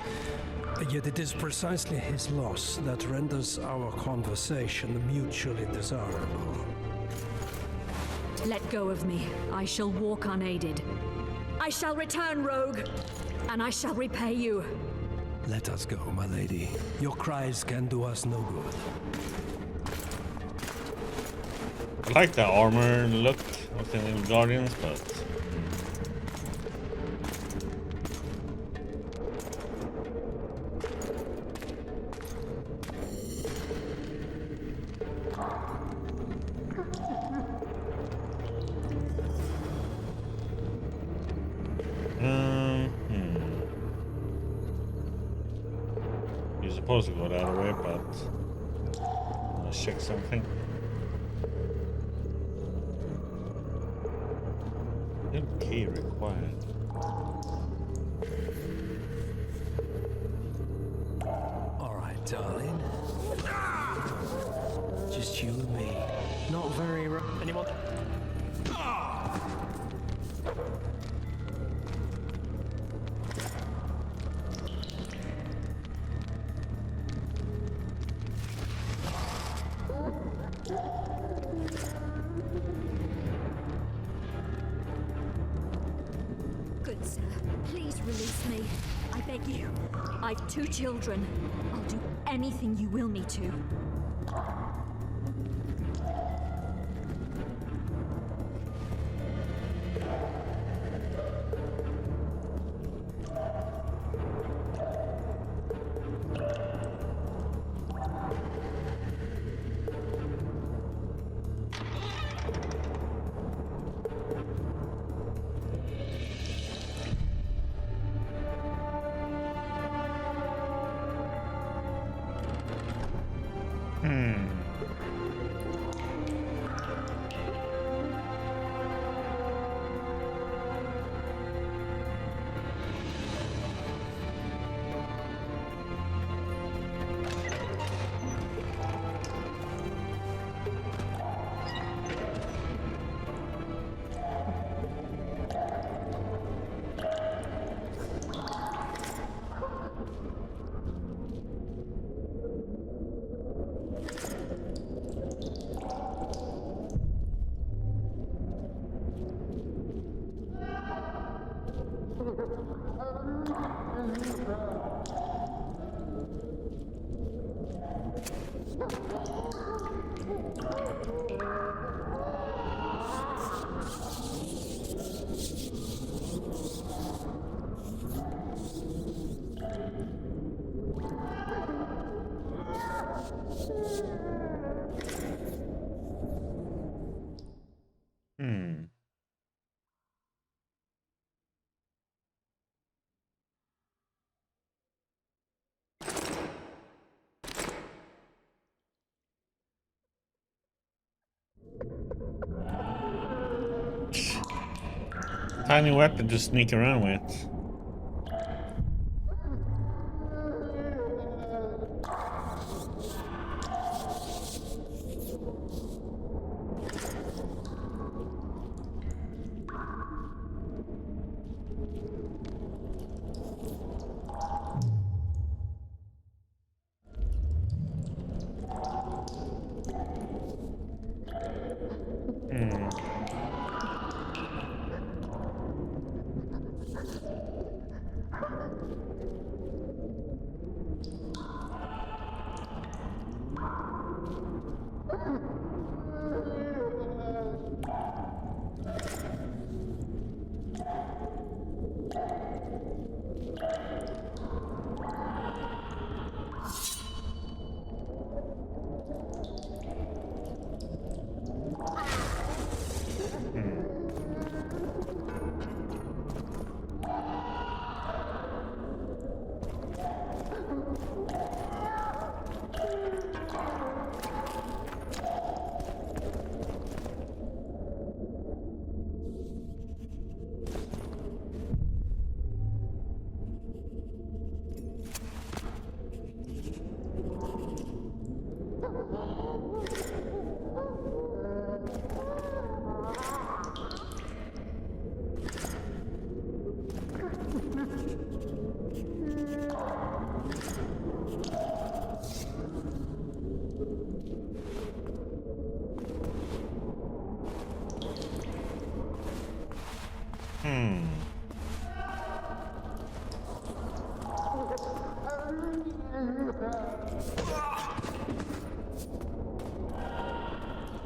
S13: Yet it is precisely his loss that renders our conversation mutually desirable.
S10: Let go of me. I shall walk unaided. I shall return, rogue, and I shall repay you.
S13: Let us go, my lady. Your cries can do us no good.
S11: I like the armor look of the Nilfgaardians, but you're supposed to go the other way, but let's check something. Key required.
S13: All right, darling. Just you and me. Not very. Anyone?
S10: Good sir, please release me. I beg you. I've 2 children. I'll do anything you will me to.
S11: Tiny weapon to sneak around with.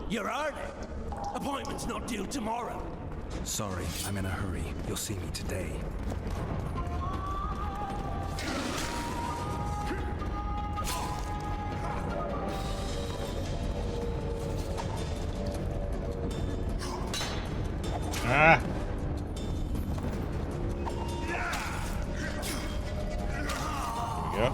S5: You're early. Appointment's not due tomorrow.
S2: Sorry, I'm in a hurry. You'll see me today.
S11: Ah! Yep.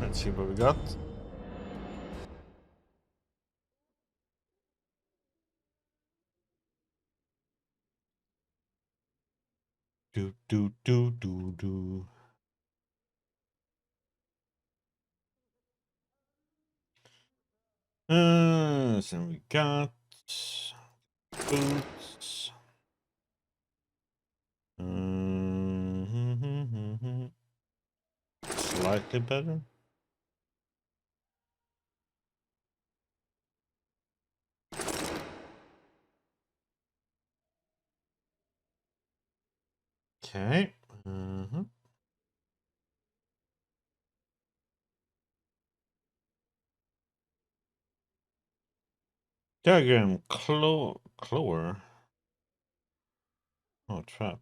S11: Let's see what we got. Do do do do do. So we got boots. Slightly better. Okay. Diagram Clower. Oh, trap.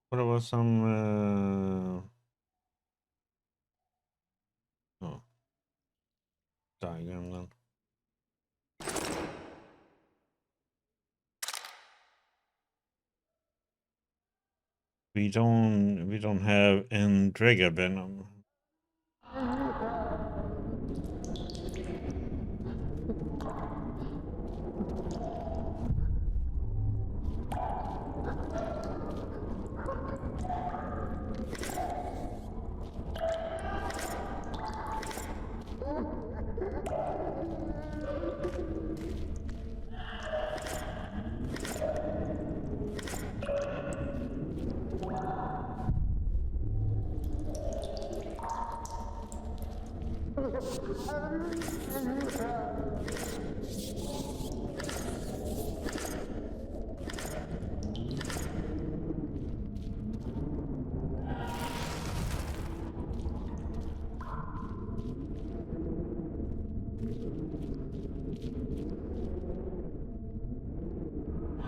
S11: What about some oh, diagram then? We don't have Endrega Venom.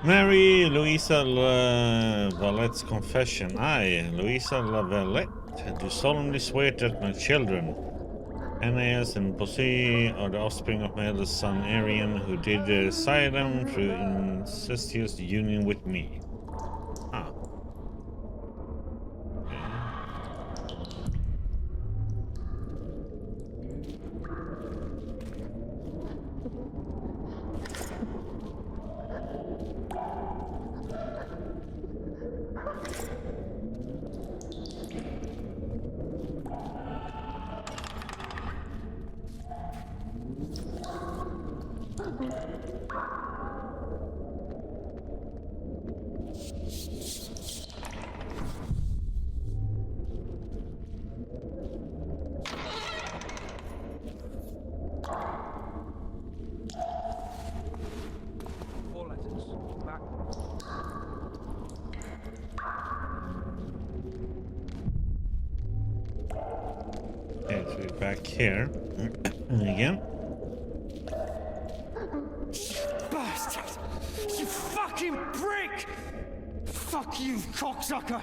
S11: Mary Louisa Valette's confession. I, Louisa Valette, do solemnly swear that my children, Aeneas and Bosse, are the offspring of my eldest son Arian, who did sire them through incestuous union with me. Ah. Okay, so we're back here again.
S9: Bastard! You fucking prick! Fuck you, cocksucker!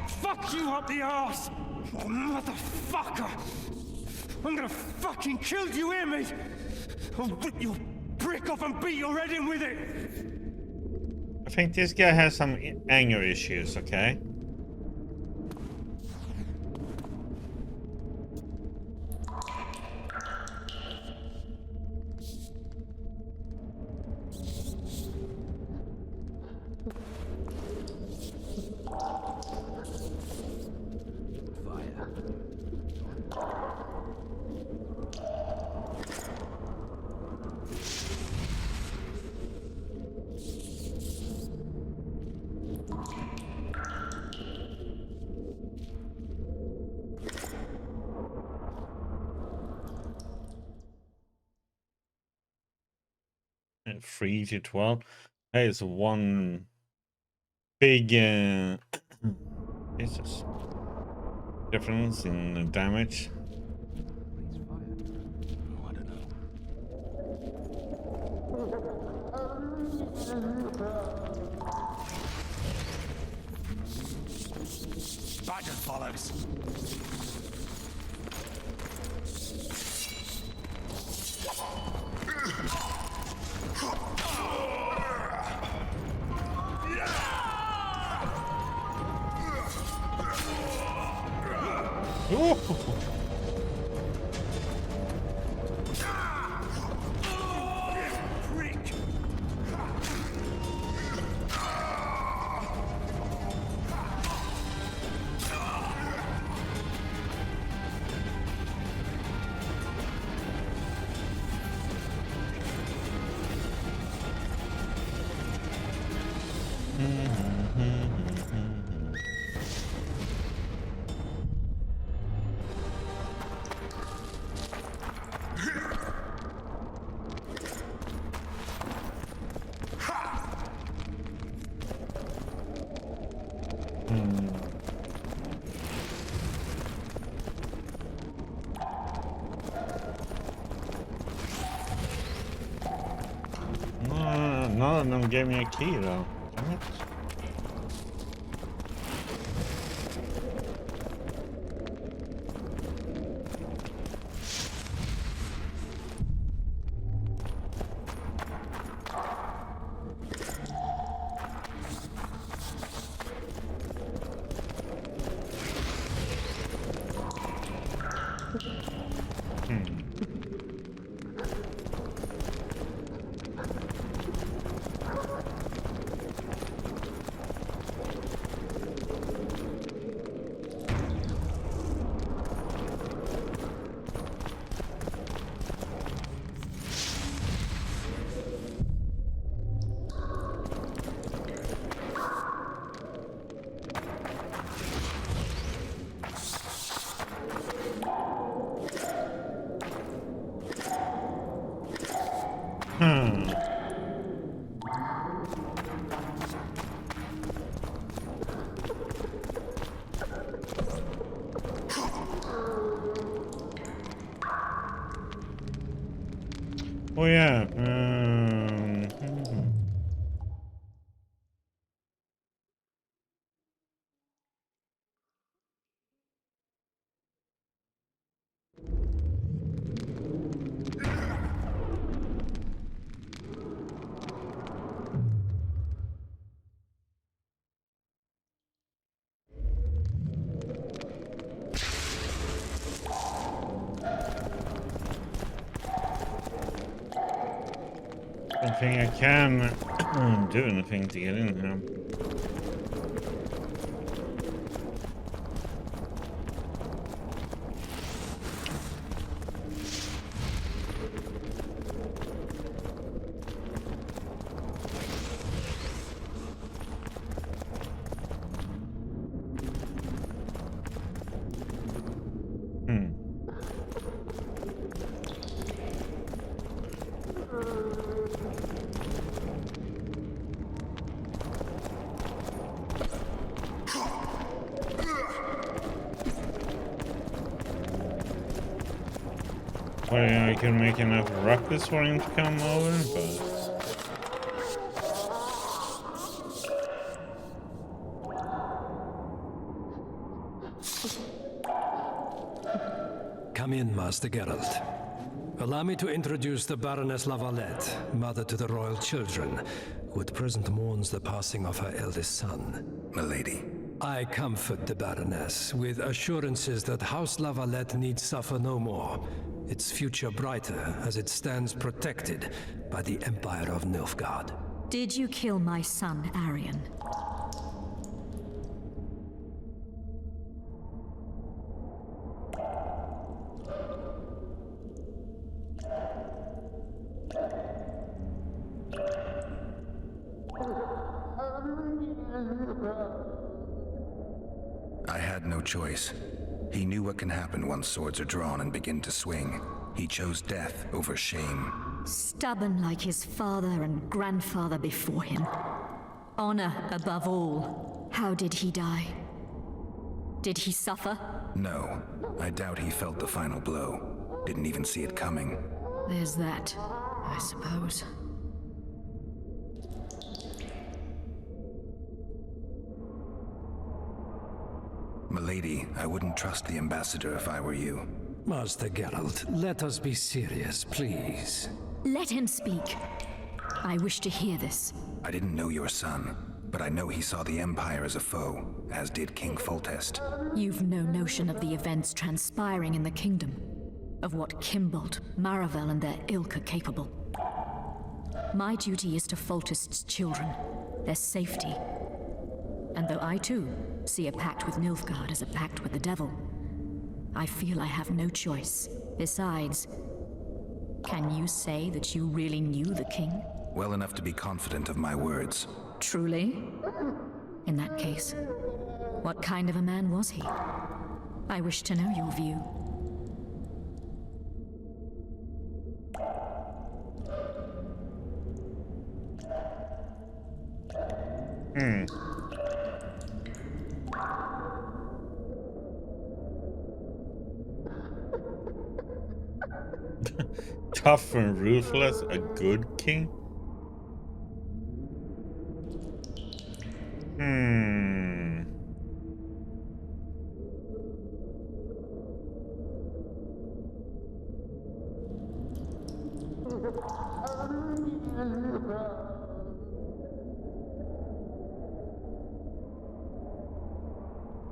S9: Fuck you up the arse! Motherfucker! I'm gonna fucking kill you, hear me? I'll rip your brick off and beat your head in with it!
S11: I think this guy has some anger issues, okay? And 3 to 12. That is one big Jesus. Difference in damage.
S16: Badger follows. None of them gave me a key though. Damn it. Oh yeah. I don't think I can do anything to get in here. Well, yeah, I can make enough ruckus for him to come over, but...
S13: Come in, Master Geralt. Allow me to introduce the Baroness Lavalette, mother to the royal children, who at present mourns the passing of her eldest son.
S2: Milady.
S13: I comfort the Baroness with assurances that House Lavalette need suffer no more, its future brighter as it stands protected by the Empire of Nilfgaard.
S10: Did you kill my son, Arion?
S2: no choice. He knew what can happen once swords are drawn and begin to swing. He chose death over shame.
S10: Stubborn like his father and grandfather before him. Honor above all. How did he die? Did he suffer?
S2: No, I doubt he felt the final blow. Didn't even see it coming.
S10: There's that, I suppose.
S2: Milady, I wouldn't trust the ambassador if I were you.
S13: Master Geralt, let us be serious, please.
S10: Let him speak. I wish to hear this.
S2: I didn't know your son, but I know he saw the Empire as a foe, as did King Foltest.
S10: You've no notion of the events transpiring in the kingdom, of what Kimbold, Maravel, and their ilk are capable. My duty is to Foltest's children, their safety. And though I too see a pact with Nilfgaard as a pact with the devil, I feel I have no choice. Besides, can you say that you really knew the king?
S2: Well enough to be confident of my words.
S10: Truly? In that case, what kind of a man was he? I wish to know your view.
S1: Tough and ruthless, a good king?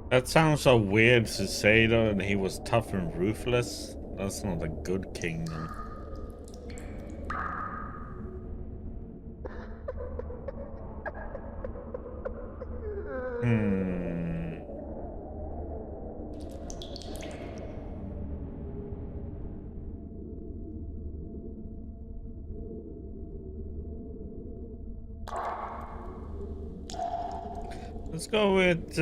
S1: That sounds so weird to say though, that he was tough and ruthless. That's not a good king then. Let's go with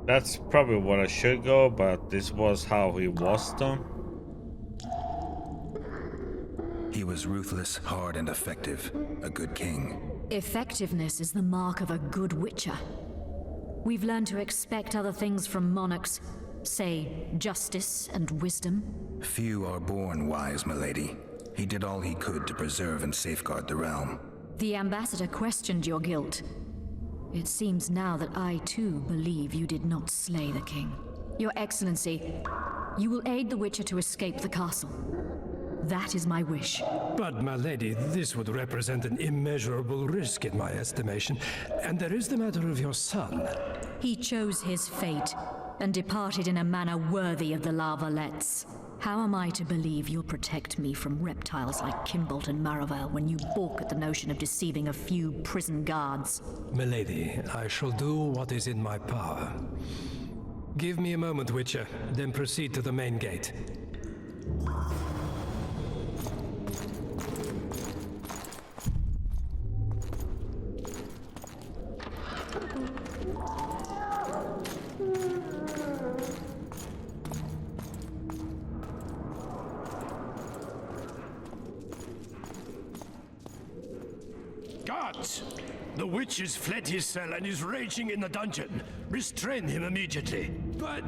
S1: That's probably what I should go, but this was how he was though.
S2: He was ruthless, hard, and effective. A good king.
S10: Effectiveness is the mark of a good witcher. We've learned to expect other things from monarchs, say, justice and wisdom.
S2: Few are born wise, milady. He did all he could to preserve and safeguard the realm.
S10: The ambassador questioned your guilt. It seems now that I too believe you did not slay the king. Your Excellency, you will aid the Witcher to escape the castle. That is my wish.
S13: But, my lady, this would represent an immeasurable risk in my estimation. And there is the matter of your son.
S10: He chose his fate and departed in a manner worthy of the La Valettes. How am I to believe you'll protect me from reptiles like Kimbold and Maravel when you balk at the notion of deceiving a few prison guards?
S13: Milady, I shall do what is in my power. Give me a moment, Witcher, then proceed to the main gate.
S19: Guards! The witch has fled his cell and is raging in the dungeon. Restrain him immediately. But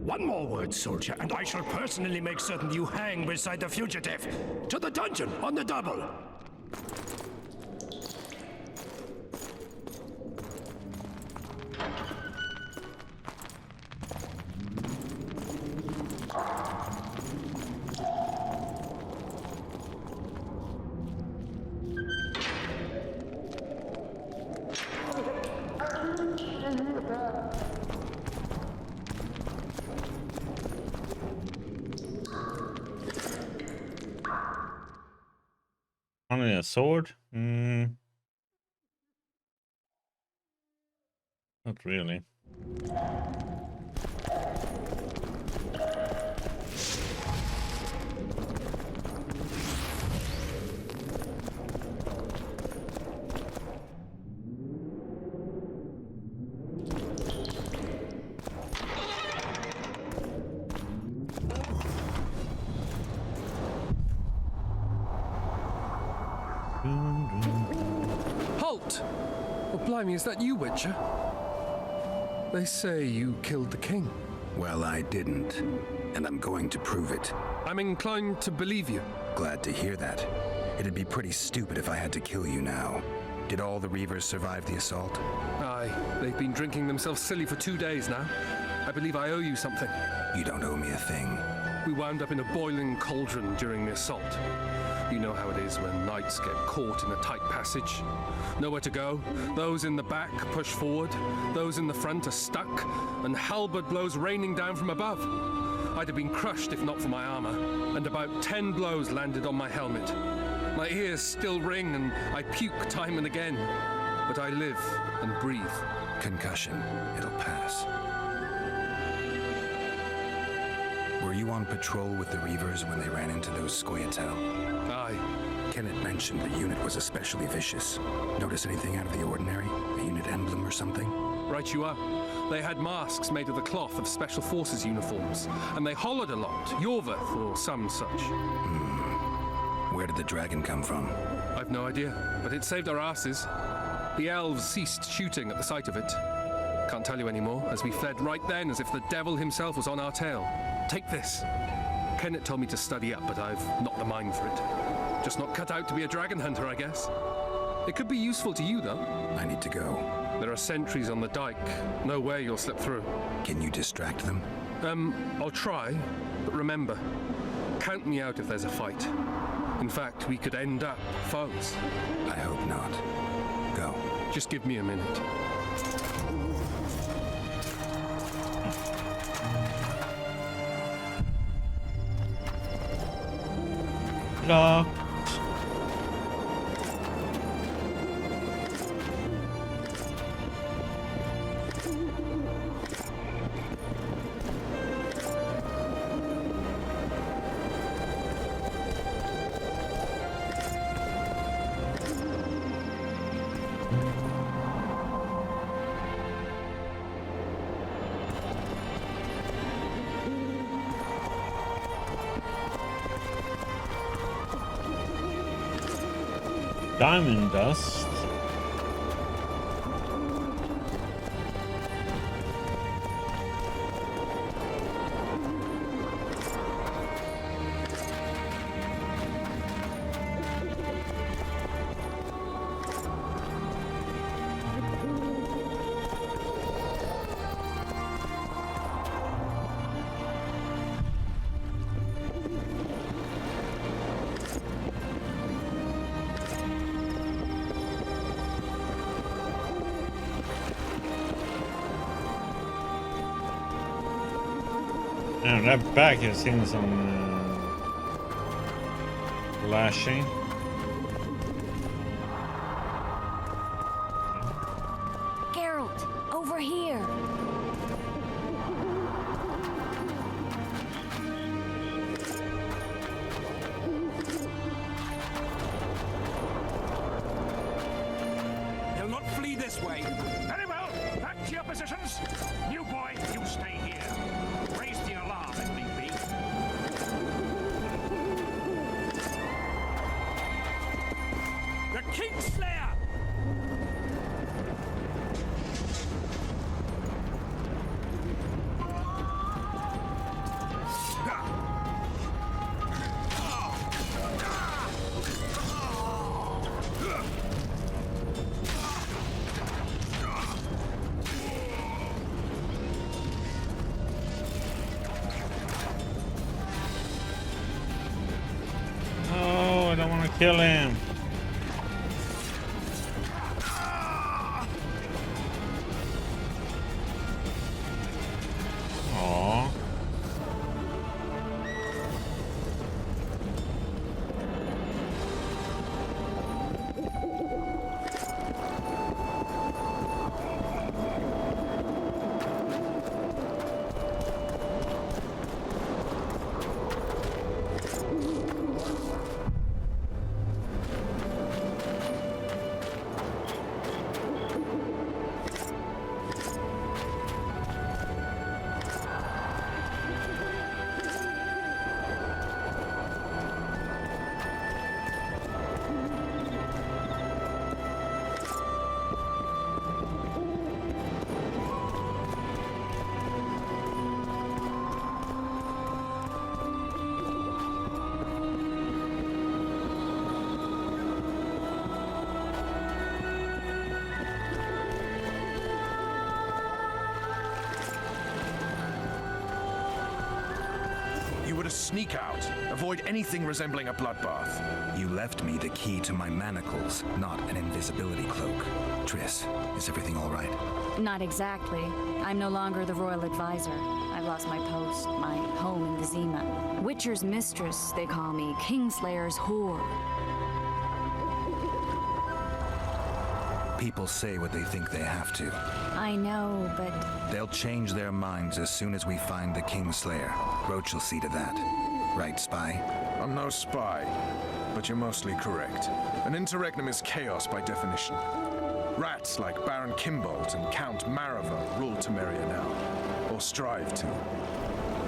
S19: one more word, soldier, and I shall personally make certain you hang beside the fugitive. To the dungeon, on the double!
S1: Only a sword? Not really.
S13: Halt! Oh, blimey, is that you, Witcher? They say you killed the king.
S2: Well, I didn't, and I'm going to prove it.
S13: I'm inclined to believe you.
S2: Glad to hear that. It'd be pretty stupid if I had to kill you now. Did all the Reavers survive the assault?
S13: Aye, they've been drinking themselves silly for 2 days now. I believe I owe you something.
S2: You don't owe me a thing.
S13: We wound up in a boiling cauldron during the assault. You know how it is when knights get caught in a tight passage. Nowhere to go. Those in the back push forward. Those in the front are stuck. And halberd blows raining down from above. I'd have been crushed if not for my armor. And about 10 blows landed on my helmet. My ears still ring and I puke time and again. But I live and breathe.
S2: Concussion. It'll pass. Were you on patrol with the Reavers when they ran into those Scoia'tael?
S13: Aye.
S2: Kenneth mentioned the unit was especially vicious. Notice anything out of the ordinary? A unit emblem or something?
S13: Right you are. They had masks made of the cloth of Special Forces uniforms, and they hollered a lot, Yorveth or some such.
S2: Where did the dragon come from?
S13: I've no idea, but it saved our asses. The elves ceased shooting at the sight of it. Can't tell you anymore, as we fled right then as if the devil himself was on our tail. Take this. Kenneth told me to study up, but I've not the mind for it. Just not cut out to be a dragon hunter, I guess. It could be useful to you, though.
S2: I need to go.
S13: There are sentries on the dike. No way you'll slip through.
S2: Can you distract them?
S13: I'll try, but remember, count me out if there's a fight. In fact, we could end up foes.
S2: I hope not. Go.
S13: Just give me a minute.
S11: Locked. Diamond dust. Now that back has seen some lashing.
S7: Geralt, over here.
S4: They'll not flee this way. Very well. Back to your positions. New boy, you stay here. Raise the alarm if need be. The Kingslayer!
S11: Oh, I don't want to kill him. Aww.
S3: were to sneak out, avoid anything resembling a bloodbath.
S2: You left me the key to my manacles, not an invisibility cloak. Triss, is everything all right?
S7: Not exactly. I'm no longer the royal advisor. I've lost my post, my home in Vizima. Witcher's mistress, they call me. Kingslayer's whore.
S2: People say what they think they have to.
S7: I know, but...
S2: They'll change their minds as soon as we find the Kingslayer. Roach will see to that. Right, spy?
S3: I'm no spy, but you're mostly correct. An interregnum is chaos by definition. Rats like Baron Kimbold and Count Marava rule Temeria now, or strive to.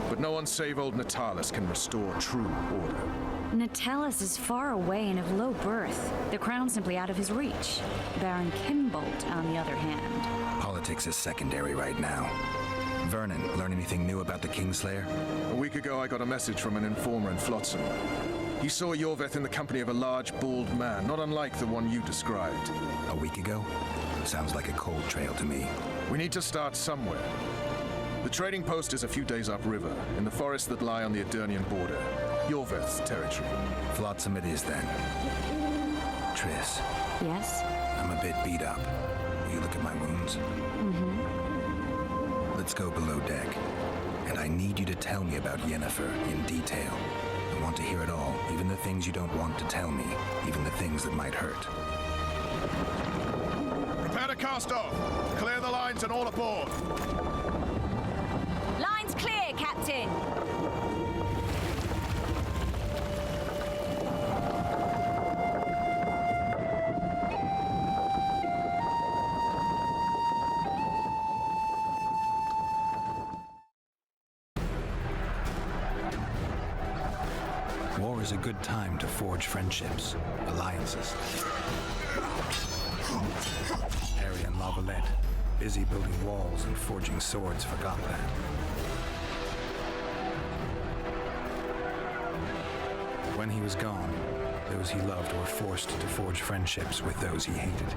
S3: But no one save old Natalis can restore true order.
S7: Natalis is far away and of low birth. The crown's simply out of his reach. Baron Kimbold, on the other hand.
S2: Politics is secondary right now. Vernon, learn anything new about the Kingslayer?
S3: A week ago, I got a message from an informer in Flotsam. He saw Yorveth in the company of a large, bald man, not unlike the one you described.
S2: A week ago? Sounds like a cold trail to me.
S3: We need to start somewhere. The trading post is a few days upriver, in the forests that lie on the Adernian border. Yorveth's territory.
S2: Flotsam it is, then. Triss.
S7: Yes?
S2: I'm a bit beat up. Will you look at my wounds?
S7: Mm-hmm.
S2: Let's go below deck. And I need you to tell me about Yennefer in detail. I want to hear it all, even the things you don't want to tell me, even the things that might hurt.
S3: Prepare to cast off. Clear the lines and all aboard.
S7: Lines clear, Captain.
S2: War is a good time to forge friendships, alliances. Harry and Lavalette, busy building walls and forging swords, forgot that. When he was gone, those he loved were forced to forge friendships with those he hated.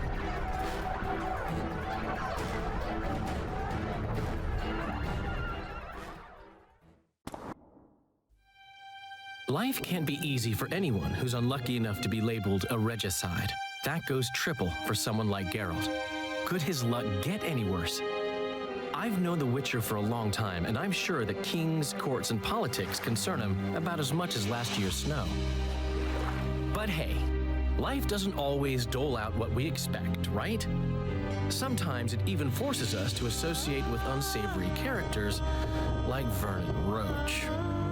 S18: Life can't be easy for anyone who's unlucky enough to be labeled a regicide. That goes triple for someone like Geralt. Could his luck get any worse? I've known the Witcher for a long time, and I'm sure that kings, courts, and politics concern him about as much as last year's snow. But hey, life doesn't always dole out what we expect, right? Sometimes it even forces us to associate with unsavory characters like Vernon Roach.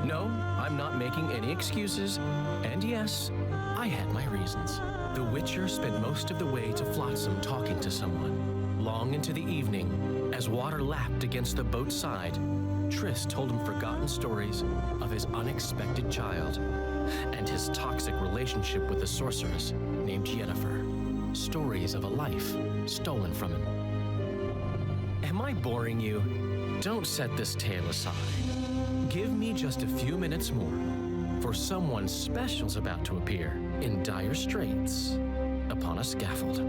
S18: No, I'm not making any excuses, and yes, I had my reasons. The Witcher spent most of the way to Flotsam talking to someone. Long into the evening, as water lapped against the boat's side, Triss told him forgotten stories of his unexpected child and his toxic relationship with a sorceress named Yennefer. Stories of a life stolen from him. Am I boring you? Don't set this tale aside. Give me just a few minutes more, for someone special's about to appear in dire straits upon a scaffold.